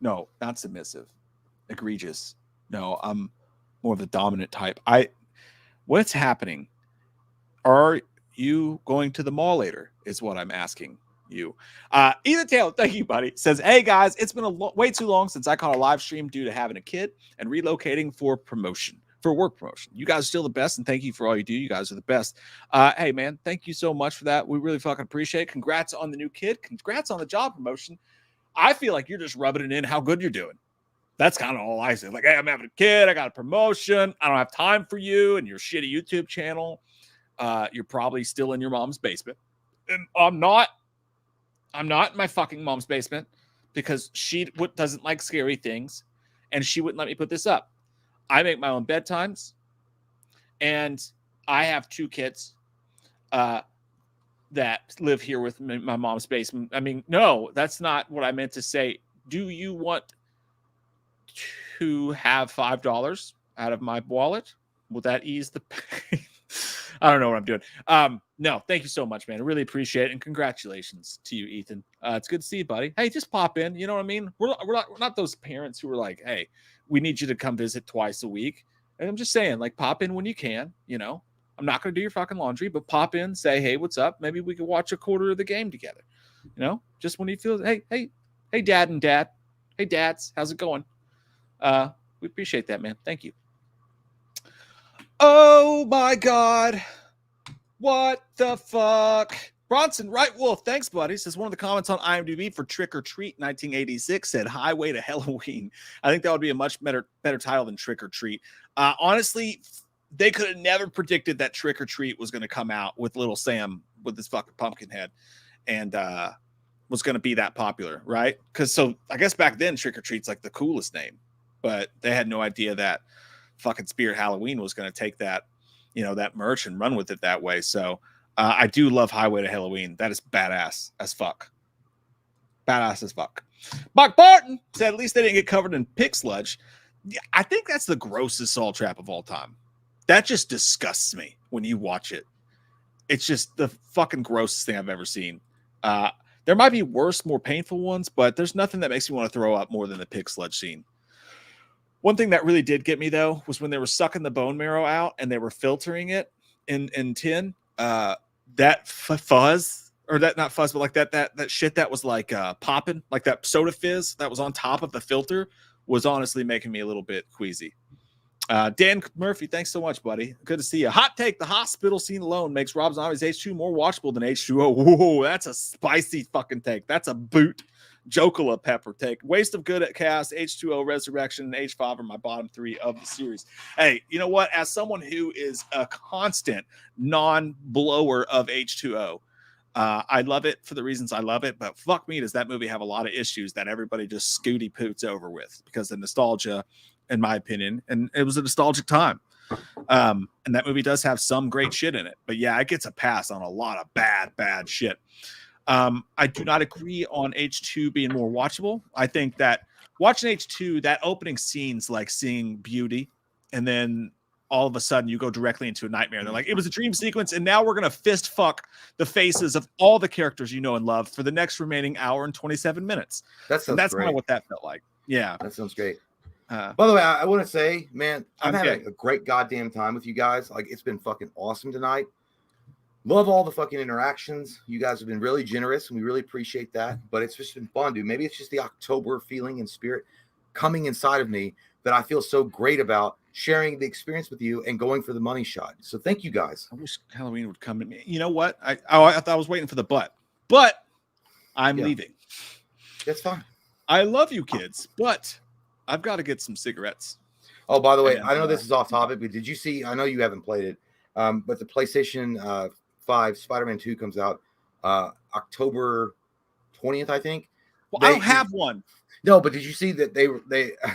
No, not submissive. Egregious. No, I'm more of the dominant type. What's happening? Are you going to the mall later? Is what I'm asking you. Ethan Taylor, thank you, buddy. Says, hey guys, it's been way too long since I caught a live stream due to having a kid and relocating for promotion. For work promotion. You guys are still the best, and thank you for all you do. You guys are the best. Hey, man, thank you so much for that. We really fucking appreciate it. Congrats on the new kid. Congrats on the job promotion. I feel like you're just rubbing it in how good you're doing. That's kind of all I say. Like, hey, I'm having a kid. I got a promotion. I don't have time for you and your shitty YouTube channel. You're probably still in your mom's basement. And I'm not in my fucking mom's basement because she doesn't like scary things, and she wouldn't let me put this up. I make my own bedtimes, and I have 2 kids that live here with my mom's basement. I mean, no, that's not what I meant to say. Do you want to have $5 out of my wallet? Will that ease the pain? I don't know what I'm doing. No, thank you so much, man. I really appreciate it, and congratulations to you, Ethan. It's good to see you, buddy. Hey, just pop in. You know what I mean? We're not those parents who are like, hey, we need you to come visit twice a week. And I'm just saying, like, pop in when you can. You know, I'm not going to do your fucking laundry, but pop in, say, hey, what's up? Maybe we could watch a quarter of the game together. You know, just when you feel, hey, dad and dad. Hey, dads, how's it going? We appreciate that, man. Thank you. Oh my God. What the fuck? Bronson Right Wolf, thanks, buddy. Says one of the comments on IMDb for Trick or Treat 1986 said Highway to Halloween. I think that would be a much better title than Trick or Treat. Honestly, they could have never predicted that Trick or Treat was going to come out with Little Sam with his fucking pumpkin head and was going to be that popular, right? Because so I guess back then Trick or Treat's like the coolest name, but they had no idea that fucking Spirit Halloween was going to take that, you know, that merch and run with it that way. So I do love Highway to Halloween. That is badass as fuck. Badass as fuck. Mark Barton said at least they didn't get covered in pig sludge. Yeah, I think that's the grossest salt trap of all time. That just disgusts me when you watch it. It's just the fucking grossest thing I've ever seen. There might be worse, more painful ones, but there's nothing that makes me want to throw up more than the pig sludge scene. One thing that really did get me, though, was when they were sucking the bone marrow out and they were filtering it in tin. That fuzz, or that not fuzz, but like that shit that was like popping, like that soda fizz that was on top of the filter, was honestly making me a little bit queasy. Dan Murphy, thanks so much, buddy. Good to see you. Hot take: the hospital scene alone makes Rob Zombie's H2 more watchable than H2O. Whoa, that's a spicy fucking take. That's a boot. Jokola pepper take. Waste of good at cast, H2O, Resurrection, and H5 are my bottom 3 of the series. Hey, you know what? As someone who is a constant non-blower of H2O, I love it for the reasons I love it, but fuck me, does that movie have a lot of issues that everybody just scooty poots over with because of nostalgia, in my opinion, and it was a nostalgic time. And that movie does have some great shit in it, but yeah, it gets a pass on a lot of bad shit. I do not agree on H2 being more watchable. I think that watching H2, that opening scene's like seeing beauty, and then all of a sudden you go directly into a nightmare. They're like, it was a dream sequence, and now we're gonna fist fuck the faces of all the characters you know and love for the next remaining hour and 27 minutes. That's And that's kind great. of what that felt like. Yeah, That sounds great. By the way, I want to say, man, I've had Okay. a great goddamn time with you guys. Like, it's been fucking awesome tonight. Love all the fucking interactions. You guys have been really generous, and we really appreciate that. But it's just been fun, dude. Maybe it's just the October feeling and spirit coming inside of me that I feel so great about sharing the experience with you and going for the money shot. So thank you guys. I wish Halloween would come to me. You know what? I thought I was waiting for the but I'm Yeah. leaving. That's fine. I love you kids, but I've got to get some cigarettes. Oh, by the way, And, I know this is off topic, but did you see? I know you haven't played it, but the PlayStation 5 Spider-Man 2 comes out October 20th, I think. Well, I don't have one. No, but did you see that they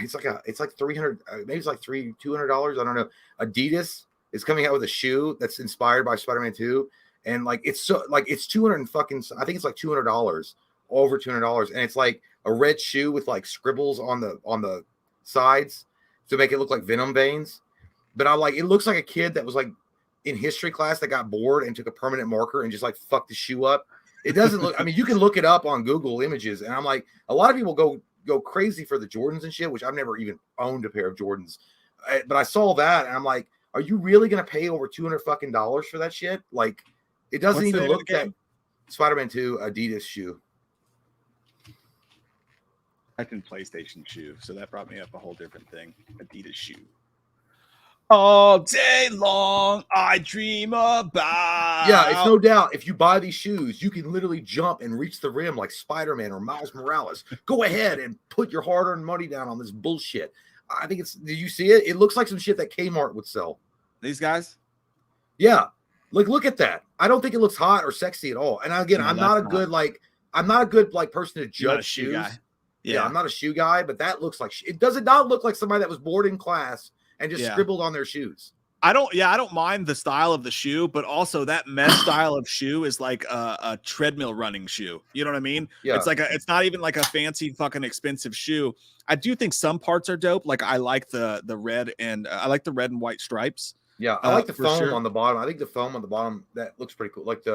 it's like 300, maybe it's like $200. I don't know. Adidas is coming out with a shoe that's inspired by Spider-Man 2, and like it's so like it's 200 and fucking, I think it's like $200, over $200, and it's like a red shoe with like scribbles on the sides to make it look like venom veins. But I'm like, it looks like a kid that was like in history class that got bored and took a permanent marker and just like fucked the shoe up. It doesn't look, I mean, you can look it up on Google Images, and I'm like, a lot of people go crazy for the Jordans and shit, which I've never even owned a pair of Jordans. But I saw that and I'm like, are you really going to pay over $200 fucking for that shit? Like, it doesn't What's the even name of look the that game? Spider-Man 2 Adidas shoe. I can PlayStation shoe, so that brought me up a whole different thing. Adidas shoe. All day long, I dream about. Yeah, it's no doubt. If you buy these shoes, you can literally jump and reach the rim like Spider-Man or Miles Morales. Go ahead and put your hard-earned money down on this bullshit. I think it's, did you see it? It looks like some shit that Kmart would sell. These guys. Yeah. Like, look at that. I don't think it looks hot or sexy at all. And again, No, I'm that's not a not. good, like, I'm not a good, like, person to You're not a judge shoe shoes. guy. Yeah, I'm not a shoe guy, but that looks like, it does not look like somebody that was bored in class and just Yeah. scribbled on their shoes. I don't mind the style of the shoe, but also that mesh style of shoe is like a treadmill running shoe. You know what I mean? Yeah. It's not even like a fancy fucking expensive shoe. I do think some parts are dope. Like I like the red and I like the red and white stripes. Yeah, I like the for foam sure. on the bottom. I think the foam on the bottom, that looks pretty cool. Like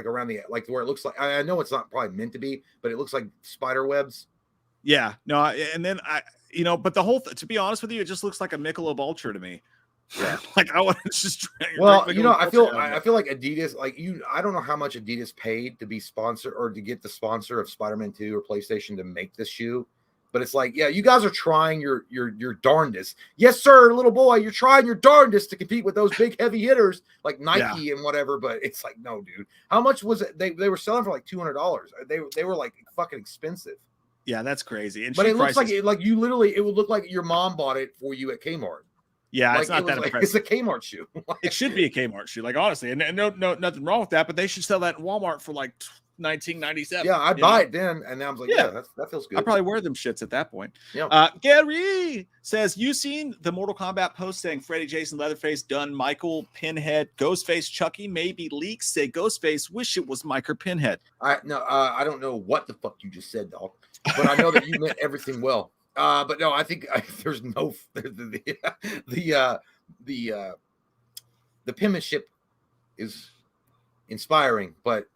around the, like where it looks like, I know it's not probably meant to be, but it looks like spider webs. Yeah, no, and then but the whole to be honest with you, it just looks like a Michelob Ultra to me. Yeah. Like I want to just drink. Well, drink you know, Michelob I feel Ultra out of I it. feel like Adidas, like I don't know how much Adidas paid to be sponsored or to get the sponsor of Spider-Man 2 or PlayStation to make this shoe. But it's like, yeah, you guys are trying your darndest. Yes, sir, little boy, you're trying your darndest to compete with those big heavy hitters like Nike and whatever. But it's like, no, dude. How much was it? They were selling for like $200. They were like fucking expensive. Yeah, that's crazy. And But shoe it looks prices- like you literally, it would look like your mom bought it for you at Kmart. yeah, Like, it's not it was that like, impressive. it's a Kmart shoe. It should be a Kmart shoe, like honestly, and no, nothing wrong with that. But they should sell that in Walmart for like $19.97. Yeah, I'd you know? buy it then, and then I was like, Yeah. yeah, that feels good. I probably wear them shits at that point. Yeah. Gary says, you seen the Mortal Kombat post saying Freddy, Jason, Leatherface, Dunn, Michael, Pinhead, Ghostface, Chucky, maybe leaks say Ghostface wish it was Mike or Pinhead. I don't know what the fuck you just said, dog, but I know that you meant everything well. But no, I think there's no the penmanship is inspiring, but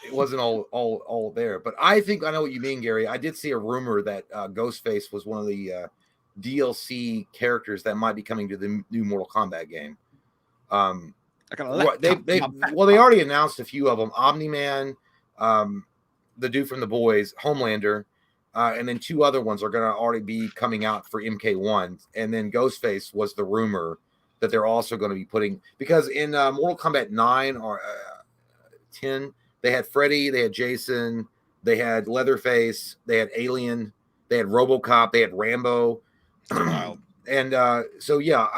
it wasn't all there. But I think I know what you mean, Gary. I did see a rumor that Ghostface was one of the DLC characters that might be coming to the new Mortal Kombat game. I gotta They already announced a few of them: Omni-Man, the dude from The Boys, Homelander, and then two other ones are going to already be coming out for MK1. And then Ghostface was the rumor that they're also going to be putting, because in Mortal Kombat 9 or 10, they had Freddy, they had Jason, they had Leatherface, they had Alien, they had RoboCop, they had Rambo. Wild. And so yeah,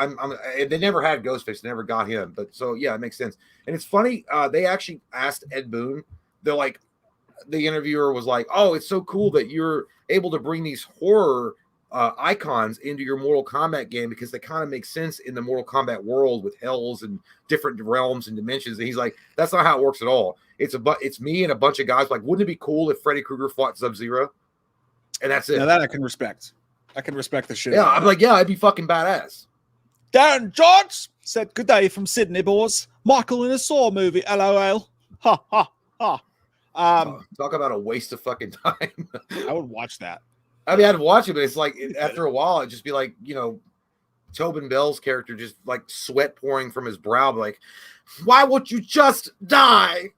they never had Ghostface, they never got him, but so yeah, it makes sense. And it's funny, they actually asked Ed Boon, they're like, the interviewer was like, oh, it's so cool that you're able to bring these horror icons into your Mortal Kombat game because they kind of make sense in the Mortal Kombat world with hells and different realms and dimensions. And he's like, that's not how it works at all. It's me and a bunch of guys. Like, wouldn't it be cool if Freddy Krueger fought Sub-Zero? And that's it. Now that I can respect. I can respect the shit. Yeah, I'm like, yeah, I'd be fucking badass. Darren George said, "Good day from Sydney, boys. Michael in a Saw movie. LOL. Ha ha ha." Talk about a waste of fucking time. I would watch that. I mean, I'd watch it, but it's like after a while, it'd just be like, Tobin Bell's character just like sweat pouring from his brow, like, why would you just die?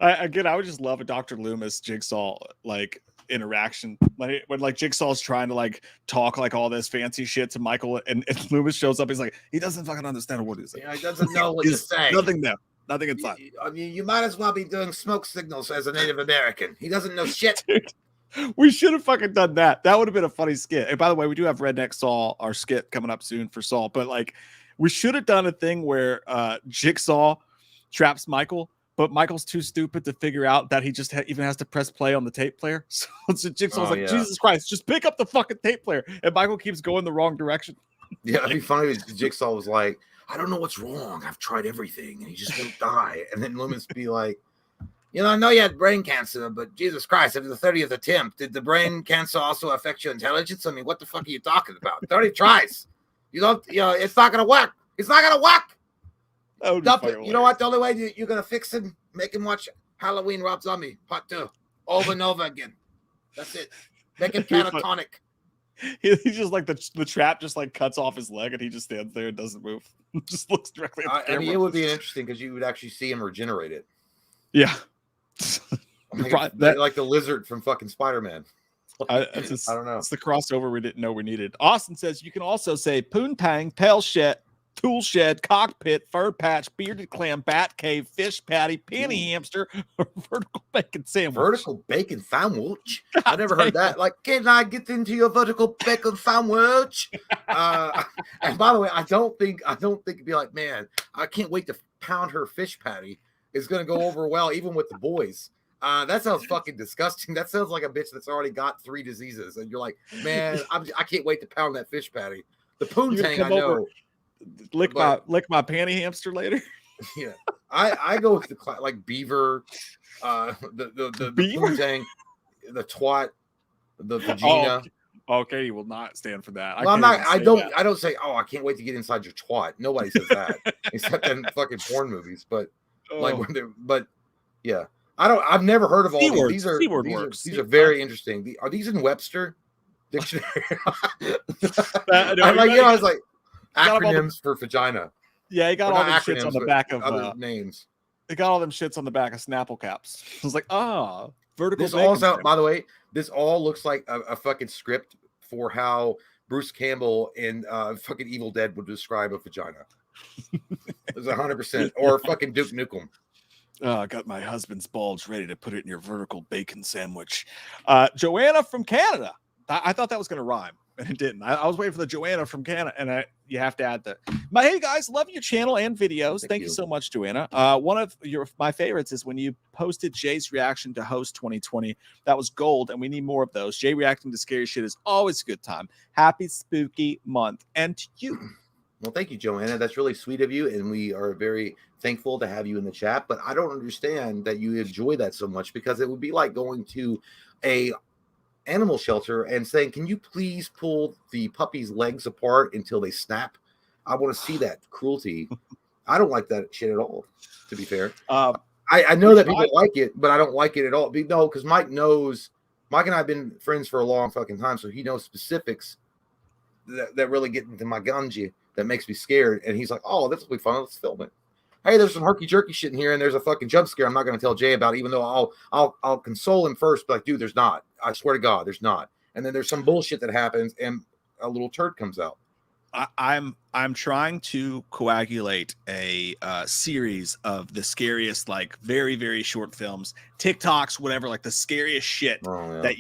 I would just love a Dr. Loomis Jigsaw like interaction, like when like Jigsaw's trying to like talk like all this fancy shit to Michael, and Loomis shows up. He's like, he doesn't fucking understand what he's saying. Yeah, he doesn't know what to say. Nothing there. Nothing inside. I mean, you might as well be doing smoke signals as a Native American. He doesn't know shit. Dude, we should have fucking done that. That would have been a funny skit. And by the way, we do have Redneck Saul, our skit coming up soon for Saul. But like, we should have done a thing where Jigsaw traps Michael, but Michael's too stupid to figure out that he just even has to press play on the tape player. So Jigsaw's like, Jesus Christ, just pick up the fucking tape player. And Michael keeps going the wrong direction. Yeah, it'd be funny if Jigsaw was like, I don't know what's wrong. I've tried everything, and he just won't die. And then Loomis be like, I know you had brain cancer, but Jesus Christ, after the 30th attempt, did the brain cancer also affect your intelligence? I mean, what the fuck are you talking about? 30 tries. You don't, it's not going to work. It's not going to work. Dump it. You know what? The only way you're going to fix him, make him watch Halloween Rob Zombie Part 2 over and over again. That's it. Make him catatonic. He's just like the trap just like cuts off his leg and he just stands there and doesn't move. Just looks directly at the camera. I mean, it would be interesting because you would actually see him regenerate it. Yeah. like the lizard from fucking Spider-Man. I don't know. It's the crossover we didn't know we needed. Austin says you can also say poontang, pale shit, tool shed, cockpit, fur patch, bearded clam, bat cave, fish patty, penny hamster, or vertical bacon sandwich. Vertical bacon sandwich? I never heard that. Like, can I get into your vertical bacon sandwich? And by the way, I don't think it'd be like, man, I can't wait to pound her fish patty. It's gonna go over well, even with the boys. That sounds fucking disgusting. That sounds like a bitch that's already got 3 diseases, and you're like, man, I can't wait to pound that fish patty. The poontang, I know. Lick my panty hamster later. Yeah, I go with the like beaver, the poontang, the twat, the vagina. Okay, you will not stand for that. Well, I don't say, oh, I can't wait to get inside your twat. Nobody says that except in fucking porn movies. But yeah, I've never heard of all these. These are very interesting. Are these in Webster dictionary? I was like acronyms for vagina. Yeah, he got all them shits on the back of other names. They got all them shits on the back of Snapple caps. I was like, vertical. This all sounds, by the way, this all looks like a fucking script for how Bruce Campbell in fucking Evil Dead would describe a vagina. It's 100%. Or fucking Duke Nukem. I got my husband's bulge ready to put it in your vertical bacon sandwich. Joanna from Canada. I thought that was going to rhyme, and it didn't. I was waiting for the Joanna from Canada, and you have to add that. But hey, guys, love your channel and videos. Thank you so much, Joanna. One of my favorites is when you posted Jay's reaction to Host 2020. That was gold, and we need more of those. Jay reacting to scary shit is always a good time. Happy spooky month. And to you. Well, thank you, Joanna. That's really sweet of you, and we are very thankful to have you in the chat. But I don't understand that you enjoy that so much, because it would be like going to a animal shelter and saying, can you please pull the puppy's legs apart until they snap? I want to see that cruelty. I don't like that shit at all, to be fair. I know that people like it, but I don't like it at all. No, because Mike and I have been friends for a long fucking time, so he knows specifics that really get into my gunji, that makes me scared. And he's like, oh, this will be fun. Let's film it. Hey, there's some herky jerky shit in here, and there's a fucking jump scare I'm not going to tell Jay about, even though I'll console him first, but like, dude, there's not. I swear to God, there's not. And then there's some bullshit that happens, and a little turd comes out. I'm trying to coagulate a series of the scariest, like very, very short films, TikToks, whatever, like the scariest shit that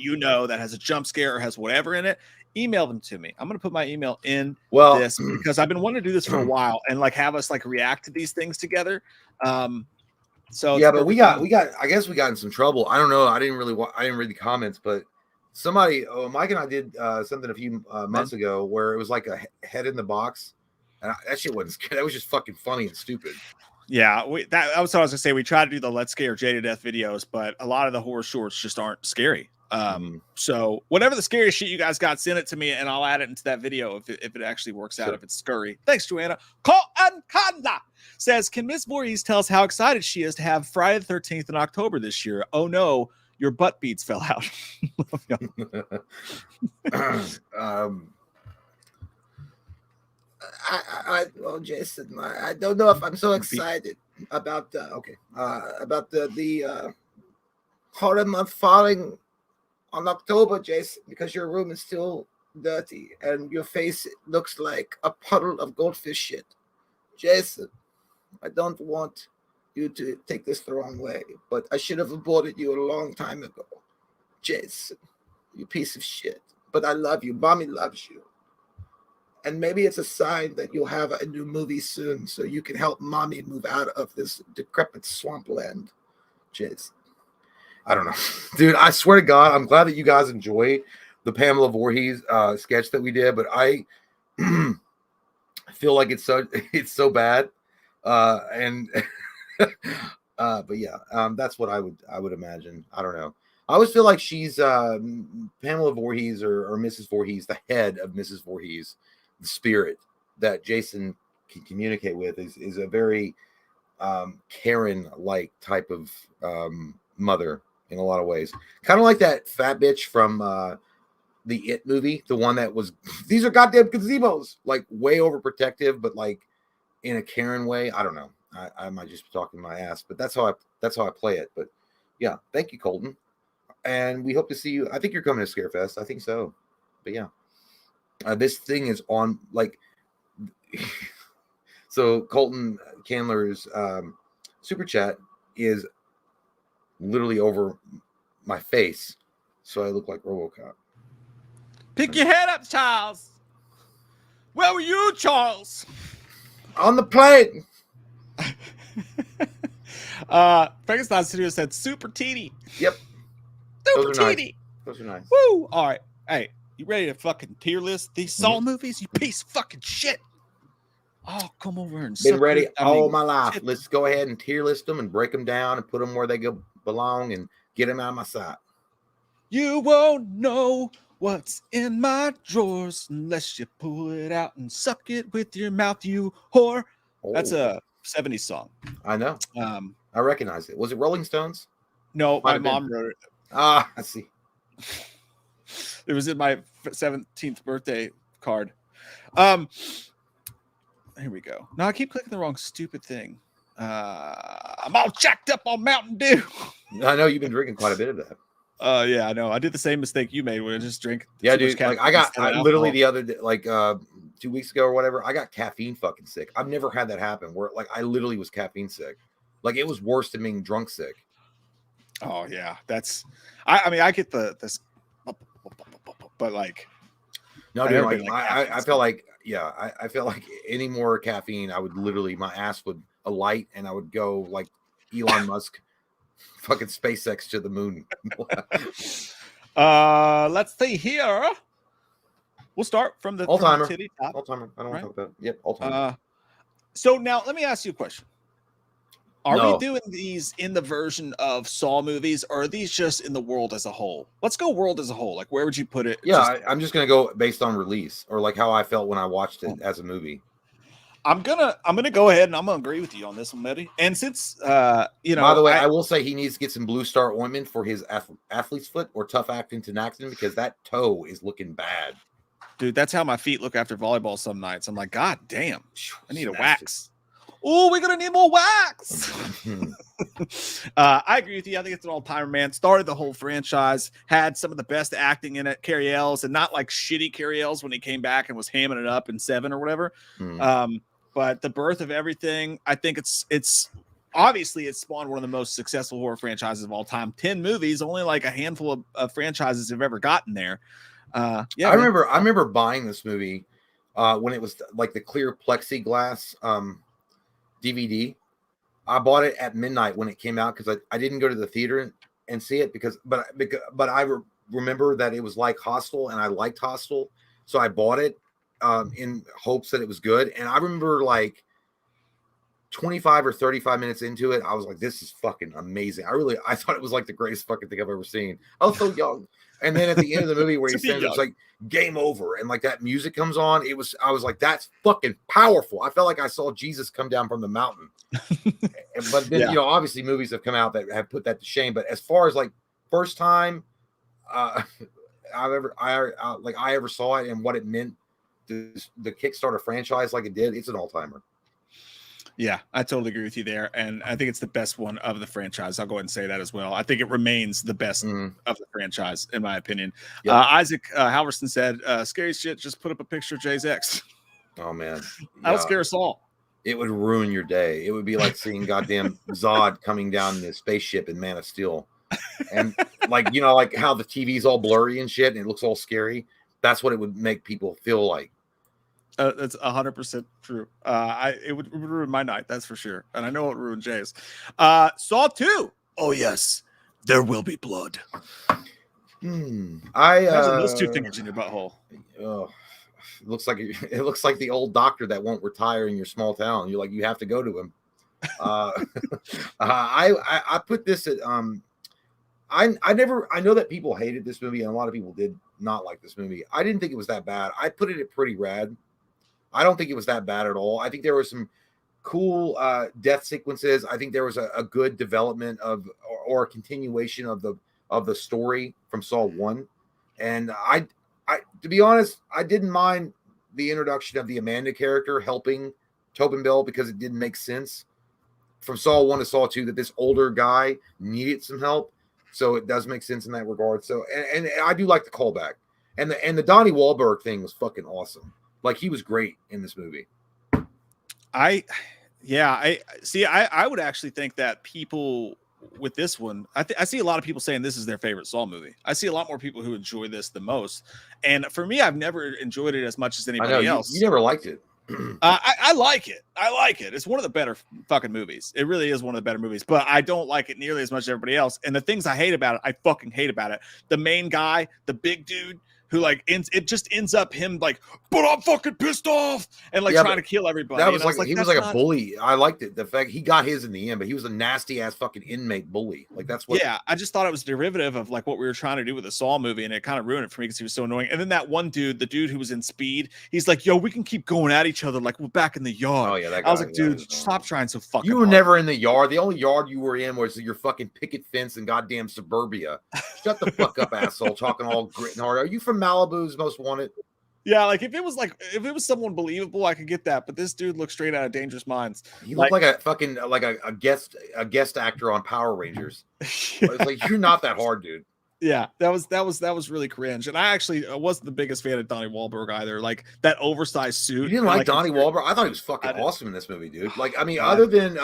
that has a jump scare or has whatever in it. Email them to me. I'm going to put my email in this because I've been wanting to do this for a while and like have us like react to these things together. So yeah, but we got, I guess we got in some trouble. I don't know. I didn't read the comments, but somebody, Mike and I did something a few months ago where it was like a head in the box. And that shit wasn't scary. That was just fucking funny and stupid. Yeah, that was what I was gonna say. We try to do the Let's Scare Jay to Death videos, but a lot of the horror shorts just aren't scary. So whatever the scariest shit you guys got, send it to me and I'll add it into that video if it actually works out, if it's scurry. Thanks, Joanna. Colton Kanda says, can Miss Voorhees tell us how excited she is to have Friday the 13th in October this year? Oh no, your butt beads fell out. Well, Jason, I don't know if I'm so excited about the horror month falling on October, Jason, because your room is still dirty and your face looks like a puddle of goldfish shit. Jason, I don't want you to take this the wrong way, but I should have aborted you a long time ago. Jason, you piece of shit. But I love you. Mommy loves you. And maybe it's a sign that you'll have a new movie soon so you can help Mommy move out of this decrepit swampland. Jason. I don't know. Dude, I swear to God, I'm glad that you guys enjoy the Pamela Voorhees sketch that we did, but I feel like it's so bad. But yeah, that's what I would imagine. I don't know. I always feel like she's Pamela Voorhees or Mrs. Voorhees, the head of Mrs. Voorhees. The spirit that Jason can communicate with is a very Karen-like type of mother in a lot of ways. Kind of like that fat bitch from the It movie, the one that was, these are goddamn gazebos, like way overprotective, but like in a Karen way. I don't know. I might just be talking my ass, but that's how I play it. But yeah, thank you, Colton. And we hope to see you. I think you're coming to Scarefest. I think so. But yeah. This thing is on like so Colton Candler's super chat is literally over my face, so I look like RoboCop. Pick your head up, Charles. Where were you, Charles? On the plane. Frankenstein Studio said super teeny. Yep. Super teeny. Those are nice. Woo! All right. Hey. You ready to fucking tier list these Saw movies? You piece of fucking shit. Oh, come over and been ready all my life. Shit. Let's go ahead and tier list them and break them down and put them where they belong and get them out of my sight. You won't know what's in my drawers unless you pull it out and suck it with your mouth, you whore. Oh. That's a 70s song. I know. I recognize it. Was it Rolling Stones? No, my mom wrote it. Ah, I see. It was in my 17th birthday card. Here we go. No, I keep clicking the wrong stupid thing. I'm all jacked up on Mountain Dew. I know you've been drinking quite a bit of that. Yeah, I know. I did the same mistake you made when I just drink. Yeah, dude. Like I literally the other day, like 2 weeks ago or whatever, I got caffeine fucking sick. I've never had that happen where like I literally was caffeine sick. Like it was worse than being drunk sick. Oh yeah, that's. I mean, I get this. But like, no, dude, like I feel like, yeah, I feel like any more caffeine, I would literally, my ass would alight and I would go like Elon Musk, fucking SpaceX to the moon. Let's see here. We'll start from the all-timer. Top. All-timer. I don't want to talk about it. Yep, all-timer. So now let me ask you a question. Are we doing these in the version of Saw movies, or are these just in the world as a whole? Let's go world as a whole. Like, where would you put it? Yeah, I'm just gonna go based on release or like how I felt when I watched it as a movie. I'm gonna go ahead and I'm gonna agree with you on this one, Betty. And since you know, by the way, I will say he needs to get some Blue Star ointment for his athlete's foot or Tough Actington accident because that toe is looking bad. Dude, that's how my feet look after volleyball some nights. I'm like, God damn, I need a wax. Oh, we're gonna need more wax. I agree with you. I think it's an all-timer, man. Started the whole franchise, had some of the best acting in it. Cary Elwes, and not like shitty Cary Elwes when he came back and was hamming it up in 7 or whatever. But the birth of everything, I think it's obviously it spawned one of the most successful horror franchises of all time. 10 movies, only like a handful of franchises have ever gotten there. Yeah, I remember buying this movie when it was like the clear plexiglass DVD. I bought it at midnight when it came out because I didn't go to the theater and see it but I remember that it was like Hostel, and I liked Hostel, so I bought it in hopes that it was good. And I remember like 25 or 35 minutes into it, I was like, this is fucking amazing. I thought it was like the greatest fucking thing I've ever seen. I was so young. And then at the end of the movie where he says it's like game over and like that music comes on, I was like, that's fucking powerful. I felt like I saw Jesus come down from the mountain. But then, obviously movies have come out that have put that to shame. But as far as like first time I ever saw it and what it meant to the Kickstarter franchise like it did, it's an all-timer. Yeah, I totally agree with you there. And I think it's the best one of the franchise. I'll go ahead and say that as well. I think it remains the best of the franchise, in my opinion. Yep. Isaac Halverson said, scary shit, just put up a picture of Jay's ex. Oh, man. That'll scare us all. It would ruin your day. It would be like seeing goddamn Zod coming down in his spaceship in Man of Steel. And like, like how the TV's all blurry and shit and it looks all scary. That's what it would make people feel like. That's 100% true. It would ruin my night, that's for sure. And I know it would ruin Jay's. Saw 2. Oh yes, there will be blood. Imagine those 2 fingers in your butthole. It looks like the old doctor that won't retire in your small town. You're like, you have to go to him. I put this at I know that people hated this movie and a lot of people did not like this movie. I didn't think it was that bad. I put it at pretty rad. I don't think it was that bad at all. I think there were some cool death sequences. I think there was a good development of or a continuation of the story from Saw 1. And I to be honest, I didn't mind the introduction of the Amanda character helping Tobin Bell because it didn't make sense from Saw 1 to Saw 2 that this older guy needed some help. So it does make sense in that regard. So and I do like the callback. And the Donnie Wahlberg thing was fucking awesome. Like he was great in this movie. I would actually think that people with this one, I see a lot of people saying this is their favorite Saw movie. I see a lot more people who enjoy this the most. And for me, I've never enjoyed it as much as anybody else. You never liked it. I like it. I like it. It's one of the better fucking movies. It really is one of the better movies, but I don't like it nearly as much as everybody else. And the things I hate about it, I fucking hate about it. The main guy, the big dude, who like it just ends up him like, but I'm fucking pissed off and like trying to kill everybody. That was like he was like a bully. I liked it. The fact he got his in the end, but he was a nasty ass fucking inmate bully. Like that's what. Yeah, I just thought it was derivative of like what we were trying to do with the Saw movie, and it kind of ruined it for me because he was so annoying. And then that one dude, the dude who was in Speed, he's like, "Yo, we can keep going at each other like we're back in the yard." Oh yeah, that guy, I was like, "Dude, stop trying so fucking." You were hard. never in the yard. The only yard you were in was your fucking picket fence in goddamn suburbia. Shut the fuck up, asshole! Talking all grit and hard. Are you from Malibu's Most Wanted? Yeah, like if it was someone believable, I could get that. But this dude looks straight out of Dangerous Minds. He looked like a fucking a guest actor on Power Rangers. It's like you're not that hard, dude. Yeah, that was really cringe. And I actually wasn't the biggest fan of Donnie Wahlberg either. Like that oversized suit. You didn't like Donnie Wahlberg? I thought he was fucking awesome in this movie, dude. Like, I mean, other than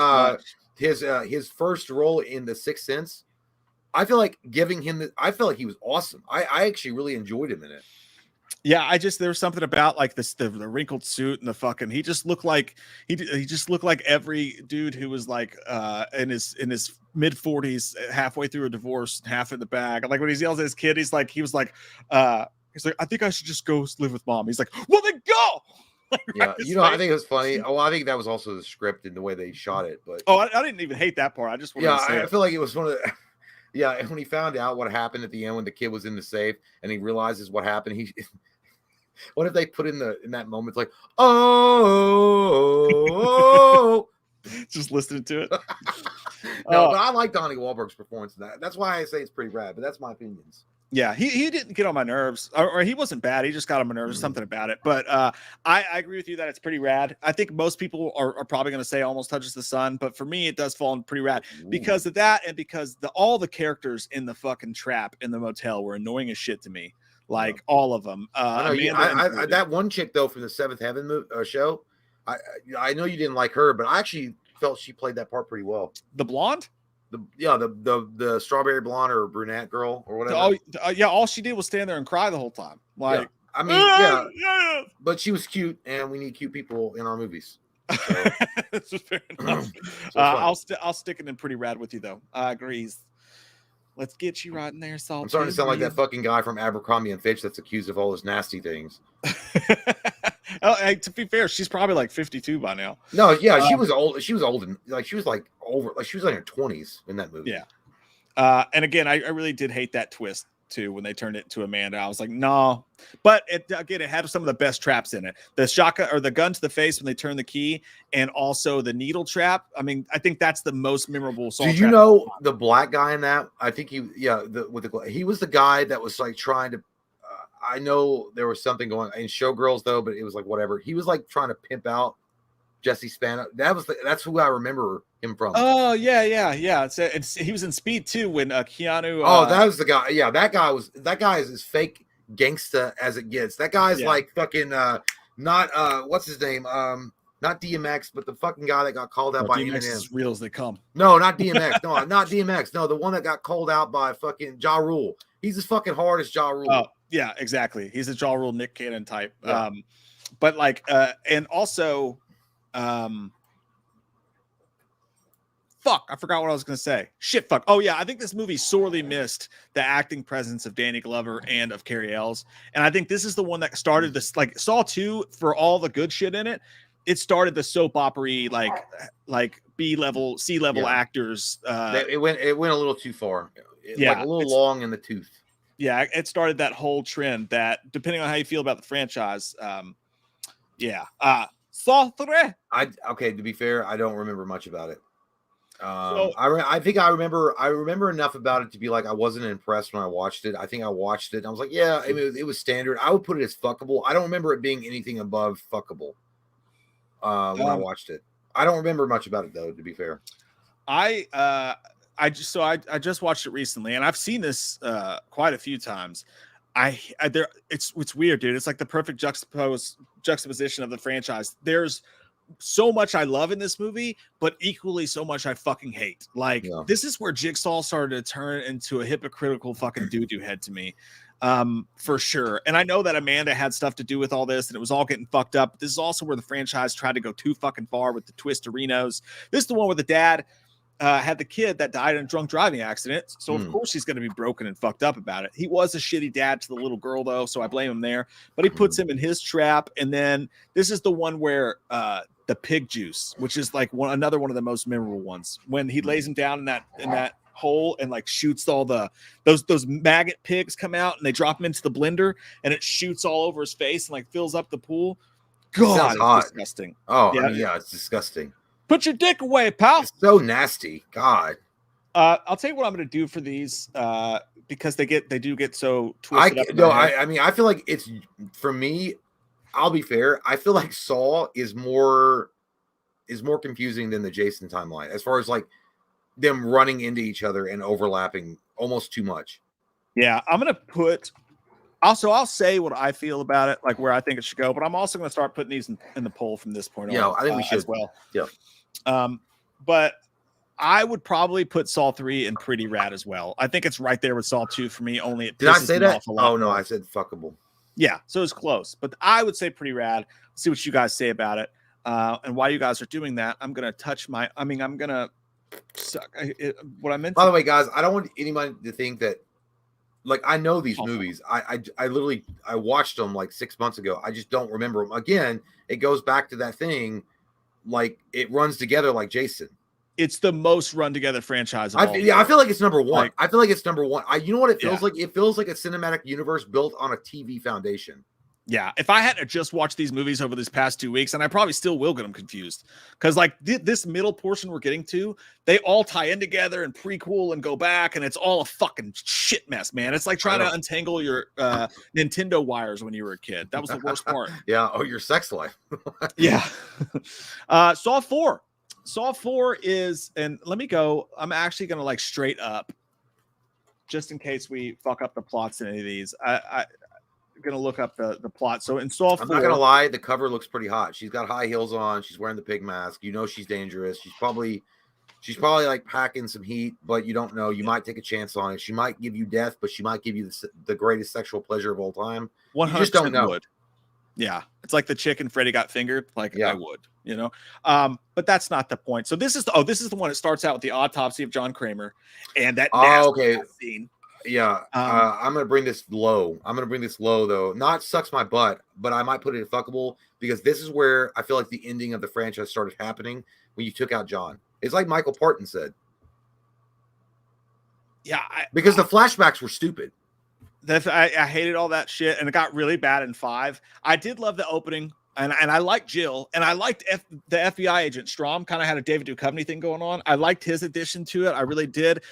his first role in The Sixth Sense, I feel like I felt like he was awesome. I actually really enjoyed him in it. Yeah, there was something about like this the wrinkled suit and the fucking he just looked like every dude who was like in his mid 40s, halfway through a divorce, half in the bag. Like when he yells at his kid, he's like I think I should just go live with mom. He's like, well then go. Like, yeah, I think it was funny. Oh, I think that was also the script and the way they shot it. But I didn't even hate that part. I just wanted to say I feel like it was one of the yeah, when he found out what happened at the end when the kid was in the safe and he realizes what happened, what if they put in that moment like, oh, just listening to it? No, but I like Donnie Wahlberg's performance in that. That's why I say it's pretty rad, but that's my opinions. Yeah, he didn't get on my nerves, or he wasn't bad. He just got on my nerves, something about it. But I agree with you that it's pretty rad. I think most people are probably going to say Almost Touches the Sun, but for me, it does fall in pretty rad because of that, and because all the characters in the fucking trap in the motel were annoying as shit to me. Like all of them. That one chick though from the Seventh Heaven show, I know you didn't like her, but I actually felt she played that part pretty well. The blonde. The strawberry blonde or brunette girl or whatever. All she did was stand there and cry the whole time. Like, yeah. I mean, yeah, but she was cute, and we need cute people in our movies. So. That's fair enough. I'll stick it in pretty rad with you though. I agree. Let's get you right in there, Saul. I'm starting to sound like that fucking guy from Abercrombie and Fitch that's accused of all those nasty things. Oh, hey, to be fair, she's probably like 52 by now. No, yeah, she was old. She was old and like she was like over, like she was in her 20s in that movie. Yeah. And again, I really did hate that twist too when they turned it to Amanda. I was like, no. But it had some of the best traps in it. The shotgun or the gun to the face when they turn the key, and also the needle trap. I mean, I think that's the most memorable song. Do you know the black guy in that? I think he was the guy that was like trying to. I know there was something going in Showgirls though, but it was like whatever. He was like trying to pimp out Jesse Spano. That's who I remember him from. Oh yeah. He was in Speed too when Keanu. That was the guy. Yeah, that guy is as fake gangsta as it gets. That guy's like fucking not what's his name? Not DMX, but the fucking guy that got called out by DMX Eminem. as real as they come. No, not DMX. No, not DMX. No, the one that got called out by fucking Ja Rule. He's as fucking hard as Ja Rule. Oh, yeah, exactly. He's a Ja Rule, Nick Cannon type. Yeah. But like, and also, fuck, I forgot what I was going to say. Shit, fuck. Oh, yeah, I think this movie sorely missed the acting presence of Danny Glover and of Carrie Ells. And I think this is the one that started this, like, Saw 2, for all the good shit in it, it started the soap opera like B-level, C-level actors. It went a little too far. Like a little long in the tooth. Yeah, it started that whole trend that, depending on how you feel about the franchise, Saw 3. Okay, to be fair, I don't remember much about it. I think I remember enough about it to be like I wasn't impressed when I watched it. I think I watched it and I was like, yeah, it was standard. I would put it as fuckable. I don't remember it being anything above fuckable when I watched it. I don't remember much about it though, to be fair. I just watched it recently and I've seen this quite a few times. It's weird, dude. It's like the perfect juxtaposition of the franchise. There's so much I love in this movie, but equally so much I fucking hate. Like, This is where Jigsaw started to turn into a hypocritical fucking doo-doo head to me, for sure. And I know that Amanda had stuff to do with all this, and it was all getting fucked up. But this is also where the franchise tried to go too fucking far with the Twisterinos. This is the one where the dad had the kid that died in a drunk driving accident. So of course he's going to be broken and fucked up about it. He was a shitty dad to the little girl though, so I blame him there. But he puts him in his trap. And then this is the one where the pig juice, which is like another one of the most memorable ones, when he lays him down in that hole and like shoots all those maggot pigs come out and they drop him into the blender and it shoots all over his face and like fills up the pool. God, it's disgusting. Oh yeah, it's disgusting. Put your dick away, pal. It's so nasty. God. I'll tell you what I'm going to do for these because they do get so twisted. I feel like it's, for me, I'll be fair. I feel like Saw is more confusing than the Jason timeline as far as like them running into each other and overlapping almost too much. Yeah, I'm going to put. Also, I'll say what I feel about it, like where I think it should go, but I'm also going to start putting these in the poll from this point on. Yeah, I think we should as well. Yeah. But I would probably put Saw 3 and Pretty Rad as well. I think it's right there with Saw 2 for me. Only it did I say that? Oh no, I said fuckable. Yeah, so it's close, but I would say Pretty Rad. Let's see what you guys say about it. And while you guys are doing that, I'm gonna what I meant. By the way, guys, I don't want anybody to think that. Like, I know these movies. I literally watched them like 6 months ago. I just don't remember them. Again, it goes back to that thing. Like, it runs together like Jason. It's the most run together franchise. I feel like it's number one. I feel like it's number one. You know what it feels like? It feels like a cinematic universe built on a TV foundation. Yeah, if I hadn't just watched these movies over these past 2 weeks, and I probably still will get them confused, because like this middle portion we're getting to, they all tie in together and prequel and go back, and it's all a fucking shit mess, man. It's like trying to untangle your Nintendo wires when you were a kid. That was the worst part. Yeah. Oh, your sex life. Yeah. Saw 4. Saw 4 is, and let me go. I'm actually gonna like straight up, just in case we fuck up the plots in any of these. I'm gonna look up the plot. So in Saw 4, I'm not gonna lie, the cover looks pretty hot. She's got high heels on. She's wearing the pig mask. You know she's dangerous. She's probably like packing some heat, but you don't know. You might take a chance on it. She might give you death, but she might give you the greatest sexual pleasure of all time. 100% you just don't know. Would. Yeah, it's like the chicken Freddy got fingered. Like Yeah. I would, you know. But that's not the point. So this is the one that starts out with the autopsy of John Kramer, and that nasty okay. scene. Yeah, I'm gonna bring this low. I'm gonna bring this low though. Not sucks my butt, but I might put it in fuckable because this is where I feel like the ending of the franchise started happening when you took out John. It's like Michael Parton said. Yeah, because the flashbacks were stupid. I hated all that shit, and it got really bad in 5. I did love the opening, and I liked Jill, and I liked the FBI agent Strom. Kind of had a David Duchovny thing going on. I liked his addition to it. I really did.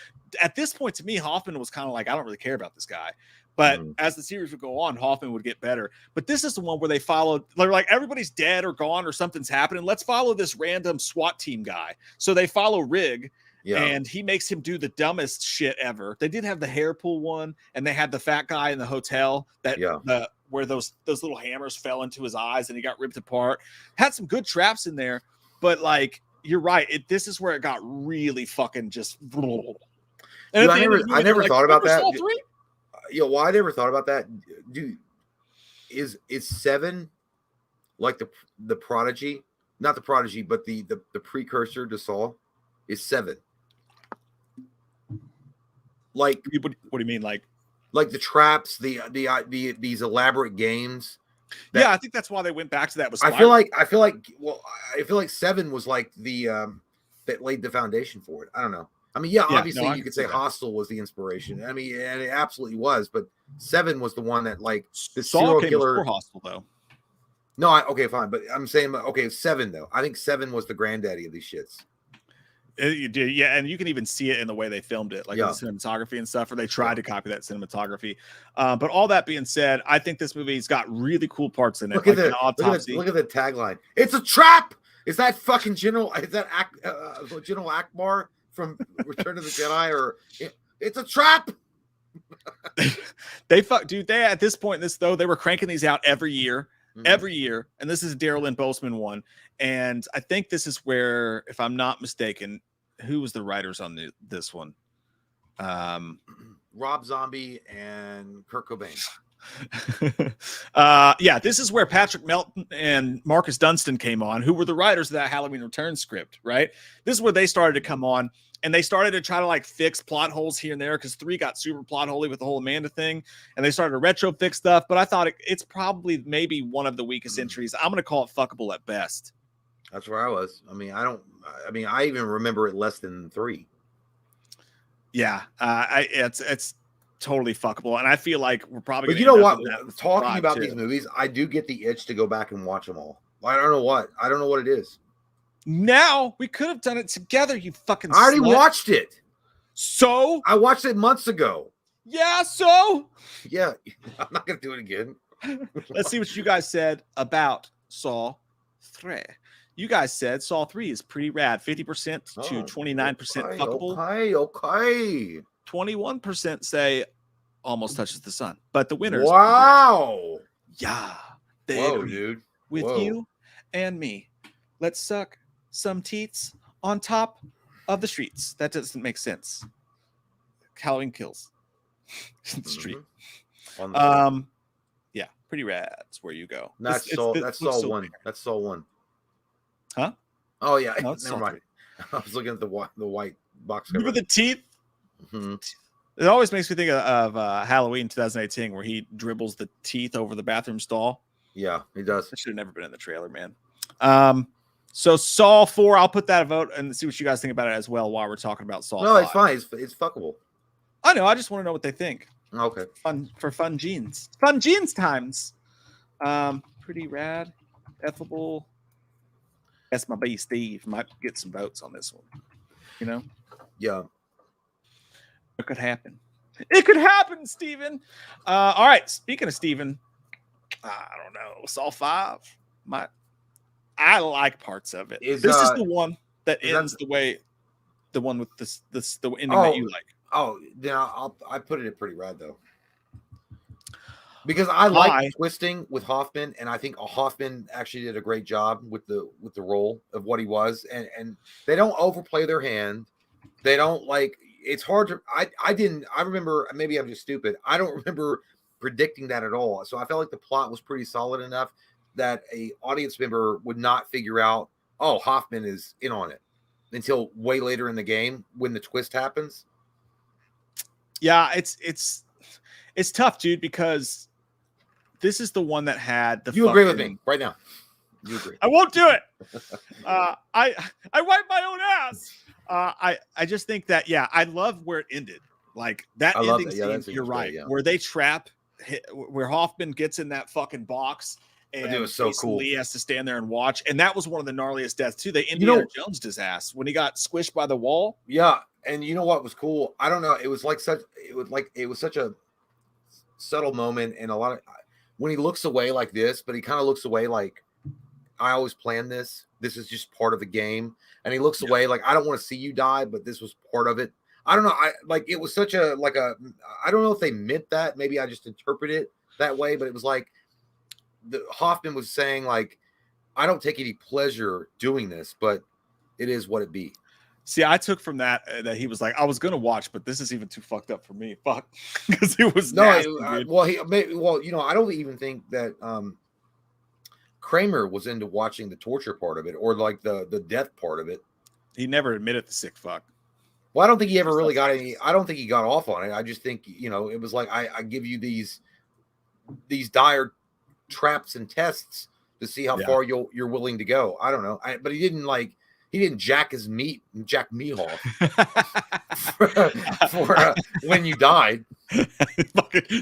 At this point, to me, Hoffman was kind of like, I don't really care about this guy. But as the series would go on, Hoffman would get better. But this is the one where they followed, they're like, everybody's dead or gone or something's happening. Let's follow this random SWAT team guy. So they follow Rig. Yeah. And he makes him do the dumbest shit ever. They did have the hair pull one, and they had the fat guy in the hotel that where those little hammers fell into his eyes and he got ripped apart. Had some good traps in there, but like you're right, this is where it got really fucking just. And dude, I never thought about that. Well, I never thought about that. Dude, is 7 like the prodigy? Not the prodigy, but the precursor to Saw is 7. Like, what do you mean? Like the traps, these elaborate games. Yeah, I think that's why they went back to that. I feel like 7 was like the that laid the foundation for it. I don't know. I mean, obviously you could say Hostel was the inspiration. I mean, and it absolutely was, but 7 was the one that like the serial killer. Before Hostel, though. No, okay, fine, but I'm saying 7 though. I think 7 was the granddaddy of these shits. You did, yeah, and you can even see it in the way they filmed it, like the cinematography and stuff, or they tried to copy that cinematography. But all that being said, I think this movie's got really cool parts in it. Look at the tagline. It's a trap. Is that fucking General? Is that General Akbar from Return of the Jedi? Or it's a trap? They at this point in this though, they were cranking these out every year. Every year, and this is Daryl Lynn Boseman one, and I think this is where, if I'm not mistaken, who was the writers on this one? Rob Zombie and Kurt Cobain. This is where Patrick Melton and Marcus Dunstan came on, who were the writers of that Halloween Returns script, right? This is where they started to come on, and they started to try to like fix plot holes here and there because 3 got super plot holy with the whole Amanda thing, and they started to retro fix stuff. But I thought it's probably maybe one of the weakest entries. I'm going to call it fuckable at best. That's where I was. I mean, I even remember it less than 3. Yeah, it's totally fuckable, and I feel like we're probably. But you know what? Talking about these movies, I do get the itch to go back and watch them all. I don't know what it is. Now we could have done it together. You fucking. I already watched it. So I watched it months ago. Yeah. So. Yeah, I'm not gonna do it again. Let's see what you guys said about Saw 3. You guys said Saw 3 is pretty rad. 50% to 29% fuckable. Okay. 21% say almost touches the sun, but the winners. Wow. Yeah. Whoa, dude. With you and me. Let's suck some teats on top of the streets. That doesn't make sense. Halloween Kills. Street. Yeah, pretty rad. That's where you go. That's Saw 1. That's Saw 1. Huh? Oh yeah. No, never mind. I was looking at the white box cover. Remember the teeth? Mm-hmm. It always makes me think of Halloween 2018, where he dribbles the teeth over the bathroom stall. Yeah, he does. That should have never been in the trailer, man. So Saw 4, I'll put that a vote and see what you guys think about it as well while we're talking about Saw. No, 5. It's fine. It's fuckable. I know. I just want to know what they think. Okay. Fun jeans. Fun jeans times. Pretty rad. Effable. That's my buddy Steve. Might get some votes on this one. You know? Yeah. It could happen. It could happen, Steven. All right. Speaking of Steven, I don't know. Saw 5. I like parts of it. This is the one that ends the way, the one with the ending that you like. Oh, then I put it in pretty rad though, because I like twisting with Hoffman, and I think Hoffman actually did a great job with the role of what he was, and they don't overplay their hand. They don't like. It's hard to. I remember. Maybe I'm just stupid. I don't remember predicting that at all. So I felt like the plot was pretty solid enough that a audience member would not figure out, oh, Hoffman is in on it until way later in the game when the twist happens. Yeah, it's tough, dude, because this is the one that had the. You agree with me right now? You agree? I won't do it. I wipe my own ass. I just think that I love where it ended. Like that ending scene. You're right. Great, yeah. Where they trap, where Hoffman gets in that fucking box. And it was so cool. He has to stand there and watch, and that was one of the gnarliest deaths too. They Indiana Jones his ass when he got squished by the wall. Yeah, and you know what was cool? I don't know. It was such a subtle moment, and a lot of when he looks away like this, but he kind of looks away like I always planned this. This is just part of the game, and he looks away like I don't want to see you die, but this was part of it. I don't know. It was such a I don't know if they meant that. Maybe I just interpret it that way, but it was like. Hoffman was saying, like, I don't take any pleasure doing this, but it is what it be. See, I took from that he was like, I was gonna watch, but this is even too fucked up for me. Fuck, because it was nasty, I don't even think that Kramer was into watching the torture part of it or like the death part of it. He never admitted the sick fuck. Well, I don't think he ever really got any. I don't think he got off on it. I just think it was like I give you these dire traps and tests to see how far you're willing to go. I don't know. But he didn't jack his meat and jack me off for when you died.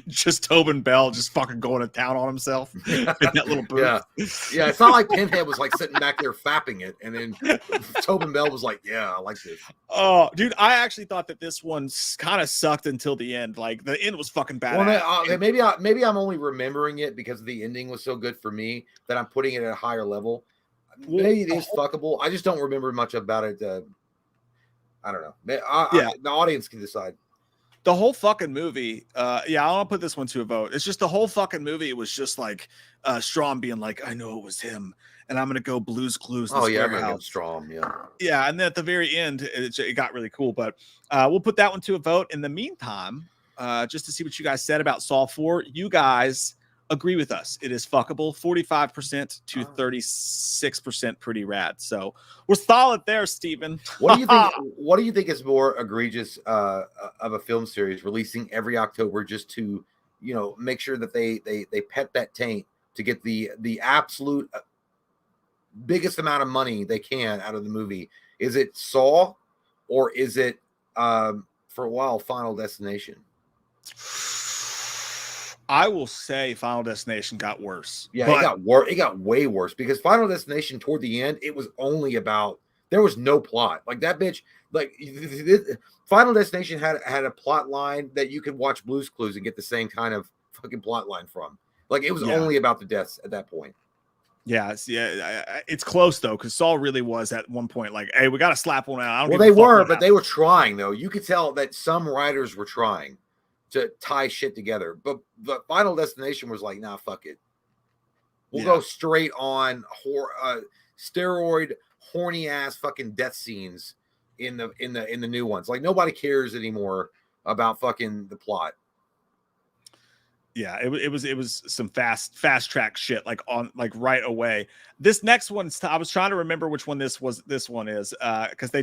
Just Tobin Bell just fucking going to town on himself in that little booth. Yeah. It's not like Pinhead was like sitting back there fapping it, and then Tobin Bell was like, "Yeah, I like this." Oh, dude, I actually thought that this one kind of sucked until the end. Like the end was fucking bad. Well, maybe I'm only remembering it because the ending was so good for me that I'm putting it at a higher level. Maybe it is fuckable. I just don't remember much about it. I don't know. The audience can decide. The whole fucking movie, I'll put this one to a vote. It's just the whole fucking movie. It was just like Strom being like, I know it was him, and I'm gonna go Blue's Clues. Oh yeah, I'm gonna go Strom. Yeah, and then at the very end, it got really cool. But we'll put that one to a vote. In the meantime, just to see what you guys said about Saw 4, you guys agree with us. It is fuckable, 45% to 36%, pretty rad. So we're solid there, Steven. What do you think? What do you think is more egregious of a film series releasing every October just to, make sure that they pet that taint to get the absolute biggest amount of money they can out of the movie? Is it Saw, or is it for a while Final Destination? I will say Final Destination got worse. Yeah, it got worse. It got way worse because Final Destination toward the end, it was only about, there was no plot. Like that bitch, like Final Destination had a plot line that you could watch Blue's Clues and get the same kind of fucking plot line from. Like it was only about the deaths at that point. Yeah, it's close though, because Saul really was at one point like, "Hey, we got to slap one out." Well, they were, but they were trying though. You could tell that some writers were trying to tie shit together, but Final Destination was like, "Nah, fuck it. We'll go straight on steroid horny ass fucking death scenes in the new ones. Like nobody cares anymore about fucking the plot." Yeah, it was some fast track shit like right away. This next one, I was trying to remember which one this one is because they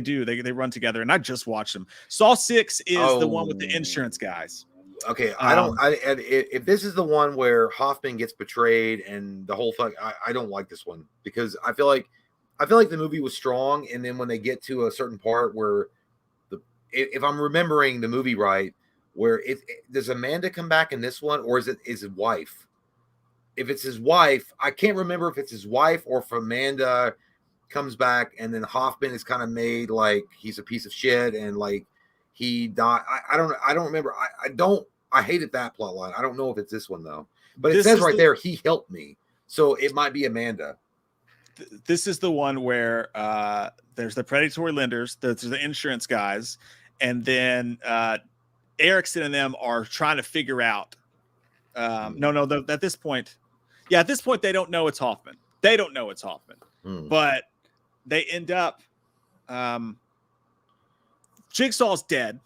run together, and I just watched them. Saw 6 is the one with the insurance guys. Okay, if this is the one where Hoffman gets betrayed and the whole fuck, I don't like this one because I feel like the movie was strong, and then when they get to a certain part where if I'm remembering the movie right, where does Amanda come back in this one, or is his wife? If it's his wife, I can't remember if it's his wife or if Amanda comes back and then Hoffman is kind of made like he's a piece of shit and like he died. I don't remember. I hated that plot line. I don't know if it's this one though, but it says right there, he helped me. So it might be Amanda. This is the one where there's the predatory lenders, there's the insurance guys, and then Erickson and them are trying to figure out. At this point, they don't know it's Hoffman. But they end up. Jigsaw's dead.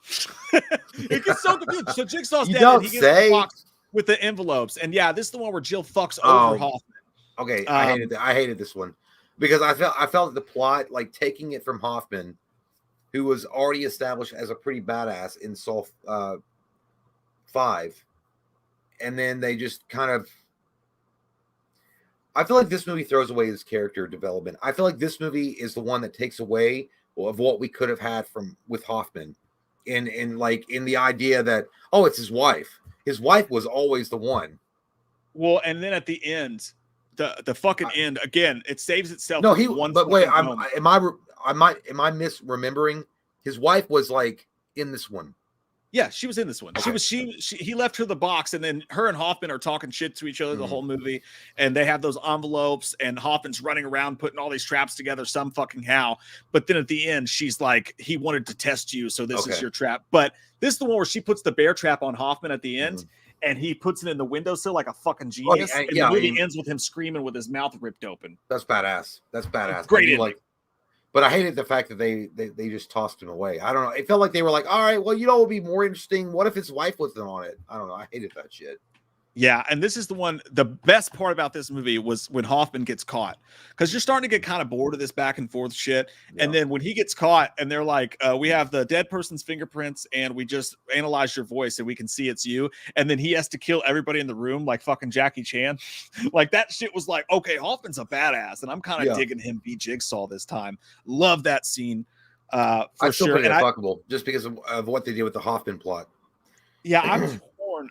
It gets so confused. So Jigsaw's dead. And he gets the box with the envelopes, and this is the one where Jill fucks over Hoffman. Okay, I hated this one because I felt the plot, like taking it from Hoffman, who was already established as a pretty badass in Saw 5, and then they just kind of. I feel like this movie throws away his character development. I feel like this movie is the one that takes away of what we could have had with Hoffman, in the idea that, oh, it's his wife. His wife was always the one. Well, and then at the end, the fucking end again, it saves itself. No, but wait, am I misremembering? His wife was like in this one. Yeah, she was in this one. Okay. He left her the box, and then her and Hoffman are talking shit to each other the whole movie, and they have those envelopes, and Hoffman's running around putting all these traps together some fucking how. But then at the end, she's like, he wanted to test you, so this is your trap. But this is the one where she puts the bear trap on Hoffman at the end, and he puts it in the windowsill like a fucking genius. And the movie ends with him screaming with his mouth ripped open. That's badass. That's badass. Great ending. But I hated the fact that they just tossed him away. I don't know. It felt like they were like, all right, well, it would be more interesting. What if his wife wasn't on it? I don't know. I hated that shit. Yeah, and this is the best part about this movie was when Hoffman gets caught, because you're starting to get kind of bored of this back and forth shit. Yeah. And then when he gets caught and they're like, we have the dead person's fingerprints and we just analyzed your voice and we can see it's you. And then he has to kill everybody in the room like fucking Jackie Chan. Like that shit was like, okay, Hoffman's a badass. And I'm kind of digging him be Jigsaw this time. Love that scene. I still put it fuckable just because of what they did with the Hoffman plot. Yeah, I'm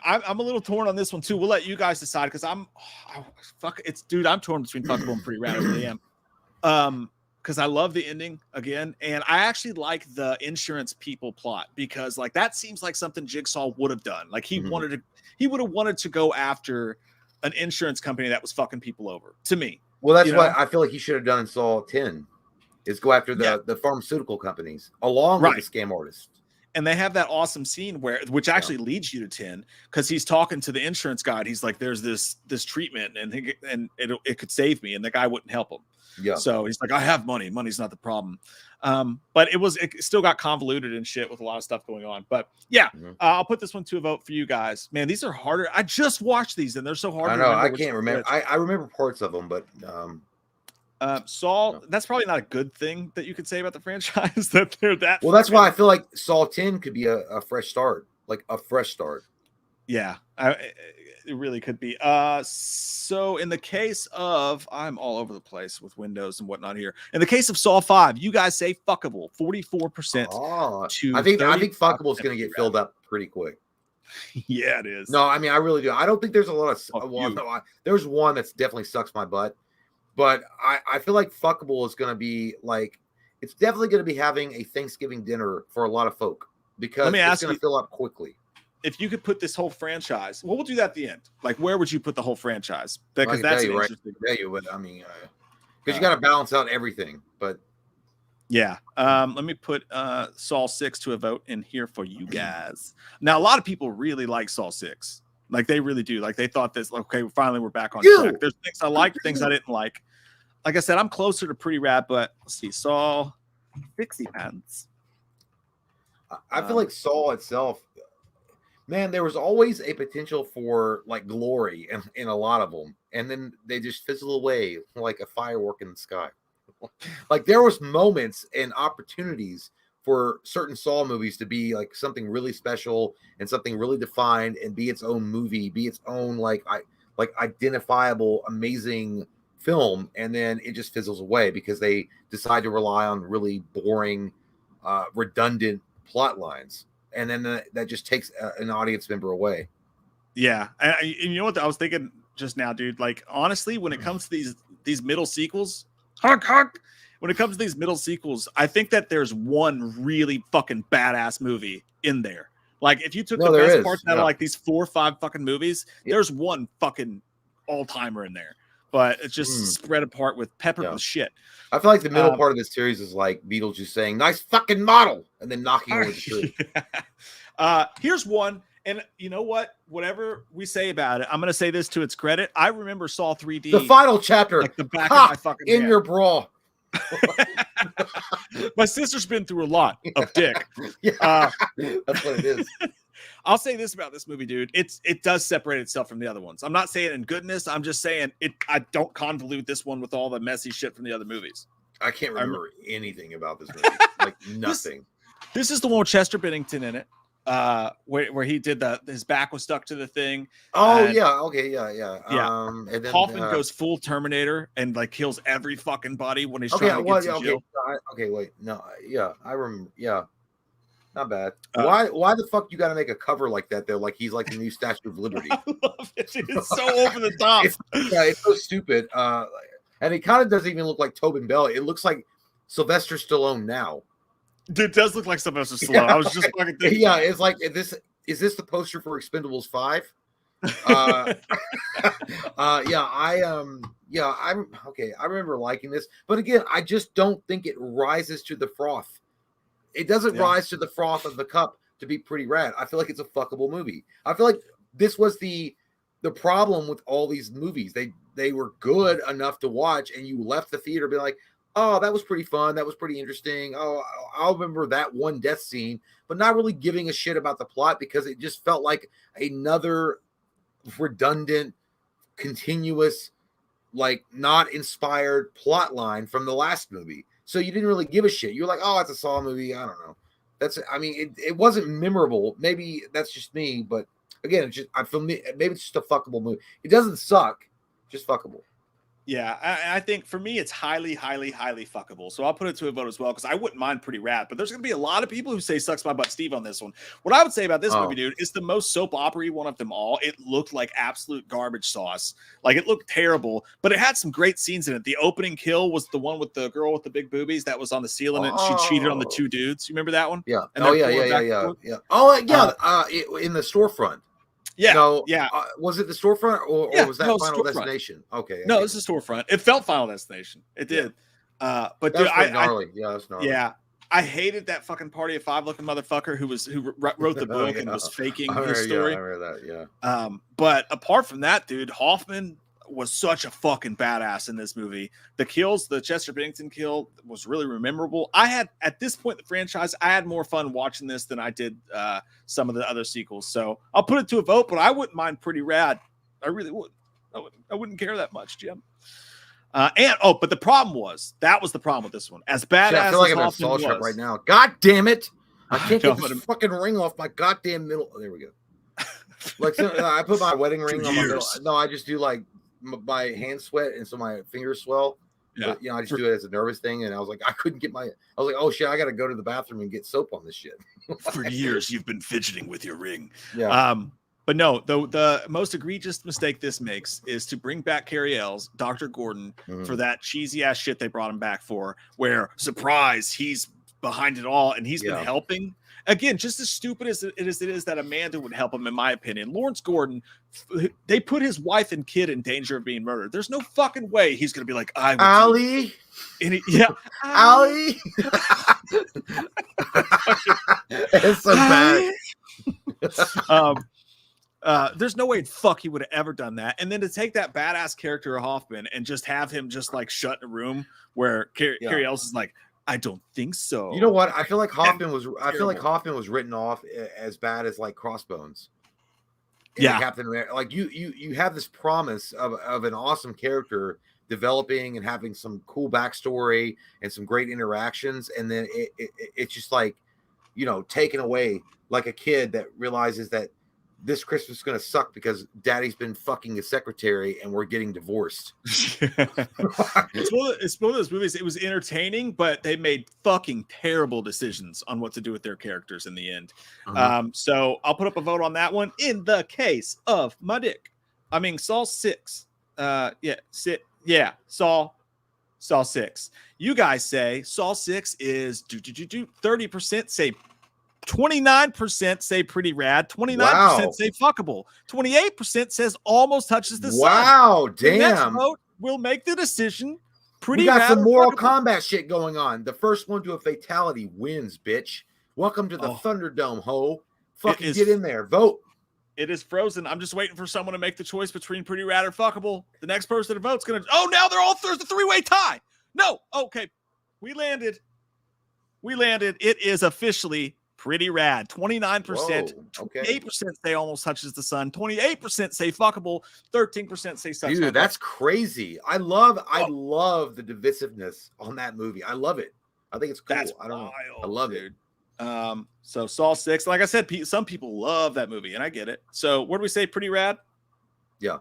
I'm a little torn on this one too. We'll let you guys decide because I'm torn between fuckable and pretty rad. I really am. Because I love the ending again, and I actually like the insurance people plot because like that seems like something Jigsaw would have done. Like he would have wanted to go after an insurance company that was fucking people over. To me, well, that's what I feel like he should have done in Saw 10. Is go after the pharmaceutical companies along with the scam artists. And they have that awesome scene which actually leads you to 10 because he's talking to the insurance guy. He's like, "There's this treatment, and it could save me," and the guy wouldn't help him. Yeah. So he's like, "I have money. Money's not the problem." But it still got convoluted and shit with a lot of stuff going on. But yeah, I'll put this one to a vote for you guys. Man, these are harder. I just watched these and they're so hard. I know. I can't remember. I remember parts of them, but. Saw, that's probably not a good thing that you could say about the franchise that they're that. Well, that's why I feel like Saw 10 could be a fresh start, like a fresh start. Yeah, it really could be. So in the case of, I'm all over the place with Windows and whatnot here. In the case of Saw 5, you guys say fuckable, 44%. I think fuckable is going to get filled up pretty quick. Yeah, it is. No, I mean, I really do. I don't think there's a lot of. There's one that's definitely sucks my butt. But I feel like fuckable is going to be like, it's definitely going to be having a Thanksgiving dinner for a lot of folk because it's going to fill up quickly. If you could put this whole franchise, well, we'll do that at the end. Like, where would you put the whole franchise? Because that's interesting. But I mean, because you got to balance out everything. But yeah, let me put Saw 6 to a vote in here for you guys. Now, a lot of people really like Saw 6. Like they really do. Like they thought this, okay, finally we're back on track. There's things I liked, things I didn't like. Like I said, I'm closer to pretty rad, but let's see. Saw 60 pants. I feel like Saw itself, man, there was always a potential for like glory in a lot of them. And then they just fizzle away like a firework in the sky. Like there was moments and opportunities for certain Saw movies to be like something really special and something really defined and be its own movie, be its own like identifiable, amazing film, and then it just fizzles away because they decide to rely on really boring, redundant plot lines, and then that just takes an audience member away. Yeah, and you know what I was thinking just now, dude? Like honestly, when it comes to these middle sequels, when it comes to these middle sequels, I think that there's one really fucking badass movie in there. Like if you took the best parts out of like these 4 or 5 fucking movies, there's one fucking all-timer in there. But it's just spread apart with peppered with shit. I feel like the middle part of this series is like Beetlejuice saying, "Nice fucking model," and then knocking over the tree. Here's one. And you know what? Whatever we say about it, I'm going to say this to its credit. I remember Saw 3D. The final chapter. Like the back of my fucking in head. Your bra. My sister's been through a lot of dick. That's what it is. I'll say this about this movie, dude. It does separate itself from the other ones. I'm not saying in goodness. I'm just saying I don't convolute this one with all the messy shit from the other movies. I can't remember anything about this movie. Like nothing. This is the one with Chester Bennington in it. Where he did his back was stuck to the thing. Oh yeah, okay, yeah. And then Hoffman goes full Terminator and like kills every fucking body when he's trying to get to jail. Wait, no, yeah, I remember, yeah, not bad. Why the fuck you got to make a cover like that though? Like he's like the new Statue of Liberty. I love it. It's so over the top. It's so stupid. And it kind of doesn't even look like Tobin Bell. It looks like Sylvester Stallone now. Dude, it does look like Sylvester Stallone. Yeah, I was just fucking thinking. Yeah, it's like is this the poster for Expendables 5? I'm okay. I remember liking this, but again, I just don't think it rises to the froth. It doesn't rise to the froth of the cup to be Pretty Rad. I feel like it's a fuckable movie. I feel like this was the problem with all these movies. They were good enough to watch, and you left the theater being like, oh, that was pretty fun. That was pretty interesting. Oh, I'll remember that one death scene, but not really giving a shit about the plot because it just felt like another redundant, continuous, like not inspired plot line from the last movie. So you didn't really give a shit. You're like, oh, it's a Saw movie. I don't know. It wasn't memorable. Maybe that's just me, but again, it's just maybe it's just a fuckable movie. It doesn't suck, just fuckable. Yeah, I think for me, it's highly, highly, highly fuckable. So I'll put it to a vote as well because I wouldn't mind Pretty Rad. But there's going to be a lot of people who say sucks my butt Steve on this one. What I would say about this movie, dude, is the most soap opera-y one of them all. It looked like absolute garbage sauce. Like, it looked terrible, but it had some great scenes in it. The opening kill was the one with the girl with the big boobies that was on the ceiling and she cheated on the two dudes. You remember that one? Yeah. And yeah. Oh, yeah. In the storefront. Yeah, no, yeah. Was it the storefront or was that Final Destination? Okay. No, this is storefront. It felt Final Destination. It did. But that's dude, gnarly. That's gnarly. Yeah, I hated that fucking Party of Five looking motherfucker who wrote the book and was faking his story. Yeah, I remember that. Yeah. But apart from that, dude, Hoffman was such a fucking badass in this movie. The kills, the Chester Bennington kill was really memorable. I had, at this point in the franchise, I had more fun watching this than I did some of the other sequels. So I'll put it to a vote, but I wouldn't mind Pretty Rad. I really would. I wouldn't care that much, Jim. But the problem was, that was the problem with this one. As badass I feel like as I'm Hoffman was right now. God damn it. I can't get this fucking ring off my goddamn middle. Oh, there we go. Like, so, I put my wedding ring on my middle. No, I just do like my hands sweat and so my fingers swell. Yeah, but, I just do it as a nervous thing. And I was like, I was like, oh shit, I got to go to the bathroom and get soap on this shit. For years, you've been fidgeting with your ring. Yeah. But no, the most egregious mistake this makes is to bring back Cary Elwes, Dr. Gordon, for that cheesy ass shit they brought him back for, where surprise, he's behind it all and he's been helping. Again, just as stupid as it is that Amanda would help him, in my opinion. Lawrence Gordon, they put his wife and kid in danger of being murdered. There's no fucking way he's going to be like, Allie. Allie. It's so bad. There's no way he would have ever done that. And then to take that badass character of Hoffman and just have him just like shut in a room where Cary Elwes is like, I don't think so. You know what? I feel like Hoffman was written off as bad as like Crossbones. Captain America. Like you have this promise of an awesome character developing and having some cool backstory and some great interactions, and then it's just like, taken away like a kid that realizes that this Christmas is going to suck because daddy's been fucking his secretary and we're getting divorced. It's one of those movies. It was entertaining, but they made fucking terrible decisions on what to do with their characters in the end. So I'll put up a vote on that one. In the case of my dick, Saw 6. Saw 6. You guys say Saw 6 is 30% say 29% say Pretty Rad, 29% say fuckable, 28% says almost touches the sun. Wow, damn. The next vote will make the decision. We got some Mortal Kombat shit going on. The first one to a fatality wins, bitch. Welcome to the Thunderdome, ho. Fucking get in there. Vote. It is frozen. I'm just waiting for someone to make the choice between Pretty Rad or fuckable. The next person to vote's going to... Oh, now they're all... There's a three-way tie. No. Okay. We landed. It is officially... Pretty Rad. 29%. Whoa, okay. 8% say almost touches the sun. 28% say fuckable. 13% say sucks. Dude, that's crazy. I love the divisiveness on that movie. I love it. I think it's cool. That's I don't know. I wild, love dude. it. So Saw 6, like I said, some people love that movie, and I get it. So what do we say? Pretty Rad. Yeah,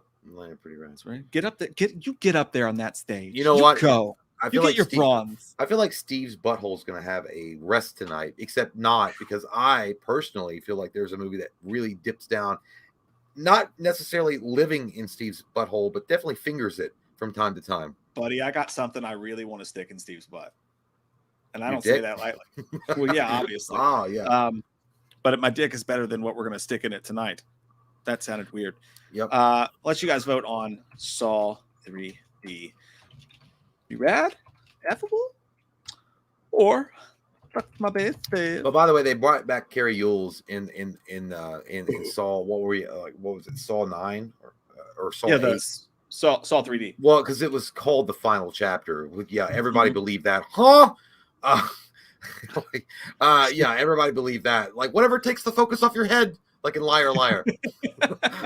Pretty Rad. That's right. Get up there. Get up there on that stage. You know what? Go. I feel like your bronze. I feel like Steve's butthole is going to have a rest tonight, except not, because I personally feel like there's a movie that really dips down, not necessarily living in Steve's butthole, but definitely fingers it from time to time. Buddy, I got something I really want to stick in Steve's butt, and I Your don't dick? say that lightly. Well, yeah, obviously. Oh, yeah. But my dick is better than what we're going to stick in it tonight. That sounded weird. Yep. Let you guys vote on Saw 3D. Be rad, effable, or fuck my best. But by the way, they brought back Carrie Yules in Saw. What were we? What was it? Saw 9 or Saw 8? Saw 3D. Well, because it was called the final chapter. Yeah, everybody believed that, huh? Yeah, everybody believed that. Like, whatever takes the focus off your head, like in Liar Liar.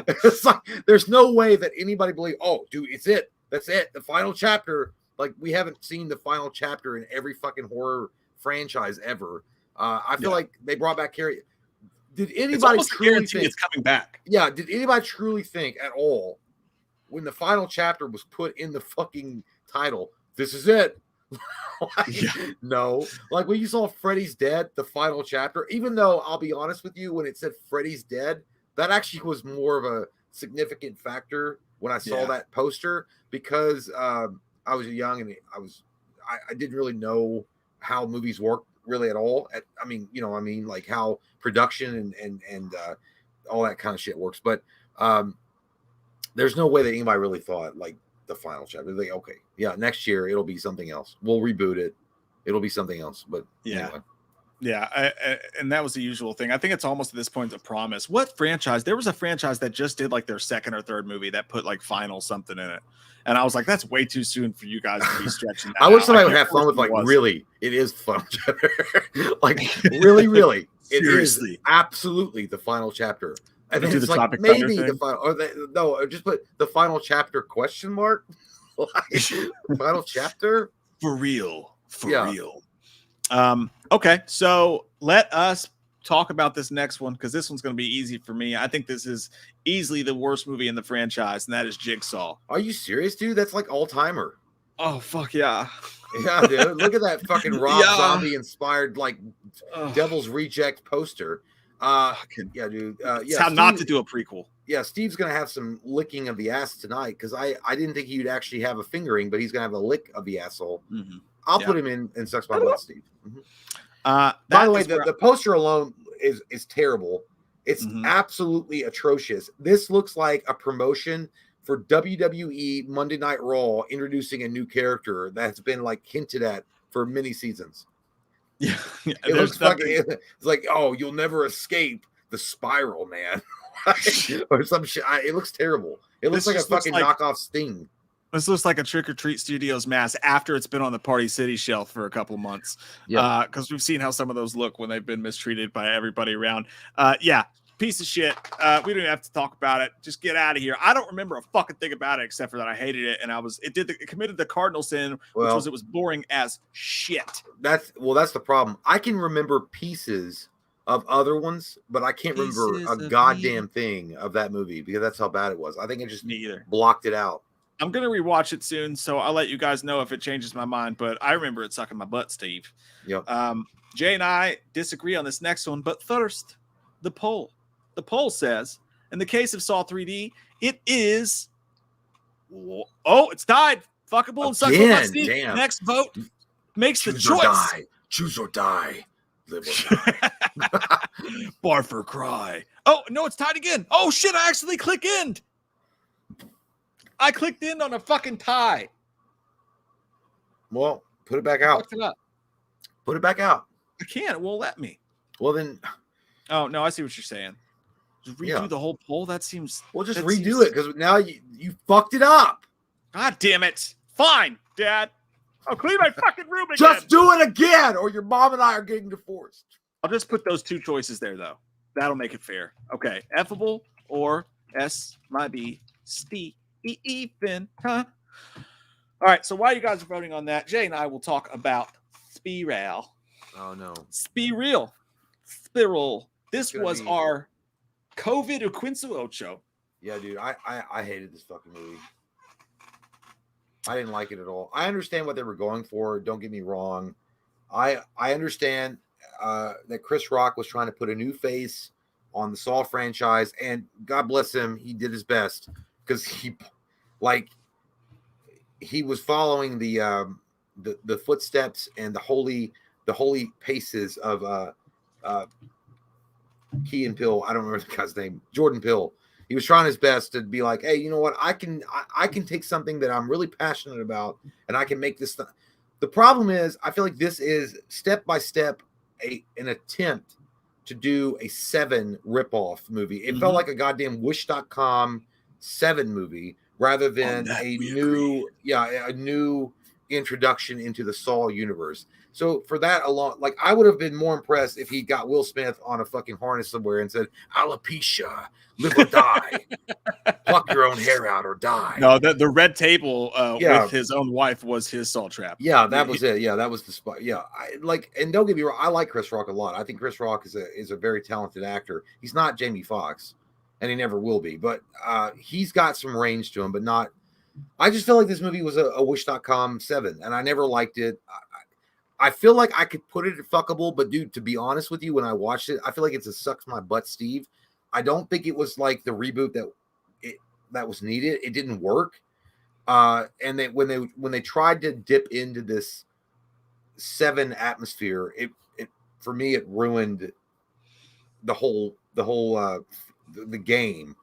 It's like there's no way that anybody believe. Oh, dude, it's it. That's it. The final chapter. Like, we haven't seen the final chapter in every fucking horror franchise ever. I feel like they brought back Carrie. Did anybody truly think it's coming back? Yeah. Did anybody truly think at all when the final chapter was put in the fucking title, this is it? No. Like when you saw Freddy's Dead, the final chapter, even though I'll be honest with you, when it said Freddy's Dead, that actually was more of a significant factor when I saw that poster, because I was young and I didn't really know how movies work really at all. Like how production and all that kind of shit works. But there's no way that anybody really thought like the final chapter. Like, okay, yeah, next year it'll be something else. We'll reboot it. It'll be something else. But anyway. Yeah, and that was the usual thing. I think it's almost at this point a promise. What franchise? There was a franchise that just did like their second or third movie that put like final something in it, and I was like, that's way too soon for you guys to be stretching. That I wish out. somebody would have fun with like, really, it is final chapter. Like, really, it is absolutely the final chapter. And then it's like maybe the final, or just put the final chapter question mark. Like, final chapter for real. Okay, so let us talk about this next one, because this one's going to be easy for me. I think this is easily the worst movie in the franchise, and that is Jigsaw. Are you serious, dude? That's like all-timer. Oh, fuck yeah. Yeah, dude. Look at that fucking Rob Zombie inspired like Devil's Reject poster. Yeah, dude. It's how not to do a prequel. Yeah, Steve's gonna have some licking of the ass tonight, because I didn't think he'd actually have a fingering, but he's gonna have a lick of the asshole. Mm-hmm. I'll put him in Sucks My Blood, Steve. Mm-hmm. By the way, the poster alone is terrible. It's absolutely atrocious. This looks like a promotion for WWE Monday Night Raw, introducing a new character that's been like hinted at for many seasons. Yeah, it looks fucking. It's like, oh, you'll never escape the spiral, man, or some shit. It looks terrible. It looks like a fucking knockoff Sting. This looks like a Trick or Treat Studios mask after it's been on the Party City shelf for a couple of months. Yeah, because we've seen how some of those look when they've been mistreated by everybody around. Yeah, piece of shit. We don't even have to talk about it. Just get out of here. I don't remember a fucking thing about it except for that I hated it, and it committed the cardinal sin, which was it was boring as shit. That's the problem. I can remember pieces of other ones, but I can't remember a goddamn thing of that movie, because that's how bad it was. I think it just blocked it out. I'm going to rewatch it soon, so I'll let you guys know if it changes my mind, but I remember it sucking my butt, Steve. Yep. Jay and I disagree on this next one, but first, the poll. The poll says, in the case of Saw 3D, it is... Oh, it's tied. Fuckable and sucks my butt, Steve. Damn. Next vote makes the choice. Choose or die. Live or die. Barf or cry. Oh, no, it's tied again. Oh, shit, I actually click end. I clicked in on a fucking tie. Well, put it back out. Put it back out. I can't. It won't let me. Well, then. Oh, no, I see what you're saying. Just redo the whole poll? That seems. Well, just redo it, because now you fucked it up. God damn it. Fine, Dad. I'll clean my fucking room again. Just do it again, or your mom and I are getting divorced. I'll just put those two choices there, though. That'll make it fair. Okay, Effable or S might be Stephen, huh? All right, so while you guys are voting on that, Jay and I will talk about Spiral. Oh no, Spiral. This was our COVID or Quinzu Ocho. Yeah, dude, I hated this fucking movie. I didn't like it at all. I understand what they were going for. Don't get me wrong. I understand that Chris Rock was trying to put a new face on the Saw franchise, and God bless him, he did his best because he was following the footsteps and the holy paces of Key and Peele. I don't remember the guy's name. Jordan Peele. He was trying his best to be like, hey, you know what? I can take something that I'm really passionate about, and I can make this. The problem is, I feel like this is step by step an attempt to do a Seven ripoff movie. It felt like a goddamn Wish.com Seven movie rather than a new introduction into the Saw universe. So for that alone, like I would have been more impressed if he got Will Smith on a fucking harness somewhere and said, alopecia, live or die, pluck your own hair out or die. No, the red table with his own wife was his Saw trap. Yeah, that was it. Yeah, that was the spot. Yeah, and don't get me wrong, I like Chris Rock a lot. I think Chris Rock is a very talented actor. He's not Jamie Foxx, and he never will be, but he's got some range to him, but not. I just feel like this movie was a Wish.com 7, and I never liked it. I feel like I could put it at fuckable, but dude, to be honest with you, when I watched it, I feel like it's a sucks my butt, Steve. I don't think it was like the reboot that was needed. It didn't work. And when they tried to dip into this 7 atmosphere, it for me it ruined the whole the game.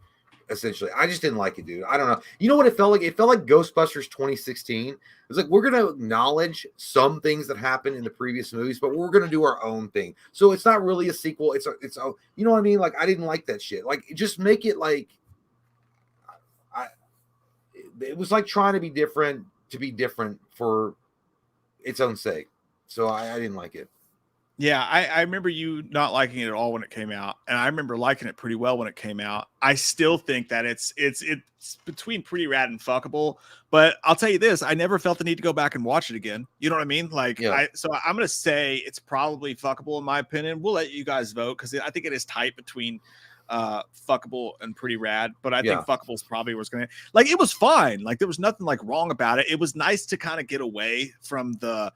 Essentially, I just didn't like it, dude. I don't know. You know what it felt like? It felt like Ghostbusters 2016. It was like, we're going to acknowledge some things that happened in the previous movies, but we're going to do our own thing. So it's not really a sequel. It's you know what I mean? Like, I didn't like that shit. Like, just make it like, it was like trying to be different for its own sake. So I didn't like it. Yeah, I remember you not liking it at all when it came out, and I remember liking it pretty well when it came out. I still think that it's between pretty rad and fuckable, but I'll tell you this: I never felt the need to go back and watch it again. You know what I mean? Like, yeah. So I'm gonna say it's probably fuckable in my opinion. We'll let you guys vote because I think it is tight between fuckable and pretty rad, but I think fuckable is probably where it's gonna. Like, it was fine. Like, there was nothing like wrong about it. It was nice to kind of get away from the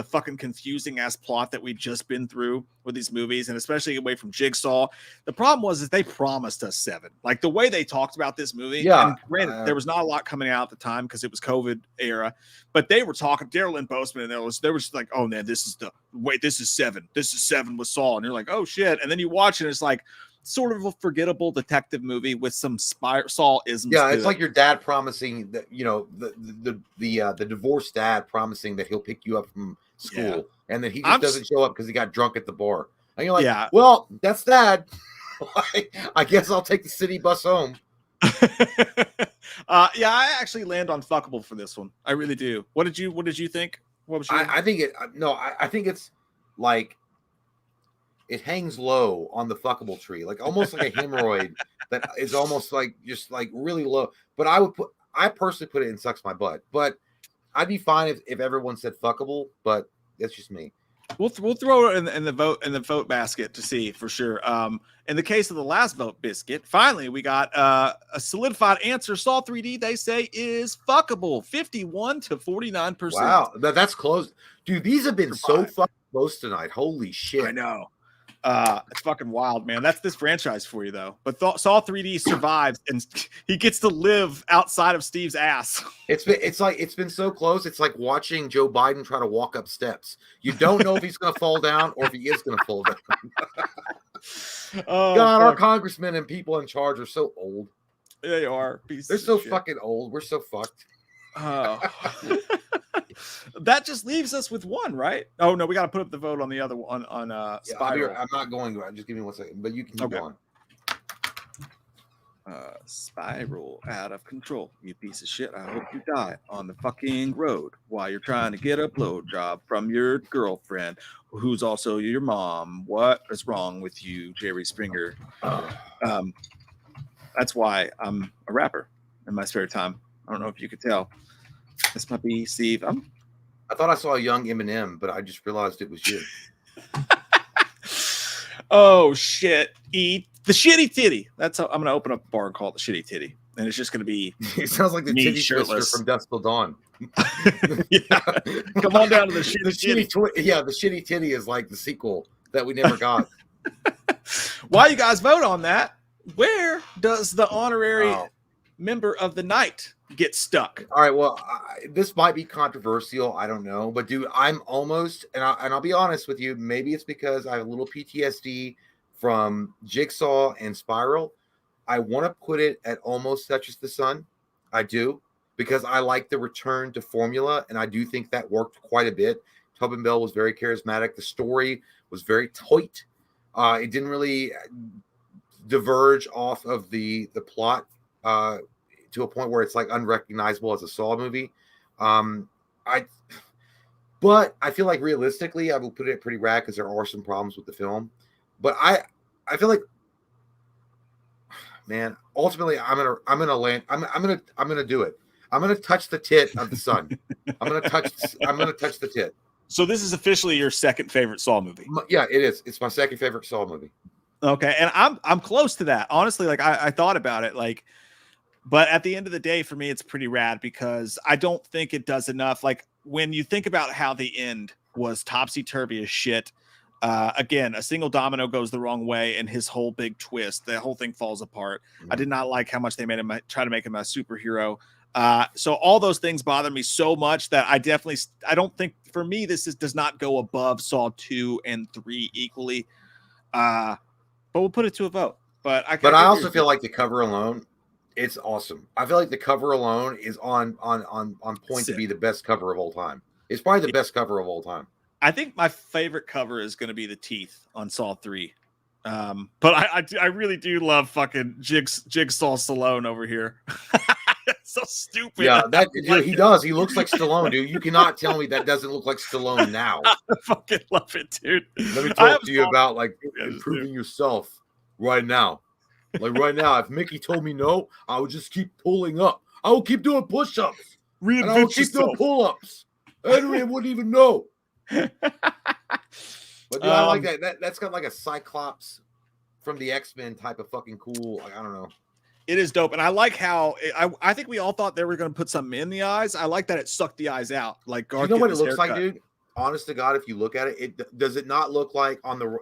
fucking confusing ass plot that we've just been through with these movies, and especially away from Jigsaw. The problem was that they promised us 7. Like, the way they talked about this movie, and granted, there was not a lot coming out at the time because it was COVID era, but they were talking Daryl Lynn Boseman, and they were just like, oh man, this is 7. This is 7 with Saw, and you're like, oh shit, and then you watch it, and it's like sort of a forgettable detective movie with some Saw-isms. Yeah, it's like your dad promising that, you know, the divorced dad promising that he'll pick you up from school, and then he just doesn't show up because he got drunk at the bar. And you're like, well, that's dad. I guess I'll take the city bus home. I actually land on fuckable for this one. I really do. What did you think? What was I think I think it's like, it hangs low on the fuckable tree, like almost like a hemorrhoid that is almost like just like really low. But I personally put it in sucks my butt. But I'd be fine if everyone said fuckable, but that's just me. We'll throw it in the vote basket to see for sure. In the case of the last vote biscuit, finally we got a solidified answer. Saw 3D, they say, is fuckable, 51 to 49%. Wow, that's close, dude. These have been so fucking close tonight. Holy shit! I know. It's fucking wild, man. That's this franchise for you, though. But Saw 3D survives, and he gets to live outside of Steve's ass. It's been so close. It's like watching Joe Biden try to walk up steps. You don't know if he's going to fall down or if he is going to fall down. God, our congressmen and people in charge are so old. They are. They're so fucking old. We're so fucked. Oh. That just leaves us with one, right? Oh no, we got to put up the vote on the other one on Spiral. I'm not going to. Just give me 1 second, but you can keep going. Spiral out of control. You piece of shit. I hope you die on the fucking road while you're trying to get a blowjob from your girlfriend, who's also your mom. What is wrong with you, Jerry Springer? That's why I'm a rapper in my spare time. I don't know if you could tell. This might be Steve. I thought I saw a young Eminem, but I just realized it was you. Oh shit! Eat the shitty titty. That's how I'm gonna open up a bar and call it the shitty titty, and it's just gonna be. It sounds like the me titty twister shirtless. from Dusk Till Dawn. Yeah, come on down to the shitty titty. The shitty titty is like the sequel that we never got. While you guys vote on that, where does the honorary member of the night get stuck? All right, well, this might be controversial. I don't know, but dude, I'm almost, and I'll be honest with you. Maybe it's because I have a little PTSD from Jigsaw and Spiral. I want to put it at Almost Touches the Sun. I do, because I like the return to formula, and I do think that worked quite a bit. Tobin Bell was very charismatic. The story was very tight. It didn't really diverge off of the plot to a point where it's like unrecognizable as a Saw movie. But I feel like realistically, I will put it pretty rad because there are some problems with the film. But I feel like, man, ultimately I'm gonna do it. I'm gonna touch the tit of the sun. I'm gonna touch the tit. So this is officially your second favorite Saw movie. Yeah, it is. It's my second favorite Saw movie. Okay, and I'm close to that. Honestly, like I thought about it, like, but at the end of the day, for me, it's pretty rad because I don't think it does enough. Like when you think about how the end was topsy-turvy as shit. Again, a single domino goes the wrong way, and his whole big twist, the whole thing falls apart. I did not like how much they made him try to make him a superhero. So all those things bother me so much that I don't think for me does not go above Saw 2 and 3 equally. But we'll put it to a vote. But I also feel like the cover alone, it's awesome. I feel like the cover alone is on point to be the best cover of all time. It's probably the best cover of all time. I think my favorite cover is going to be the teeth on Saw 3. But I really do love fucking Jigsaw Stallone over here. So stupid. Yeah, he does. He looks like Stallone, dude. You cannot tell me that doesn't look like Stallone now. I fucking love it, dude. Let me talk to you about like improving yourself right now. Like right now, if Mickey told me no, I would just keep pulling up. I will keep doing push-ups. And I will keep doing pull-ups. Adrian wouldn't even know. But dude, I like that. That's got like a Cyclops from the X-Men type of fucking cool. I don't know. It is dope, and I like how I think we all thought they were going to put something in the eyes. I like that it sucked the eyes out. Like Garth, you know what it looks like, dude? Honest to God, if you look at it, does it not look like on the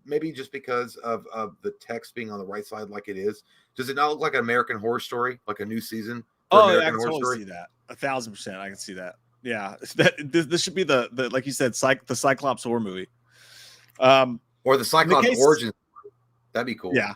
maybe just because of the text being on the right side like it is? Does it not look like an American Horror Story, like a new season? Oh, I can totally see that. 1,000%, I can see that. Yeah, this should be the like you said, the Cyclops horror movie, or the Cyclops origin. That'd be cool. Yeah.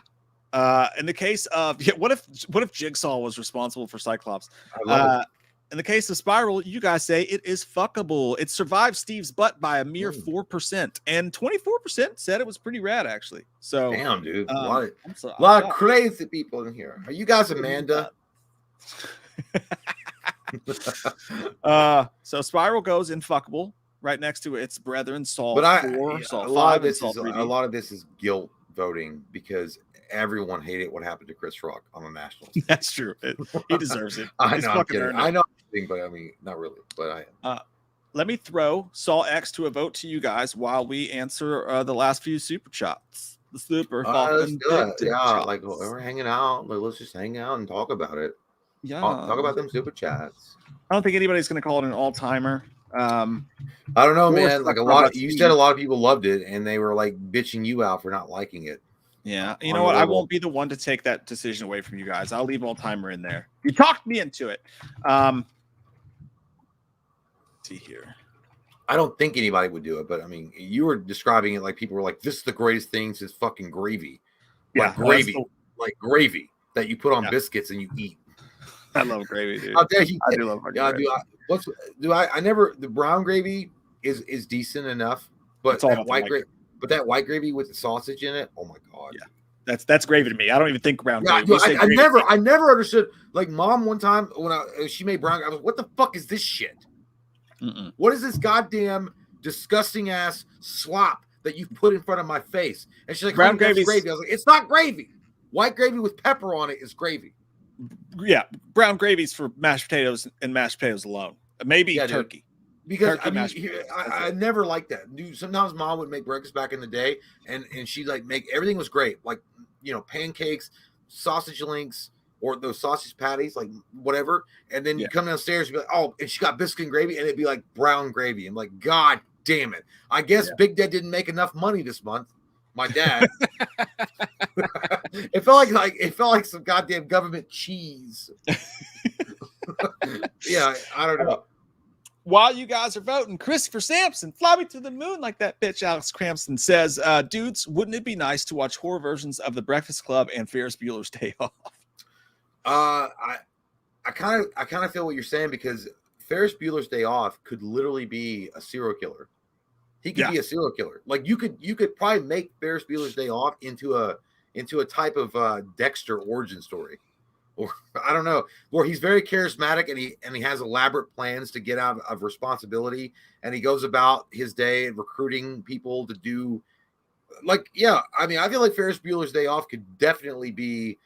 In the case of what if Jigsaw was responsible for Cyclops? I love it. In the case of Spiral, you guys say it is fuckable. It survived Steve's butt by a mere 4%, and 24% said it was pretty rad, actually. So damn, dude, a lot of crazy people in here. Are you guys Amanda? So Spiral goes in fuckable right next to its brethren Saw 4, Saw 5, a lot of this is guilt voting because everyone hated what happened to Chris Rock on the Nationals. That's true. He deserves it. I know, I'm kidding. I know, but I mean, not really. But let me throw Saw X to a vote to you guys while we answer the last few super chats. The super like we're hanging out. Like, let's just hang out and talk about it. Yeah, talk about them super chats. I don't think anybody's going to call it an all-timer. I don't know, man. Like you said, a lot of people loved it, and they were like bitching you out for not liking it. Yeah, you know what? I won't be the one to take that decision away from you guys. I'll leave all-timer in there. You talked me into it. Let's see here. I don't think anybody would do it, but I mean, you were describing it like people were like, "This is the greatest thing since fucking gravy." Like gravy, like gravy that you put on biscuits and you eat. I love gravy, dude. How dare you? I do love gravy. The brown gravy is decent enough, but that white gravy with the sausage in it, oh my god. Yeah. That's gravy to me. I don't even think brown Yeah, gravy. We say I gravy. never understood. Like Mom, one time when she made brown, I was like, "What the fuck is this shit? Mm-mm. What is this goddamn disgusting ass slop that you put in front of my face?" And she's like, Brown "Honey, that's gravy's- gravy." I was like, "It's not gravy. White gravy with pepper on it is gravy." Yeah, brown gravy's for mashed potatoes and mashed potatoes alone. Maybe Yeah, dude. turkey. Because Turkey mashed I potatoes, that's I it. never liked that. Dude, sometimes Mom would make breakfast back in the day, and she'd like make everything was great, like pancakes, sausage links, or those sausage patties, like whatever. And then you come downstairs, you'd be like, "Oh," and she got biscuit and gravy, and it'd be like brown gravy. I'm like, "God damn it!" I guess Big Dad didn't make enough money this month. My dad. It felt like some goddamn government cheese. Yeah, I don't know. While you guys are voting, Christopher Sampson, fly me to the moon like that bitch. Alex Crampson says, dudes, wouldn't it be nice to watch horror versions of The Breakfast Club and Ferris Bueller's Day Off? I kind of feel what you're saying, because Ferris Bueller's Day Off could literally be a serial killer. He could be a serial killer. Like you could probably make Ferris Bueller's Day Off into a type of Dexter origin story. Or I don't know, where he's very charismatic and he has elaborate plans to get out of responsibility, and he goes about his day recruiting people to do I mean, I feel like Ferris Bueller's Day Off could definitely be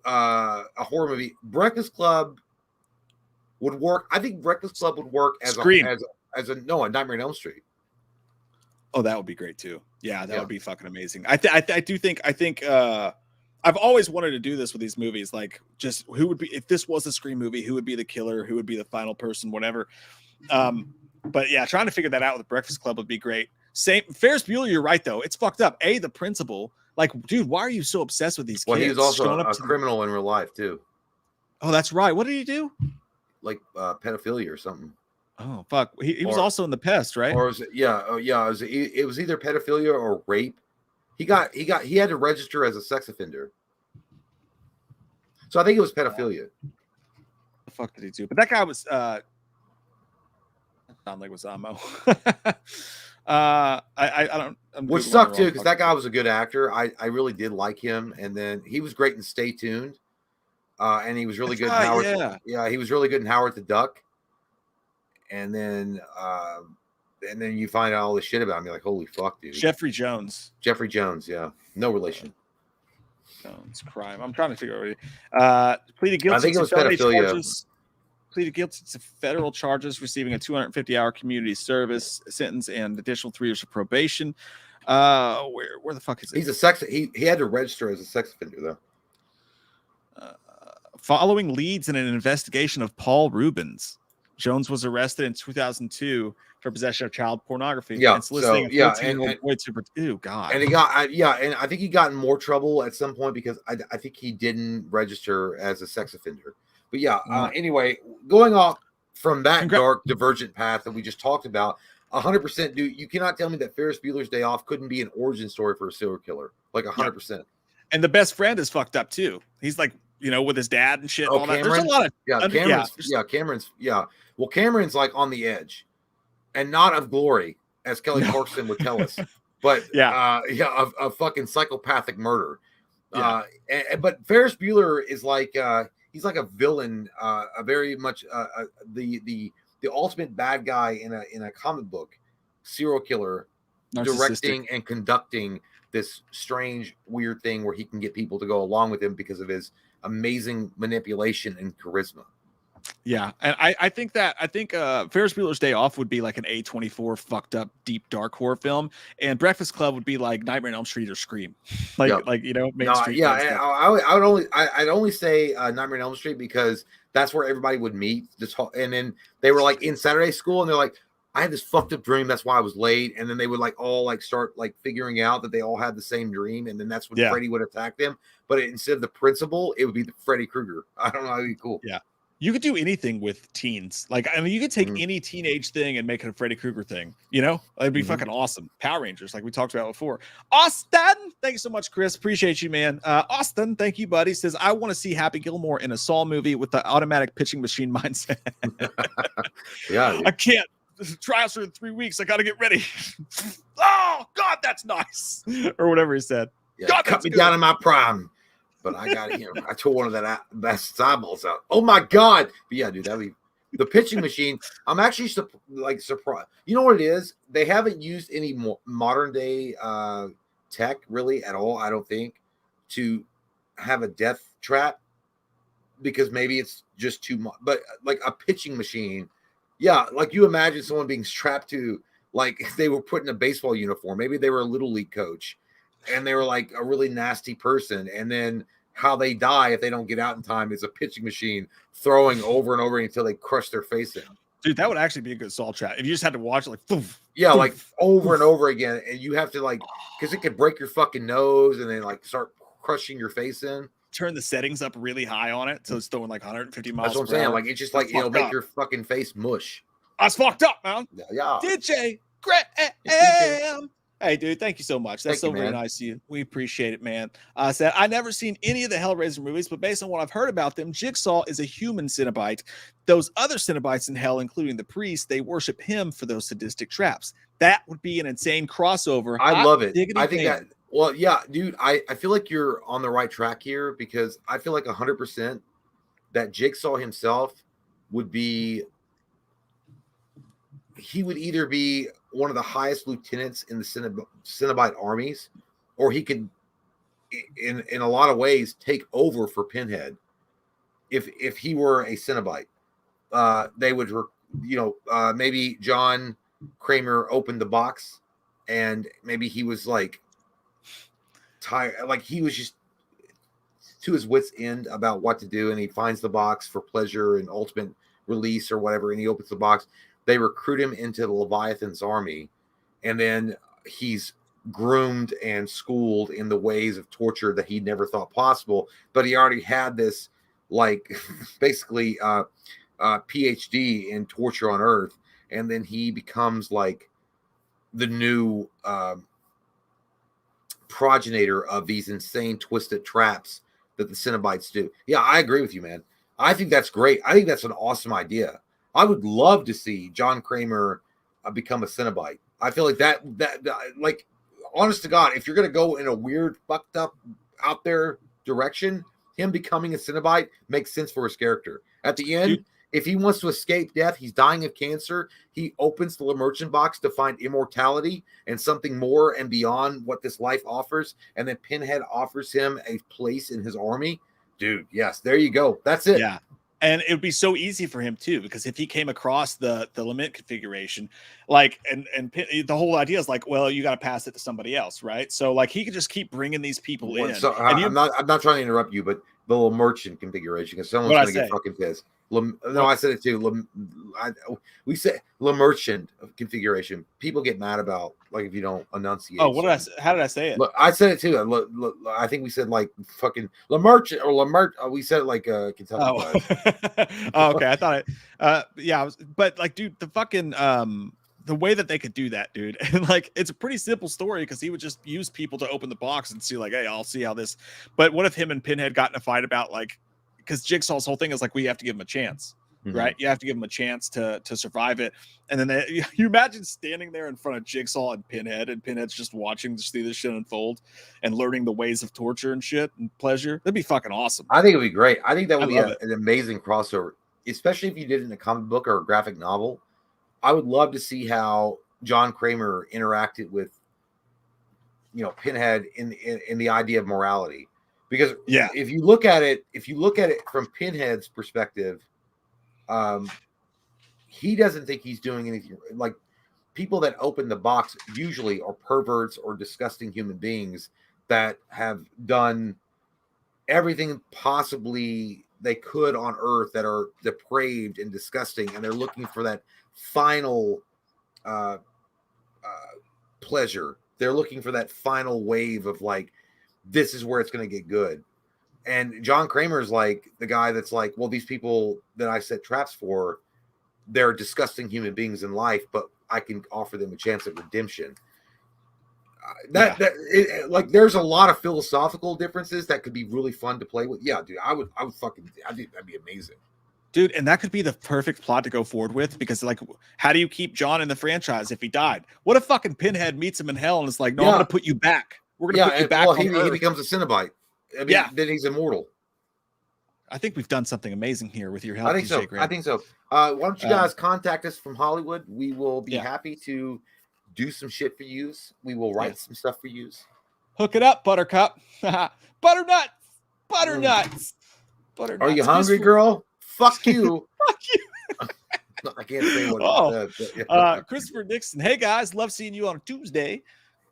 a horror movie. Breakfast Club would work. I think Breakfast Club would work as Scream. a Nightmare on Elm Street. Oh, that would be great too. Yeah, that would be fucking amazing. I think I've always wanted to do this with these movies. Like, just who would be, if this was a Scream movie, who would be the killer? Who would be the final person? Whatever. But yeah, trying to figure that out with Breakfast Club would be great. Same Ferris Bueller, you're right though. It's fucked up. The principal, like, dude, why are you so obsessed with these kids? Well, he was also a criminal in real life too. Oh, that's right. What did he do? Like pedophilia or something. Oh fuck. He was also in The Pest, right? Or was it, it was either pedophilia or rape. He had to register as a sex offender. So I think it was pedophilia. The fuck did he do? But that guy was John Leguizamo. I don't. Which sucked too, because that guy was a good actor. I really did like him, and then he was great in Stay Tuned, and he was really good in Howard. Yeah, he was really good in Howard the Duck. And then you find out all this shit about him. You're like, holy fuck, dude. Jeffrey Jones, yeah, no relation. Jones crime. I'm trying to figure out. Pleaded guilty. I think it was pedophilia. Pleaded guilty to federal charges, receiving a 250-hour community service sentence and additional 3 years of probation. Where the fuck is it? He had to register as a sex offender though. Following leads in an investigation of Paul Rubens, Jones was arrested in 2002 for possession of child pornography. Yeah, and soliciting a 14-year-old boy to. Ew, God. And he got and I think he got in more trouble at some point because I think he didn't register as a sex offender. But anyway, going off from that dark divergent path that we just talked about, 100%, dude. You cannot tell me that Ferris Bueller's Day Off couldn't be an origin story for a serial killer. Like 100%. And the best friend is fucked up too. He's like, with his dad and shit. Oh, all that. There's a lot of Cameron's. Well, Cameron's like on the edge, and not of glory, as Kelly Clarkson would tell us, but of fucking psychopathic murder. But Ferris Bueller is like he's like a villain, a very much the ultimate bad guy in a comic book, serial killer, directing and conducting this strange, weird thing where he can get people to go along with him because of his amazing manipulation and charisma. Yeah, and I think Ferris Bueller's Day Off would be like an A24 fucked up deep dark horror film, and Breakfast Club would be like Nightmare on Elm Street or Scream, Main Street. Yeah, I'd only say Nightmare on Elm Street because that's where everybody would meet. And then they were like in Saturday school, and they're like, I had this fucked up dream. That's why I was late. And then they would like all like start like figuring out that they all had the same dream, and then that's when Freddy would attack them. But instead of the principal, it would be the Freddy Krueger. I don't know. It'd be cool. Yeah. You could do anything with teens. Like, I mean, you could take any teenage thing and make it a Freddy Krueger thing. It'd be fucking awesome. Power Rangers, like we talked about before. Austin, thank you so much, Chris. Appreciate you, man. Austin, thank you, buddy. Says, I want to see Happy Gilmore in a Saw movie with the automatic pitching machine mindset. Yeah, I can't. Trials are in 3 weeks. I got to get ready. Oh, God, that's nice. Or whatever he said. Yeah, God, cut that's me good. down in my prime. But I got I tore one of that eyeballs out. Oh my god! But yeah, dude, that'd be the pitching machine. I'm actually surprised. You know what it is? They haven't used any modern day tech really at all. I don't think to have a death trap because maybe it's just too much. But like a pitching machine, yeah, like you imagine someone being strapped to like if they were put in a baseball uniform. Maybe they were a little league coach, and they were like a really nasty person, and then how they die if they don't get out in time is a pitching machine throwing over and over until they crush their face in. Dude, that would actually be a good Saw trap. If you just had to watch it like, poof, Yeah, poof, like over poof. and over again, and you have to like because it could break your fucking nose and then like start crushing your face in. Turn the settings up really high on it, so it's throwing like 150 miles. That's what I'm per saying. hour. Like it's just That's like it'll fucked make up. your fucking face mush. That's fucked up, man. Yeah. DJ DJ. Graham. Hey, dude, thank you so much. That's Thank you, very man. nice of you. We appreciate it, man. Said I never seen any of the Hellraiser movies, but based on what I've heard about them, Jigsaw is a human Cenobite. Those other Cenobites in hell, including the priest, they worship him for those sadistic traps. That would be an insane crossover. I love it. Diggity I think damn. that. Well, yeah, dude. I feel like you're on the right track here because I feel like 100% that Jigsaw himself would be. He would either be one of the highest lieutenants in the Cenobite armies, or he could, in a lot of ways, take over for Pinhead. If he were a Cenobite, they would, maybe John Kramer opened the box, and maybe he was like tired, like he was just to his wits' end about what to do, and he finds the box for pleasure and ultimate release or whatever, and he opens the box. They recruit him into the Leviathan's army, and then he's groomed and schooled in the ways of torture that he never thought possible. But he already had this, like, basically PhD in torture on Earth, and then he becomes like the new progenitor of these insane twisted traps that the Cenobites do. Yeah, I agree with you, man. I think that's great. I think that's an awesome idea. I would love to see John Kramer become a Cenobite. I feel like that, like, honest to God, if you're going to go in a weird, fucked up, out there direction, him becoming a Cenobite makes sense for his character. At the end, if he wants to escape death, he's dying of cancer, he opens the Lemerchant box to find immortality and something more and beyond what this life offers, and then Pinhead offers him a place in his army. Dude, yes, there you go. That's it. Yeah. And it would be so easy for him too, because if he came across the lament configuration, like, and the whole idea is like, well, you got to pass it to somebody else, right? So like he could just keep bringing these people in. So and I'm not trying to interrupt you, but the Lemerchant configuration, because someone's going to get fucking pissed. No, I said it too. We said Lemerchant configuration. People get mad about, like, if you don't enunciate. Oh, how did I say it? Look, I said it too. I think we said like fucking Lemerchant or Lemert. We said it like Kentucky. Oh. Oh, okay. I thought it. Yeah, but like, dude, the fucking the way that they could do that, dude, and like it's a pretty simple story because he would just use people to open the box and see, like, hey, I'll see how this. But what if him and Pinhead got in a fight about, like, because Jigsaw's whole thing is like, we have to give him a chance, right? You have to give him a chance to survive it. And then you imagine standing there in front of Jigsaw and Pinhead's just watching to see this shit unfold and learning the ways of torture and shit and pleasure. That'd be fucking awesome. I think it'd be great. I think that would be an amazing crossover, especially if you did it in a comic book or a graphic novel. I would love to see how John Kramer interacted with, Pinhead in the idea of morality. Because if you look at it from Pinhead's perspective, he doesn't think he's doing anything. Like, people that open the box usually are perverts or disgusting human beings that have done everything possibly they could on Earth that are depraved and disgusting, and they're looking for that final pleasure. They're looking for that final wave of, like, this is where it's going to get good. And John Kramer's like the guy that's like, well, these people that I set traps for, they're disgusting human beings in life, but I can offer them a chance at redemption. There's a lot of philosophical differences that could be really fun to play with. Yeah, dude, I think that'd be amazing. Dude, and that could be the perfect plot to go forward with, because, like, how do you keep John in the franchise if he died? What if fucking Pinhead meets him in hell and is like, no, I'm going to put you back. We're gonna put you back well, on he Earth. becomes a Cenobite. I mean, Yeah. then he's immortal. I think we've done something amazing here with your help. I think so. DJ Graham. I think so. Why don't you guys contact us from Hollywood? We will be Yeah. happy to do some shit for you. We will write some stuff for you. Hook it up, Buttercup. Butternuts. Butternuts. Butternuts. Are you hungry, girl? Fuck you. Fuck you. I can't say what. Christopher Nixon. Hey guys, love seeing you on a Tuesday.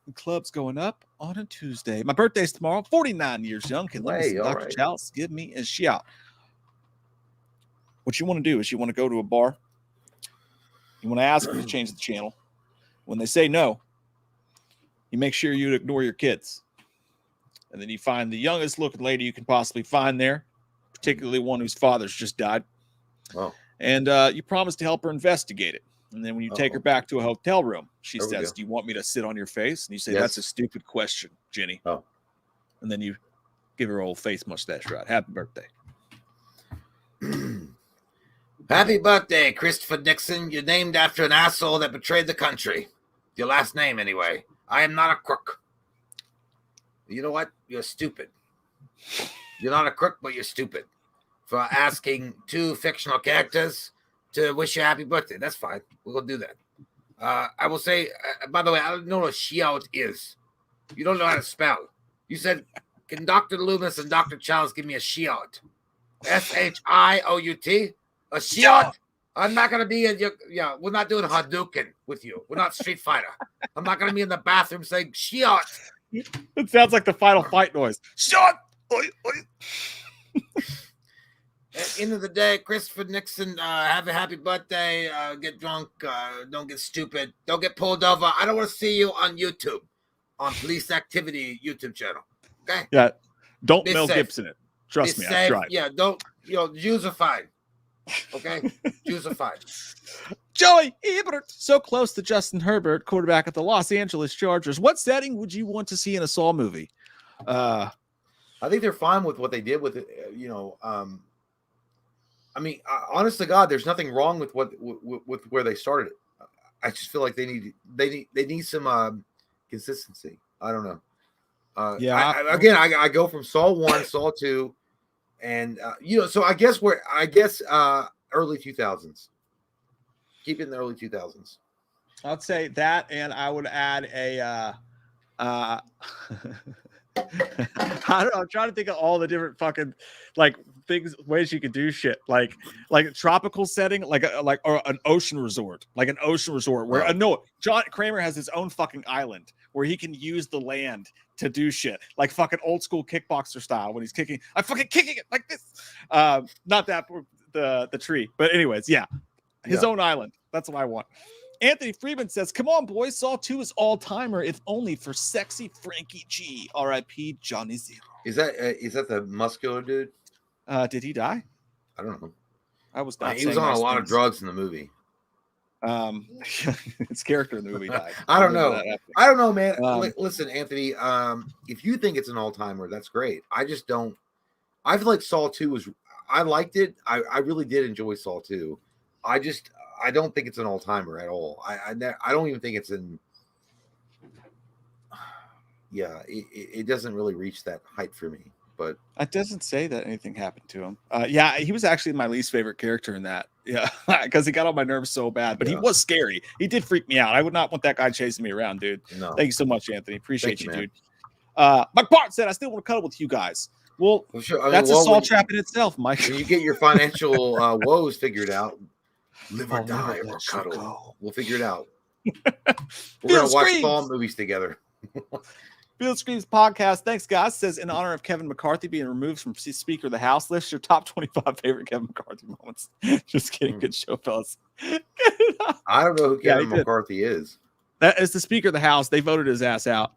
The club's going up on a Tuesday. My birthday's tomorrow. 49 years young. Can Hey, all Dr. right. Chalice give me a shout? What you want to do is you want to go to a bar. You want to ask them to change the channel. When they say no, you make sure you ignore your kids. And then you find the youngest looking lady you can possibly find there, particularly one whose father's just died. Oh. And you promise to help her investigate it. And then when you take her back to a hotel room, she says, do you want me to sit on your face? And you say, that's a stupid question, Jenny. Oh. And then you give her old face mustache ride. Happy birthday. Happy birthday, Christopher Nixon. You're named after an asshole that betrayed the country. Your last name, anyway. I am not a crook. You know what? You're stupid. You're not a crook, but you're stupid. For asking two fictional characters to wish you a happy birthday. That's fine. We'll do that. I will say, by the way, I don't know what a shout is. You don't know how to spell. You said, can Dr. Loomis and Dr. Childs give me a shout? Shiout. A shout. I'm not going to be in your, we're not doing Hadouken with you. We're not Street Fighter. I'm not going to be in the bathroom saying shout. It sounds like the final fight noise. Shout. At the end of the day, Christopher Nixon, have a happy birthday. Get drunk. Don't get stupid. Don't get pulled over. I don't want to see you on YouTube, on Police Activity YouTube channel. Okay? Yeah. Don't Be Mel safe. Gibson it. Trust me, safe. I've tried. Yeah, don't, Jews are fine. Okay? Jews are fine. Joey Ebert, so close to Justin Herbert, quarterback of the Los Angeles Chargers. What setting would you want to see in a Saw movie? I think they're fine with what they did with it. I mean, honest to God, there's nothing wrong with with where they started it. I just feel like they need some consistency. I don't know. I go from Saw 1, Saw 2, and so I guess early 2000s. Keep it in the early 2000s. I'd say that, and I would add a I don't know. I'm trying to think of all the different fucking ways you could do shit, like a tropical setting, or an ocean resort, where John Kramer has his own fucking island where he can use the land to do shit, like fucking old school kickboxer style when he's kicking. I'm fucking kicking it like this. Not that the tree, but anyways, his own island. That's what I want. Anthony Freeman says, come on, boys. Saw 2 is all-timer, if only for sexy Frankie G. R.I.P. Johnny Zero. Is that the muscular dude? Did he die? I don't know. I was not. He was on a lot of drugs in the movie. His character in the movie died. I don't know, man. Listen, Anthony, if you think it's an all-timer, that's great. I just don't. I feel like Saw 2 I liked it. I really did enjoy Saw 2. I don't think it's an all-timer at all. I don't even think it's in. Yeah, it doesn't really reach that height for me. But it doesn't say that anything happened to him. He was actually my least favorite character in that. Yeah, because he got on my nerves so bad. But he was scary. He did freak me out. I would not want that guy chasing me around, dude. No. Thank you so much, Anthony. Appreciate you, dude. Mike Bart said, I still want to cuddle with you guys. Well, sure. That's a Saw trap in itself, Mike. When you get your financial woes figured out, live or die or cuddle. We'll figure it out. We're going to watch Saw movies together. Field Screams podcast. Thanks, guys. Says, in honor of Kevin McCarthy being removed from Speaker of the House, list your top 25 favorite Kevin McCarthy moments. Just kidding. Good show, fellas. I don't know who Kevin McCarthy is. That is the Speaker of the House. They voted his ass out.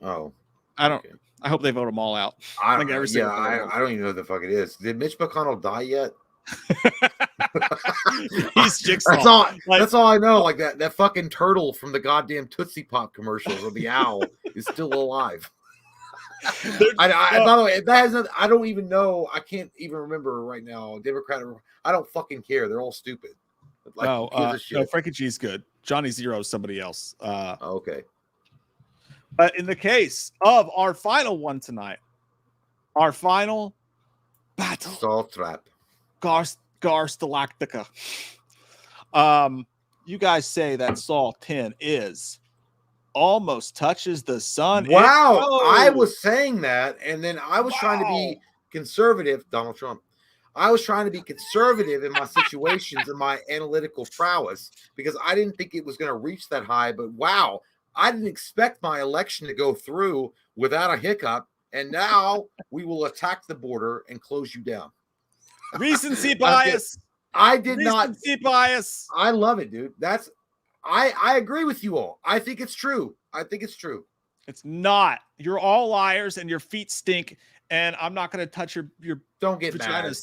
Oh. I don't. Okay. I hope they vote them all out. I don't even know who the fuck it is. Did Mitch McConnell die yet? He's Jigsaw. That's all I know. Like that fucking turtle from the goddamn Tootsie Pop commercials, or the owl, is still alive. By the way, that has I don't even know. I can't even remember right now. Democrat. I don't fucking care. They're all stupid. No, Frankie G's good. Johnny Zero is somebody else. Okay. But in the case of our final one tonight, our final battle, Saul Trap. Garth Galactica. You guys say that Saul 10 is almost touches the sun. Wow, I was saying that, and then I was trying to be conservative, Donald Trump. I was trying to be conservative in my situations and my analytical prowess because I didn't think it was going to reach that high. But wow, I didn't expect my election to go through without a hiccup. And now we will attack the border and close you down. Recency bias. I did not. Recency bias. I love it, dude. I agree with you all. I think it's true. I think it's true. It's not. You're all liars and your feet stink. And I'm not going to touch your don't get mad.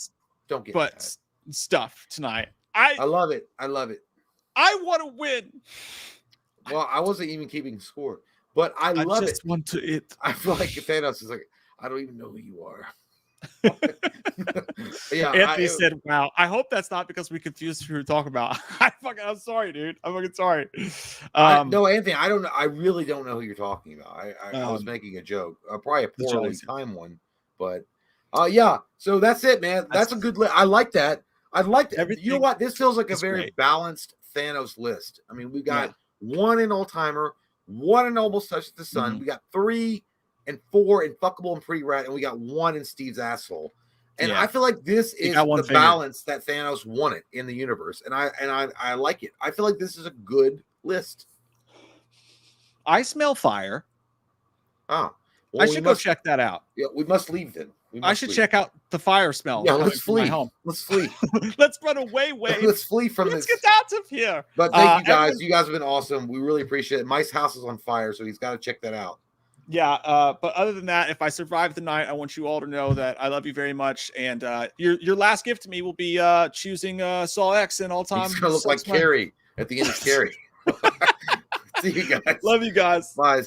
Don't get mad. Stuff tonight. I love it. I love it. I want to win. Well, I wasn't even keeping score, but I love it. Want to it. I feel like Thanos is like, I don't even know who you are. Yeah, Anthony said, "Wow, I hope that's not because we confused who we're talking about." I'm sorry, dude. I'm fucking sorry. No, Anthony, I don't know. I really don't know who you're talking about. I was making a joke, probably a poorly timed one, but yeah. So that's it, man. That's a good list. I like that. I like that. You know what? This feels like a very balanced Thanos list. I mean, we got one in Old Timer, one in Almost Touched the Sun. We got 3 and 4 in Fuckable and Pretty Rat, and we got 1 in Steve's Asshole. And I feel like this is the balance that Thanos wanted in the universe, and I like it. I feel like this is a good list. I smell fire. Oh, well, I should go check that out. Yeah, we must leave then. I should check out the fire smell. Yeah, let's flee. Let's flee. Let's run away. Let's flee from this. Let's get out of here. But thank you guys. You guys have been awesome. We really appreciate it. Mike's house is on fire, so he's got to check that out. Yeah, but other than that, if I survive the night, I want you all to know that I love you very much. And your last gift to me will be choosing Saul X in all time. He's gonna look like Carrie at the end of Carrie. See you guys. Love you guys. Bye.